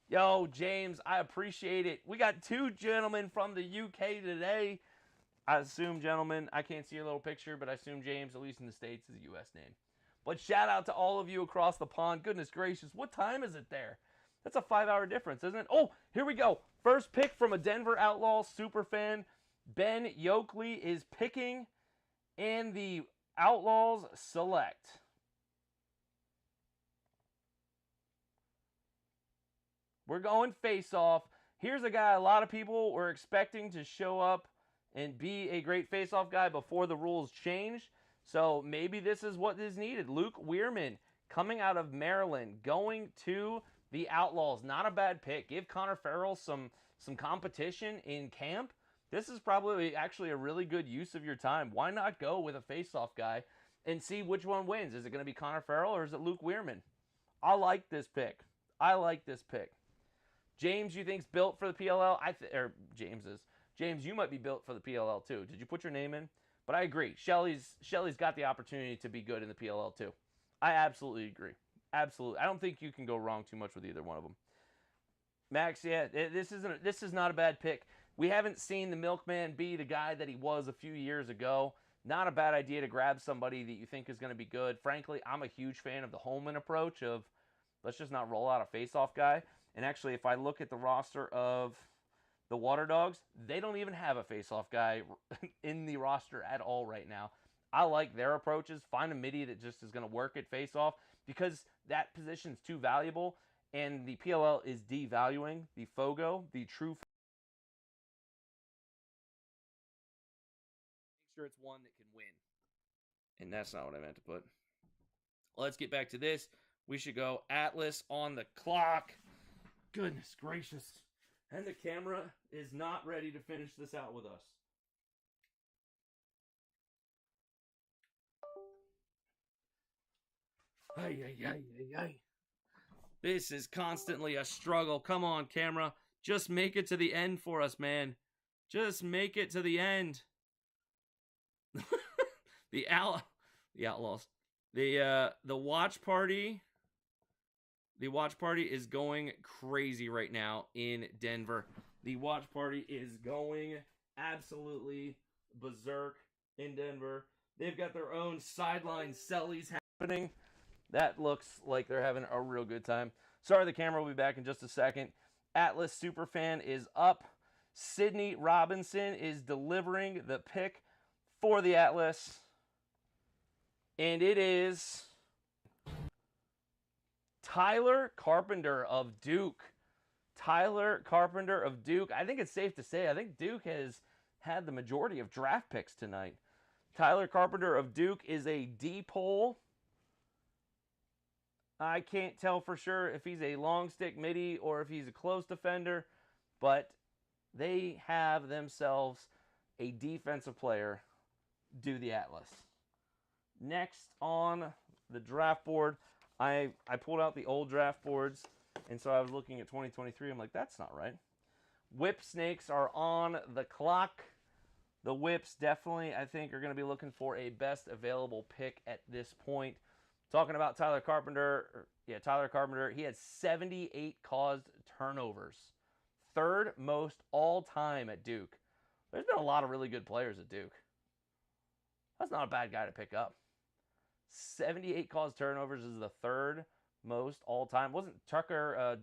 Yo, James, I appreciate it. We got 2 gentlemen from the UK today. I assume, gentlemen, I can't see your little picture, but I assume James, at least in the States, is a U.S. name. But shout out to all of you across the pond. Goodness gracious, what time is it there? That's a 5-hour difference, isn't it? Oh, here we go. First pick from a Denver Outlaws superfan. Ben Yoakley is picking in the Outlaws Select. We're going face-off. Here's a guy a lot of people were expecting to show up and be a great face-off guy before the rules changed. So maybe this is what is needed. Luke Weirman, coming out of Maryland, going to the Outlaws. Not a bad pick. Give Connor Farrell some competition in camp. This is probably actually a really good use of your time. Why not go with a face-off guy and see which one wins? Is it going to be Connor Farrell or is it Luke Weirman? I like this pick. I like this pick. James, you think's built for the PLL? James, you might be built for the PLL too. Did you put your name in? But I agree. Shelly's got the opportunity to be good in the PLL too. I absolutely agree. Absolutely. I don't think you can go wrong too much with either one of them. Max, yeah, this is not a bad pick. We haven't seen the Milkman be the guy that he was a few years ago. Not a bad idea to grab somebody that you think is going to be good. Frankly, I'm a huge fan of the Holman approach of let's just not roll out a face-off guy. And actually, if I look at the roster of the Water Dogs, they don't even have a face-off guy in the roster at all right now. I like their approaches. Find a midi that just is going to work at face-off because that position's too valuable, and the PLL is devaluing the Fogo, the true. Make sure it's one that can win. And that's not what I meant to put. Let's get back to this. We should go Atlas on the clock. Goodness gracious. And the camera is not ready to finish this out with us. Ay, ay, ay, ay, ay. This is constantly a struggle. Come on, camera. Just make it to the end for us, man. Just make it to the end. The Outlaws. The watch party. The watch party is going crazy right now in Denver. The watch party is going absolutely berserk in Denver. They've got their own sideline sellies happening. That looks like they're having a real good time. Sorry, the camera will be back in just a second. Atlas Superfan is up. Sydney Robinson is delivering the pick for the Atlas. And it is Tyler Carpenter of Duke. Tyler Carpenter of Duke. I think it's safe to say, I think Duke has had the majority of draft picks tonight. Tyler Carpenter of Duke is a D-pole. I can't tell for sure if he's a long stick midi or if he's a close defender, but they have themselves a defensive player do the Atlas. Next on the draft board, I pulled out the old draft boards, and so I was looking at 2023. I'm like, that's not right. Whip Snakes are on the clock. The Whips definitely, I think, are going to be looking for a best available pick at this point. Talking about Tyler Carpenter, Tyler Carpenter, he had 78 caused turnovers. Third most all-time at Duke. There's been a lot of really good players at Duke. That's not a bad guy to pick up. 78 caused turnovers is the third most all-time. Wasn't Tucker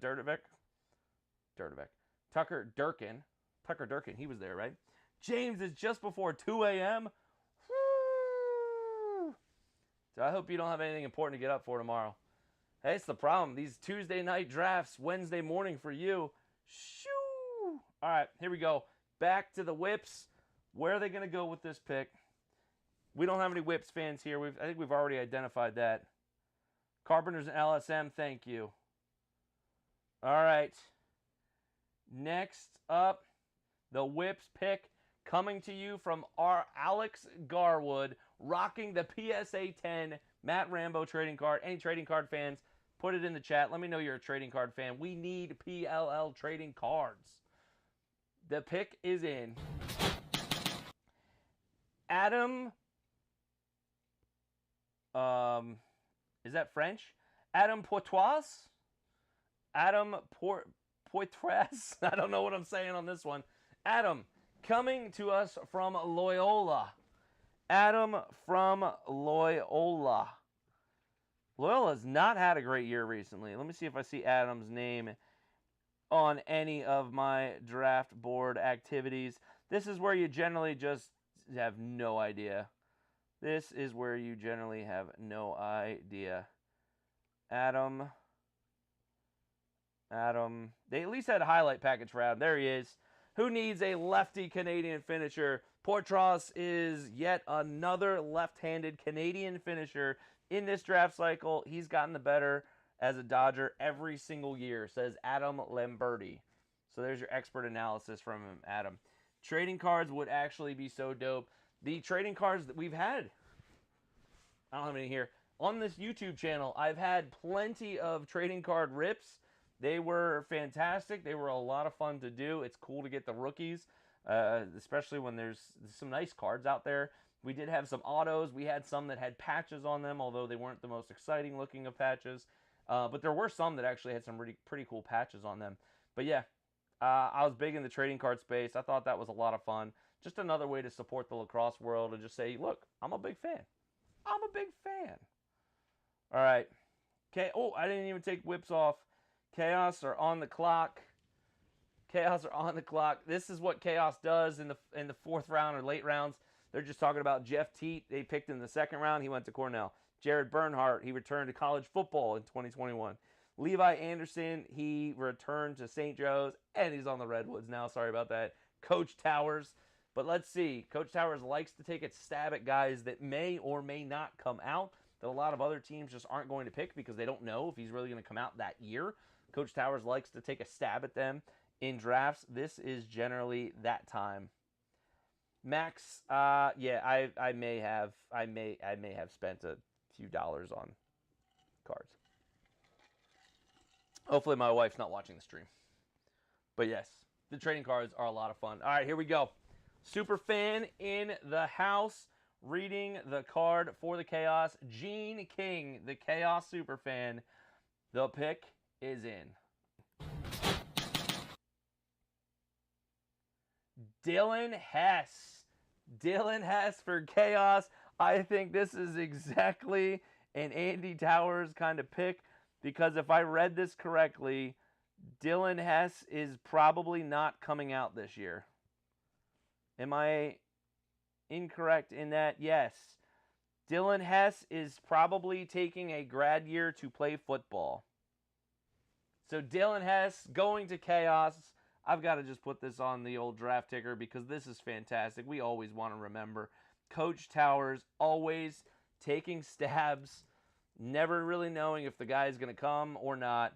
Tucker Durkin, he was there, right? James is just before 2 a.m. So I hope you don't have anything important to get up for tomorrow. Hey, it's the problem. These Tuesday night drafts, Wednesday morning for you. Shoo! All right, here we go. Back to the Whips. Where are they going to go with this pick? We don't have any Whips fans here. I think we've already identified that. Carpenter's and LSM, thank you. All right. Next up, the Whips pick coming to you from our Alex Garwood. rocking the PSA 10 Matt Rambo trading card. Any trading card fans, put it in the chat. Let me know you're a trading card fan. We need PLL trading cards. The pick is in. Adam, is that French? Adam Poitras? Adam Poitras? I don't know what I'm saying on this one. Adam, coming to us from Loyola. Adam from Loyola. Loyola's not had a great year recently. Let me see if I see Adam's name on any of my draft board activities. This is where you generally just have no idea. This is where you generally have no idea. Adam. They at least had a highlight package for Adam. There he is. Who needs a lefty Canadian finisher? Poitras is yet another left-handed Canadian finisher in this draft cycle. He's gotten the better as a Dodger every single year, says Adam Lamberti. So there's your expert analysis from him, Adam. Trading cards would actually be so dope. The trading cards that we've had, I don't have any here, on this YouTube channel, I've had plenty of trading card rips. They were fantastic. They were a lot of fun to do. It's cool to get the rookies, especially when there's some nice cards out there. We did have some autos. We had some that had patches on them, although they weren't the most exciting looking of patches. But there were some that actually had some pretty cool patches on them. But yeah, I was big in the trading card space. I thought that was a lot of fun. Just another way to support the lacrosse world and just say, look, I'm a big fan. I'm a big fan. All right. Okay. Oh, I didn't even take whips off. Chaos are on the clock. Chaos are on the clock. This is what Chaos does in the fourth round or late rounds. They're just talking about Jeff Teat. They picked in the second round. He went to Cornell. Jared Bernhardt, he returned to college football in 2021. Levi Anderson, he returned to St. Joe's, and he's on the Redwoods now. Sorry about that. Coach Towers. But let's see. Coach Towers likes to take a stab at guys that may or may not come out, that a lot of other teams just aren't going to pick because they don't know if he's really going to come out that year. Coach Towers likes to take a stab at them in drafts. This is generally that time. Max, yeah, I may have spent a few dollars on cards. Hopefully my wife's not watching the stream. But yes, the trading cards are a lot of fun. All right, here we go. Super fan in the house, reading the card for the Chaos. Gene King, the Chaos super fan. The pick is in. Dylan Hess. Dylan Hess for Chaos. I think this is exactly an Andy Towers kind of pick, because if I read this correctly, Dylan Hess is probably not coming out this year. Am I incorrect in that? Yes. Dylan Hess is probably taking a grad year to play football. So Dylan Hess going to Chaos. I've got to just put this on the old draft ticker because this is fantastic. We always want to remember Coach Towers always taking stabs, never really knowing if the guy is going to come or not.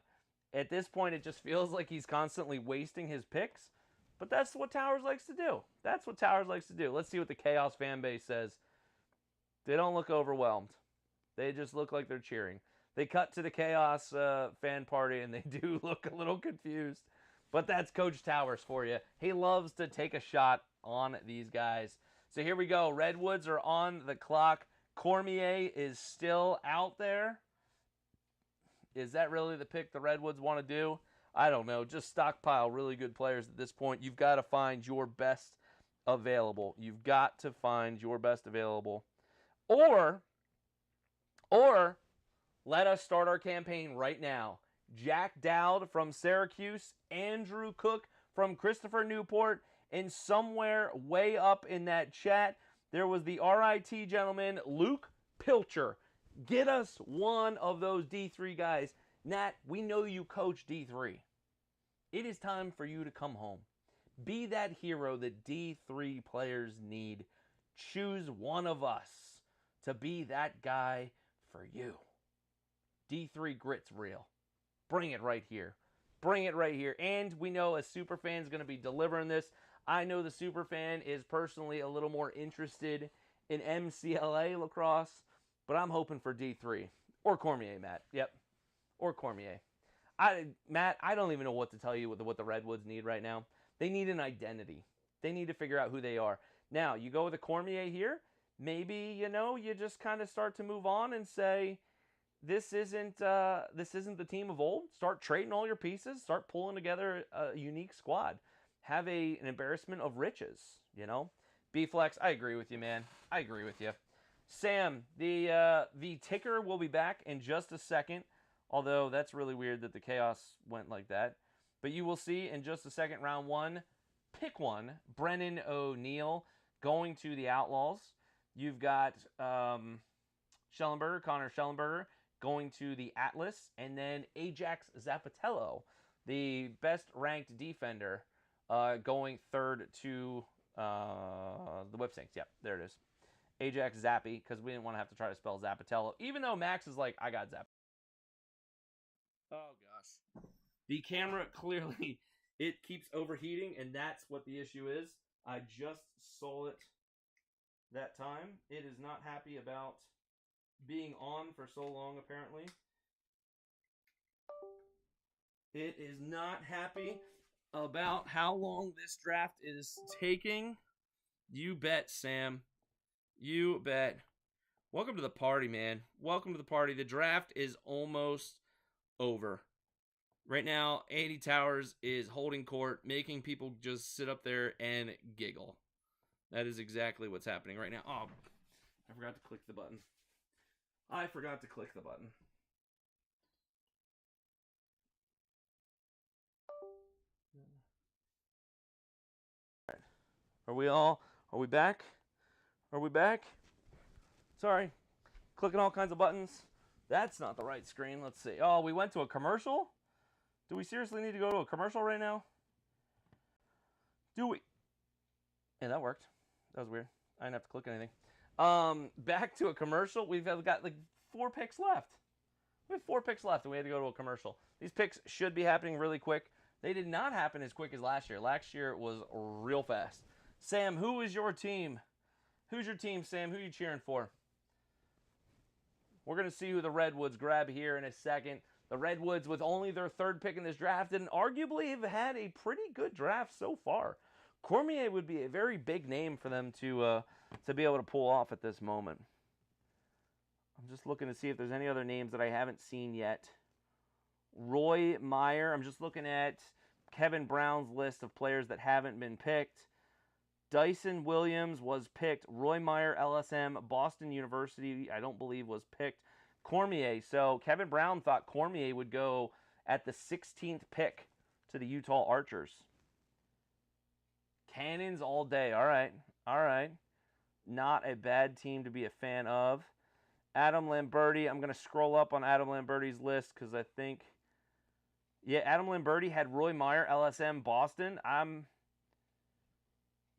At this point, it just feels like he's constantly wasting his picks. But that's what Towers likes to do. That's what Towers likes to do. Let's see what the Chaos fan base says. They don't look overwhelmed. They just look like they're cheering. They cut to the Chaos fan party, and they do look a little confused. But that's Coach Towers for you. He loves to take a shot on these guys. So here we go. Redwoods are on the clock. Cormier is still out there. Is that really the pick the Redwoods want to do? I don't know. Just stockpile really good players at this point. You've got to find your best available. You've got to find your best available. Or let us start our campaign right now. Jack Dowd from Syracuse, Andrew Cook from Christopher Newport, and somewhere way up in that chat, there was the RIT gentleman, Luke Pilcher. Get us one of those D3 guys. Nat, we know you coach D3. It is time for you to come home. Be that hero that D3 players need. Choose one of us to be that guy for you. D3 grit's real. Bring it right here. Bring it right here. And we know a superfan is going to be delivering this. I know the superfan is personally a little more interested in MCLA lacrosse, but I'm hoping for D3 or Cormier, Matt. Yep, or Cormier. Matt, I don't even know what to tell you with what the Redwoods need right now. They need an identity. They need to figure out who they are. Now, you go with a Cormier here, maybe, you just kind of start to move on and say, this isn't the team of old. Start trading all your pieces. Start pulling together a unique squad. Have an embarrassment of riches, B-Flex, I agree with you, man. I agree with you. Sam, the ticker will be back in just a second, although that's really weird that the chaos went like that. But you will see in just a second, round one, pick one, Brennan O'Neill going to the Outlaws. You've got Schellenberger, Connor Schellenberger, going to the Atlas, and then Ajax Zapatello, the best-ranked defender, going third to the Whipsinks. Yep, there it is. Ajax Zappy, because we didn't want to have to try to spell Zapatello, even though Max is like, I got Zapp. Oh, gosh. The camera clearly, it keeps overheating, and that's what the issue is. I just saw it that time. It is not happy about being on for so long, apparently. It is not happy about how long this draft is taking. You bet, Sam. You bet. Welcome to the party, man. Welcome to the party. The draft is almost over. Right now, Andy Towers is holding court, making people just sit up there and giggle. That is exactly what's happening right now. Oh, I forgot to click the button. I forgot to click the button. All right. Are we back? Are we back? Sorry. Clicking all kinds of buttons. That's not the right screen. Let's see. Oh, we went to a commercial? Do we seriously need to go to a commercial right now? Do we? Yeah, that worked. That was weird. I didn't have to click anything. Back to a commercial. We've got like 4 picks left. We have 4 picks left, and we had to go to a commercial. These picks should be happening really quick. They did not happen as quick as last year. Last year it was real fast. Sam, who is your team? Who's your team, Sam? Who are you cheering for? We're going to see who the Redwoods grab here in a second. The Redwoods, with only their 3rd pick in this draft, and arguably have had a pretty good draft so far. Cormier would be a very big name for them to be able to pull off at this moment. I'm just looking to see if there's any other names that I haven't seen yet. Roy Meyer. I'm just looking at Kevin Brown's list of players that haven't been picked. Dyson Williams was picked. Roy Meyer, LSM, Boston University, I don't believe was picked. Cormier. So Kevin Brown thought Cormier would go at the 16th pick to the Utah Archers. Cannons all day. All right. All right. Not a bad team to be a fan of. Adam Lamberti. I'm going to scroll up on Adam Lamberti's list because I think... Yeah, Adam Lamberti had Roy Meyer, LSM, Boston.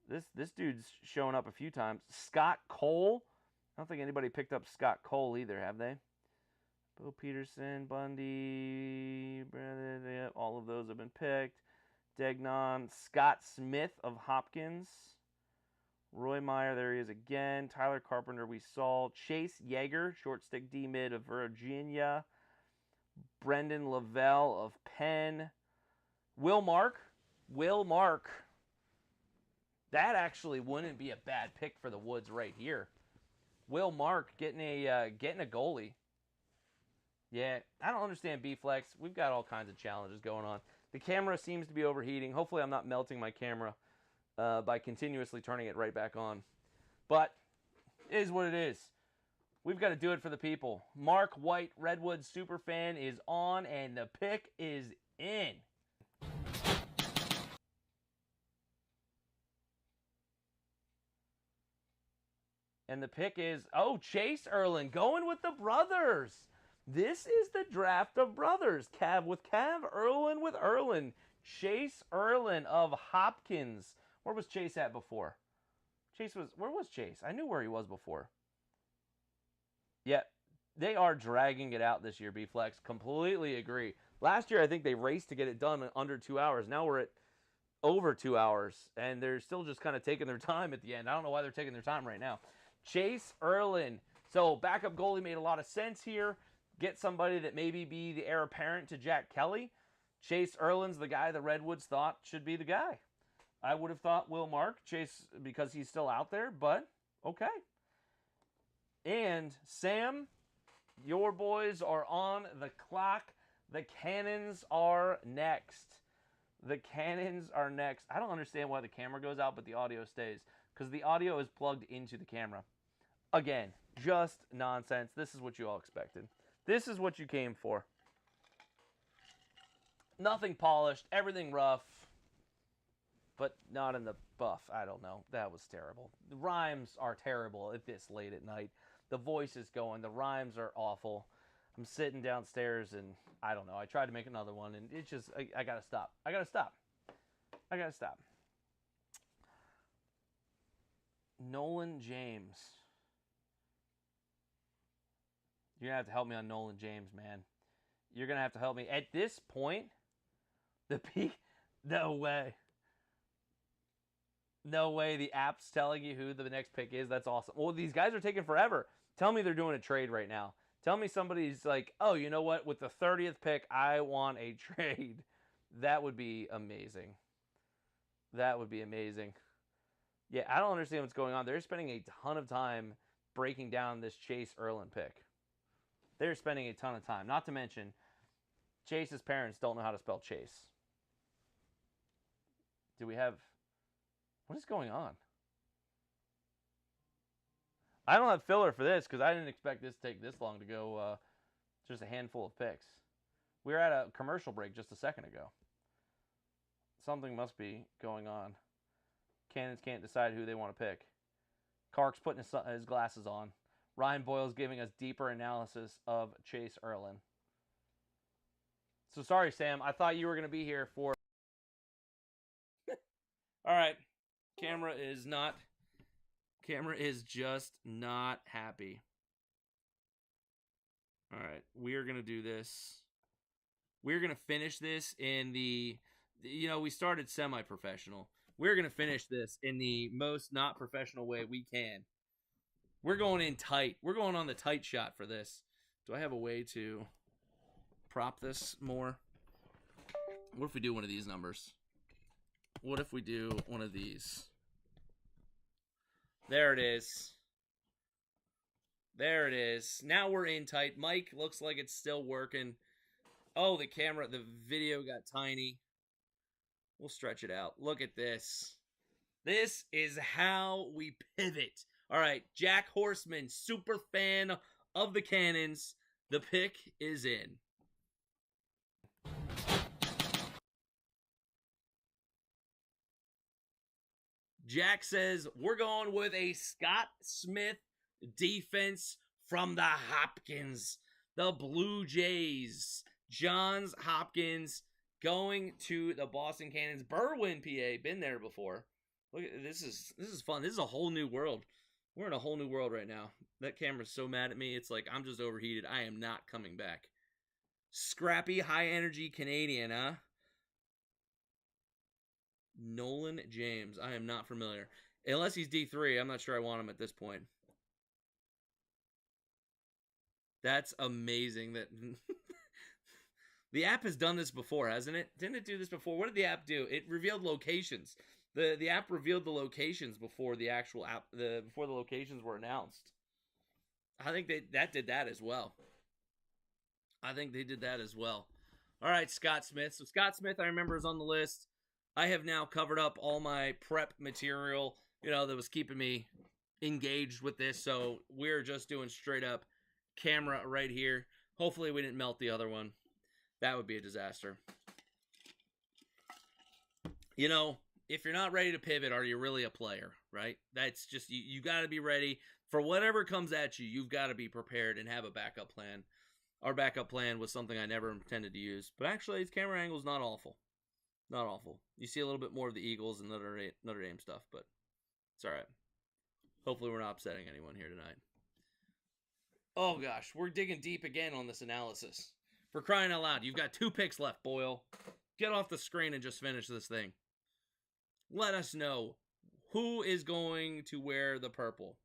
This dude's showing up a few times. Scott Cole. I don't think anybody picked up Scott Cole either, have they? Bo Peterson, Bundy, all of those have been picked. Degnon, Scott Smith of Hopkins. Roy Meyer, there he is again. Tyler Carpenter, we saw. Chase Yeager, short stick D-mid of Virginia. Brendan Lavelle of Penn. Will Mark. That actually wouldn't be a bad pick for the Woods right here. Will Mark getting a goalie. Yeah, I don't understand B-Flex. We've got all kinds of challenges going on. The camera seems to be overheating. Hopefully I'm not melting my camera by continuously turning it right back on. But it is what it is. We've got to do it for the people. Mark White, Redwood superfan, is on, and the pick is in. And the pick is, Chase Erlin, going with the brothers. This is the draft of brothers. Cav with Cav, Erlin with Erlin. Chase Erlin of Hopkins. Where was Chase at before? Where was Chase? I knew where he was before. Yeah, they are dragging it out this year, B-Flex. Completely agree. Last year, I think they raced to get it done in under 2 hours. Now we're at over 2 hours, and they're still just kind of taking their time at the end. I don't know why they're taking their time right now. Chase Erlin. So backup goalie made a lot of sense here. Get somebody that maybe be the heir apparent to Jack Kelly. Chase Erlin's the guy the Redwoods thought should be the guy. I would have thought Will Mark, Chase, because he's still out there, but okay. And Sam, your boys are on the clock. The Cannons are next. The Cannons are next. I don't understand why the camera goes out, but the audio stays, because the audio is plugged into the camera. Again, just nonsense. This is what you all expected. This is what you came for. Nothing polished, everything rough, but not in the buff. I don't know. That was terrible. The rhymes are terrible at this late at night. The voice is going. The rhymes are awful. I'm sitting downstairs and I don't know. I tried to make another one and it's just, I gotta stop. I gotta stop. I gotta stop. Nolan James. You're gonna have to help me on Nolan James, man. You're gonna have to help me. At this point, the peak, no way. No way the app's telling you who the next pick is. That's awesome. Well, these guys are taking forever. Tell me they're doing a trade right now. Tell me somebody's like, oh, you know what? With the 30th pick, I want a trade. That would be amazing. That would be amazing. Yeah, I don't understand what's going on. They're spending a ton of time breaking down this Chase Erlin pick. They're spending a ton of time. Not to mention, Chase's parents don't know how to spell Chase. Do we have... What is going on? I don't have filler for this because I didn't expect this to take this long to go. Just a handful of picks. We were at a commercial break just a second ago. Something must be going on. Cannons can't decide who they want to pick. Kark's putting his glasses on. Ryan Boyle's giving us deeper analysis of Chase Erlin. So sorry, Sam. I thought you were going to be here for... All right. Camera is just not happy. All right, we are going to do this. We're going to finish this in the, we started semi-professional. We're going to finish this in the most not professional way we can. We're going in tight. We're going on the tight shot for this. Do I have a way to prop this more? What if we do one of these numbers? What if we do one of these? There it is. There it is. Now we're in tight. Mike looks like it's still working. Oh, the video got tiny. We'll stretch it out. Look at this. This is how we pivot. All right, Jack Horseman, super fan of the Cannons. The pick is in. Jack says, we're going with a Scott Smith defense from the Hopkins. The Blue Jays. Johns Hopkins going to the Boston Cannons. Berwyn, PA. Been there before. Look, this is fun. This is a whole new world. We're in a whole new world right now. That camera's so mad at me. It's like I'm just overheated. I am not coming back. Scrappy, high-energy Canadian, huh? Nolan James. I am not familiar. Unless he's D3, I'm not sure I want him at this point. That's amazing that the app has done this before, hasn't it? Didn't it do this before? What did the app do? It revealed locations. The app revealed the locations before the actual app before the locations were announced. I think that did that as well. I think they did that as well. All right, Scott Smith. So Scott Smith, I remember, is on the list. I have now covered up all my prep material, that was keeping me engaged with this. So we're just doing straight up camera right here. Hopefully we didn't melt the other one. That would be a disaster. If you're not ready to pivot, are you really a player, right? That's just, you got to be ready for whatever comes at you. You've got to be prepared and have a backup plan. Our backup plan was something I never intended to use, but actually its camera angle is not awful. Not awful. You see a little bit more of the Eagles and Notre Dame stuff, but it's all right. Hopefully we're not upsetting anyone here tonight. Oh, gosh. We're digging deep again on this analysis. For crying out loud, you've got 2 picks left, Boyle. Get off the screen and just finish this thing. Let us know who is going to wear the purple.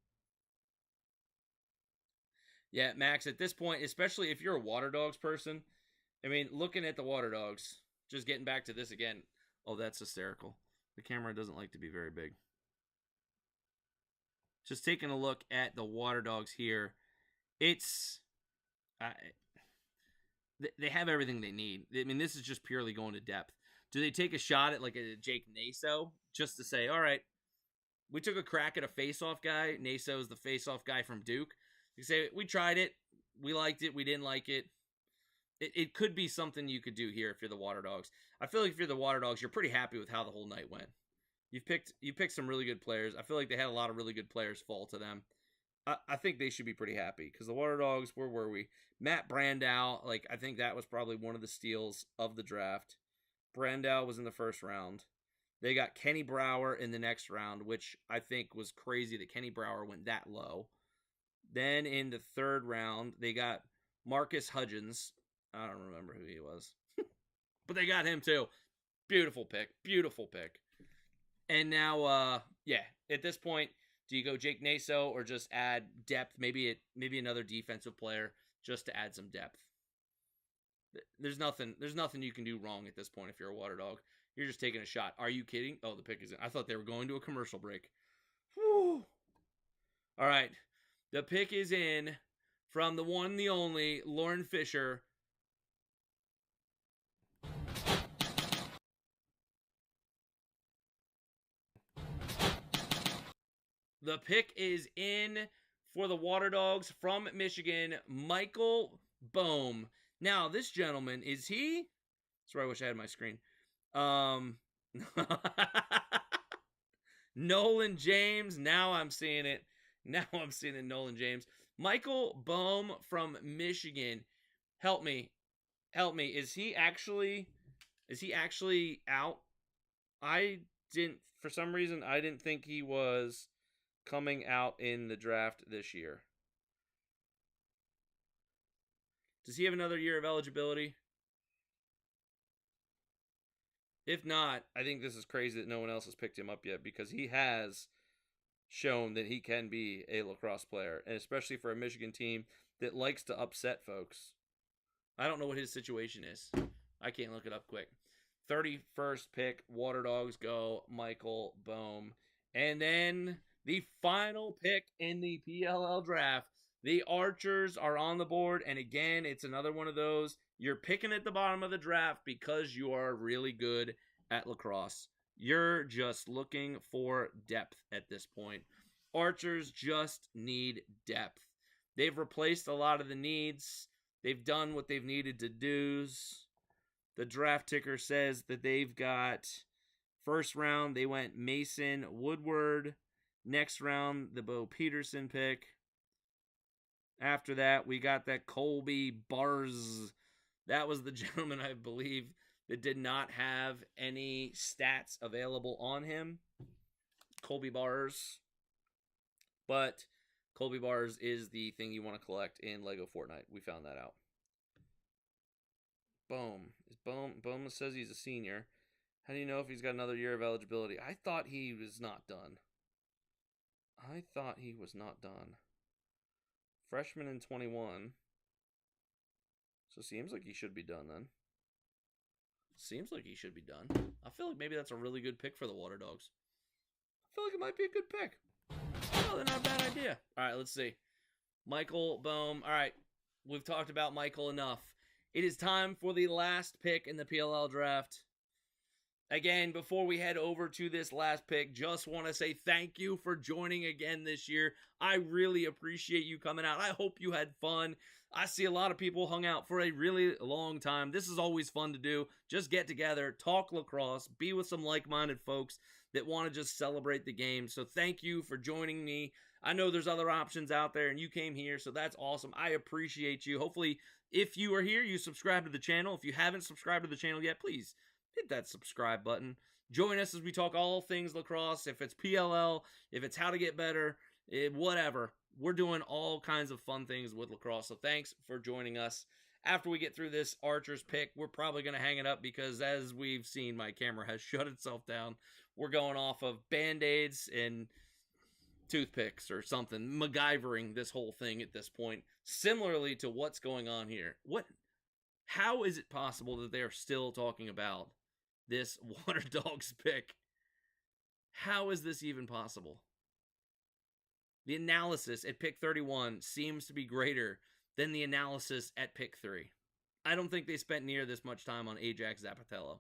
Yeah, Max, at this point, especially if you're a Water Dogs person, I mean, looking at the Water Dogs, just getting back to this again. Oh, that's hysterical. The camera doesn't like to be very big. Just taking a look at the Water Dogs here, it's they have everything they need. I mean, this is just purely going to depth. Do they take a shot at like a Jake Naso just to say, all right, we took a crack at a face-off guy. Naso is the face-off guy from Duke. You say, we tried it. We liked it. We didn't like it. It could be something you could do here if you're the Water Dogs. I feel like if you're the Water Dogs, you're pretty happy with how the whole night went. You picked some really good players. I feel like they had a lot of really good players fall to them. I think they should be pretty happy because the Water Dogs, where were we? Matt Brandow, like I think that was probably one of the steals of the draft. Brandow was in the first round. They got Kenny Brower in the next round, which I think was crazy that Kenny Brower went that low. Then in the third round, they got Marcus Hudgens. I don't remember who he was. But they got him too. Beautiful pick. Beautiful pick. And now, at this point, do you go Jake Naso or just add depth? Maybe another defensive player just to add some depth. There's nothing you can do wrong at this point if you're a Water Dog. You're just taking a shot. Are you kidding? Oh, the pick is in. I thought they were going to a commercial break. Whew. All right. The pick is in from the one, the only, Lauren Fisher. The pick is in for the Water Dogs from Michigan, Michael Bohm. Now, this gentleman, is he? Sorry, I wish I had my screen. Nolan James. Now I'm seeing it. Nolan James. Michael Bohm from Michigan. Help me. Is he actually out? For some reason, I didn't think he was coming out in the draft this year. Does he have another year of eligibility? If not, I think this is crazy that no one else has picked him up yet because he has shown that he can be a lacrosse player, and especially for a Michigan team that likes to upset folks. I don't know what his situation is. I can't look it up quick. 31st pick, Water Dogs go, Michael Bohm. And then the final pick in the PLL draft, the Archers are on the board. And again, it's another one of those. You're picking at the bottom of the draft because you are really good at lacrosse. You're just looking for depth at this point. Archers just need depth. They've replaced a lot of the needs. They've done what they've needed to do. The draft ticker says that they've got first round, they went Mason Woodward. Next round, the Bo Peterson pick. After that, we got that Colby Bars. That was the gentleman, I believe, that did not have any stats available on him. Colby Bars. But Colby Bars is the thing you want to collect in Lego Fortnite. We found that out. Bohm says he's a senior. How do you know if he's got another year of eligibility? I thought he was not done. Freshman in 21. So seems like he should be done then. I feel like maybe that's a really good pick for the Water Dogs. I feel like it might be a good pick. Oh, they're not a bad idea. All right, let's see. Michael Bohm. All right, we've talked about Michael enough. It is time for the last pick in the PLL draft. Again, before we head over to this last pick, just want to say thank you for joining again this year. I really appreciate you coming out. I hope you had fun. I see a lot of people hung out for a really long time. This is always fun to do. Just get together, talk lacrosse, be with some like-minded folks that want to just celebrate the game. So thank you for joining me. I know there's other options out there, and you came here, so that's awesome. I appreciate you. Hopefully, if you are here, you subscribe to the channel. If you haven't subscribed to the channel yet, please hit that subscribe button. Join us as we talk all things lacrosse. If it's PLL, if it's how to get better, whatever. We're doing all kinds of fun things with lacrosse. So thanks for joining us. After we get through this Archers pick, we're probably going to hang it up because as we've seen, my camera has shut itself down. We're going off of Band-Aids, and toothpicks or something, MacGyvering this whole thing at this point, similarly to what's going on here. How is it possible that they are still talking about this Water Dogs pick? How is this even possible? The analysis at pick 31 seems to be greater than the analysis at pick 3. I don't think they spent near this much time on Ajax Zapatello.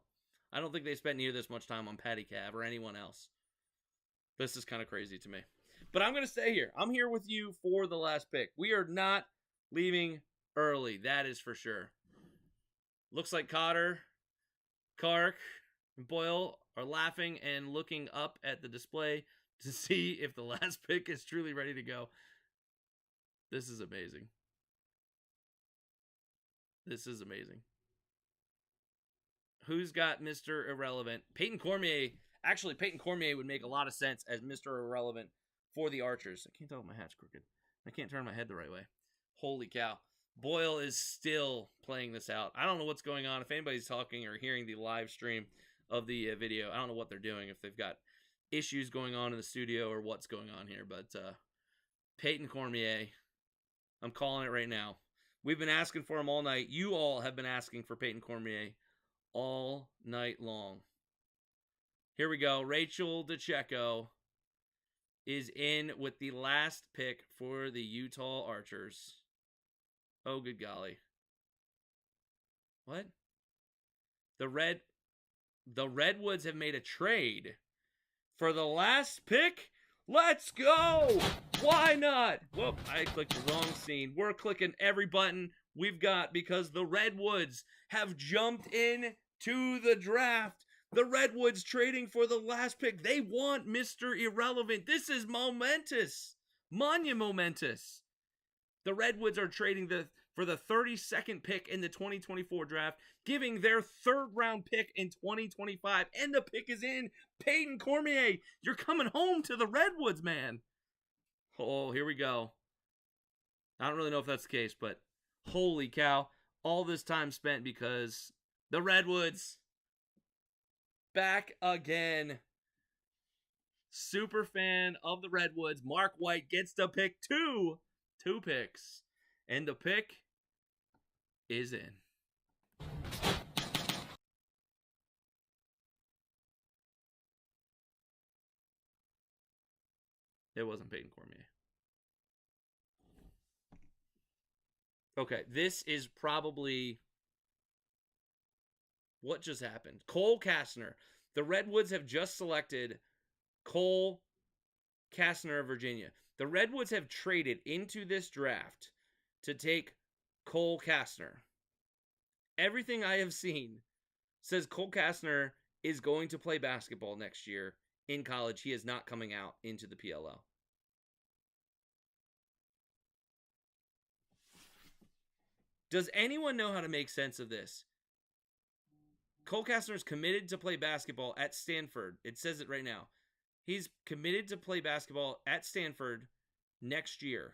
I don't think they spent near this much time on Patty Cav or anyone else. This is kind of crazy to me. But I'm going to stay here. I'm here with you for the last pick. We are not leaving early. That is for sure. Looks like Cotter, Kark, and Boyle are laughing and looking up at the display to see if the last pick is truly ready to go. This is amazing. This is amazing. Who's got Mr. Irrelevant? Peyton Cormier. Actually, Peyton Cormier would make a lot of sense as Mr. Irrelevant for the Archers. I can't tell if my hat's crooked. I can't turn my head the right way. Holy cow. Boyle is still playing this out. I don't know what's going on. If anybody's talking or hearing the live stream of the video, I don't know what they're doing. If they've got issues going on in the studio or what's going on here. But Peyton Cormier, I'm calling it right now. We've been asking for him all night. You all have been asking for Peyton Cormier all night long. Here we go. Rachel DeCecco is in with the last pick for the Utah Archers. Oh, good golly. What? The Redwoods have made a trade for the last pick? Let's go! Why not? Whoop, I clicked the wrong scene. We're clicking every button we've got because the Redwoods have jumped in to the draft. The Redwoods trading for the last pick. They want Mr. Irrelevant. This is momentous. Monumentous. The Redwoods are trading for the 32nd pick in the 2024 draft, giving their third round pick in 2025. And the pick is in. Peyton Cormier, you're coming home to the Redwoods, man. Oh, here we go. I don't really know if that's the case, but holy cow. All this time spent because the Redwoods back again. Super fan of the Redwoods. Mark White gets to pick two picks. And the pick is in. It wasn't Peyton Cormier. Okay, this is probably what just happened. Cole Kastner. The Redwoods have just selected Cole Kastner of Virginia. The Redwoods have traded into this draft to take Cole Kastner. Everything I have seen says Cole Kastner is going to play basketball next year in college. He is not coming out into the PLL. Does anyone know how to make sense of this? Cole Kastner is committed to play basketball at Stanford. It says it right now. He's committed to play basketball at Stanford next year.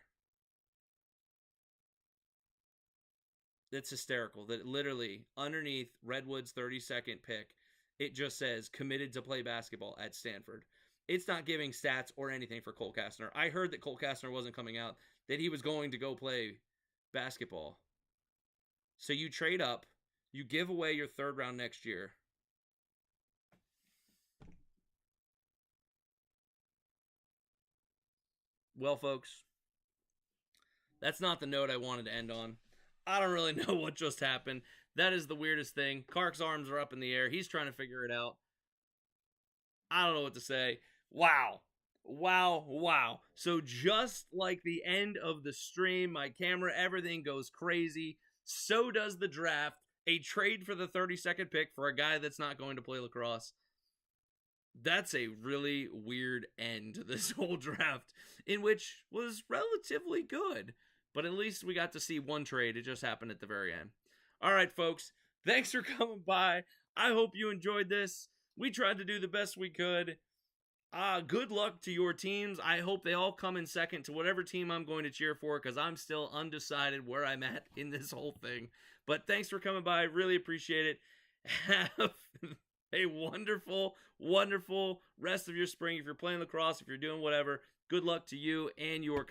That's hysterical. That literally underneath Redwood's 32nd pick, it just says committed to play basketball at Stanford. It's not giving stats or anything for Cole Kastner. I heard that Cole Kastner wasn't coming out, that he was going to go play basketball. So you trade up, you give away your third round next year. Well, folks, that's not the note I wanted to end on. I don't really know what just happened. That is the weirdest thing. Kark's arms are up in the air. He's trying to figure it out. I don't know what to say. Wow. Wow, wow. So just like the end of the stream, my camera, everything goes crazy. So does the draft. A trade for the 32nd pick for a guy that's not going to play lacrosse. That's a really weird end to this whole draft, in which was relatively good. But at least we got to see one trade. It just happened at the very end. All right, folks. Thanks for coming by. I hope you enjoyed this. We tried to do the best we could. Good luck to your teams. I hope they all come in second to whatever team I'm going to cheer for, because I'm still undecided where I'm at in this whole thing. But thanks for coming by. Really appreciate it. Have a a wonderful, wonderful rest of your spring. If you're playing lacrosse, if you're doing whatever, good luck to you and your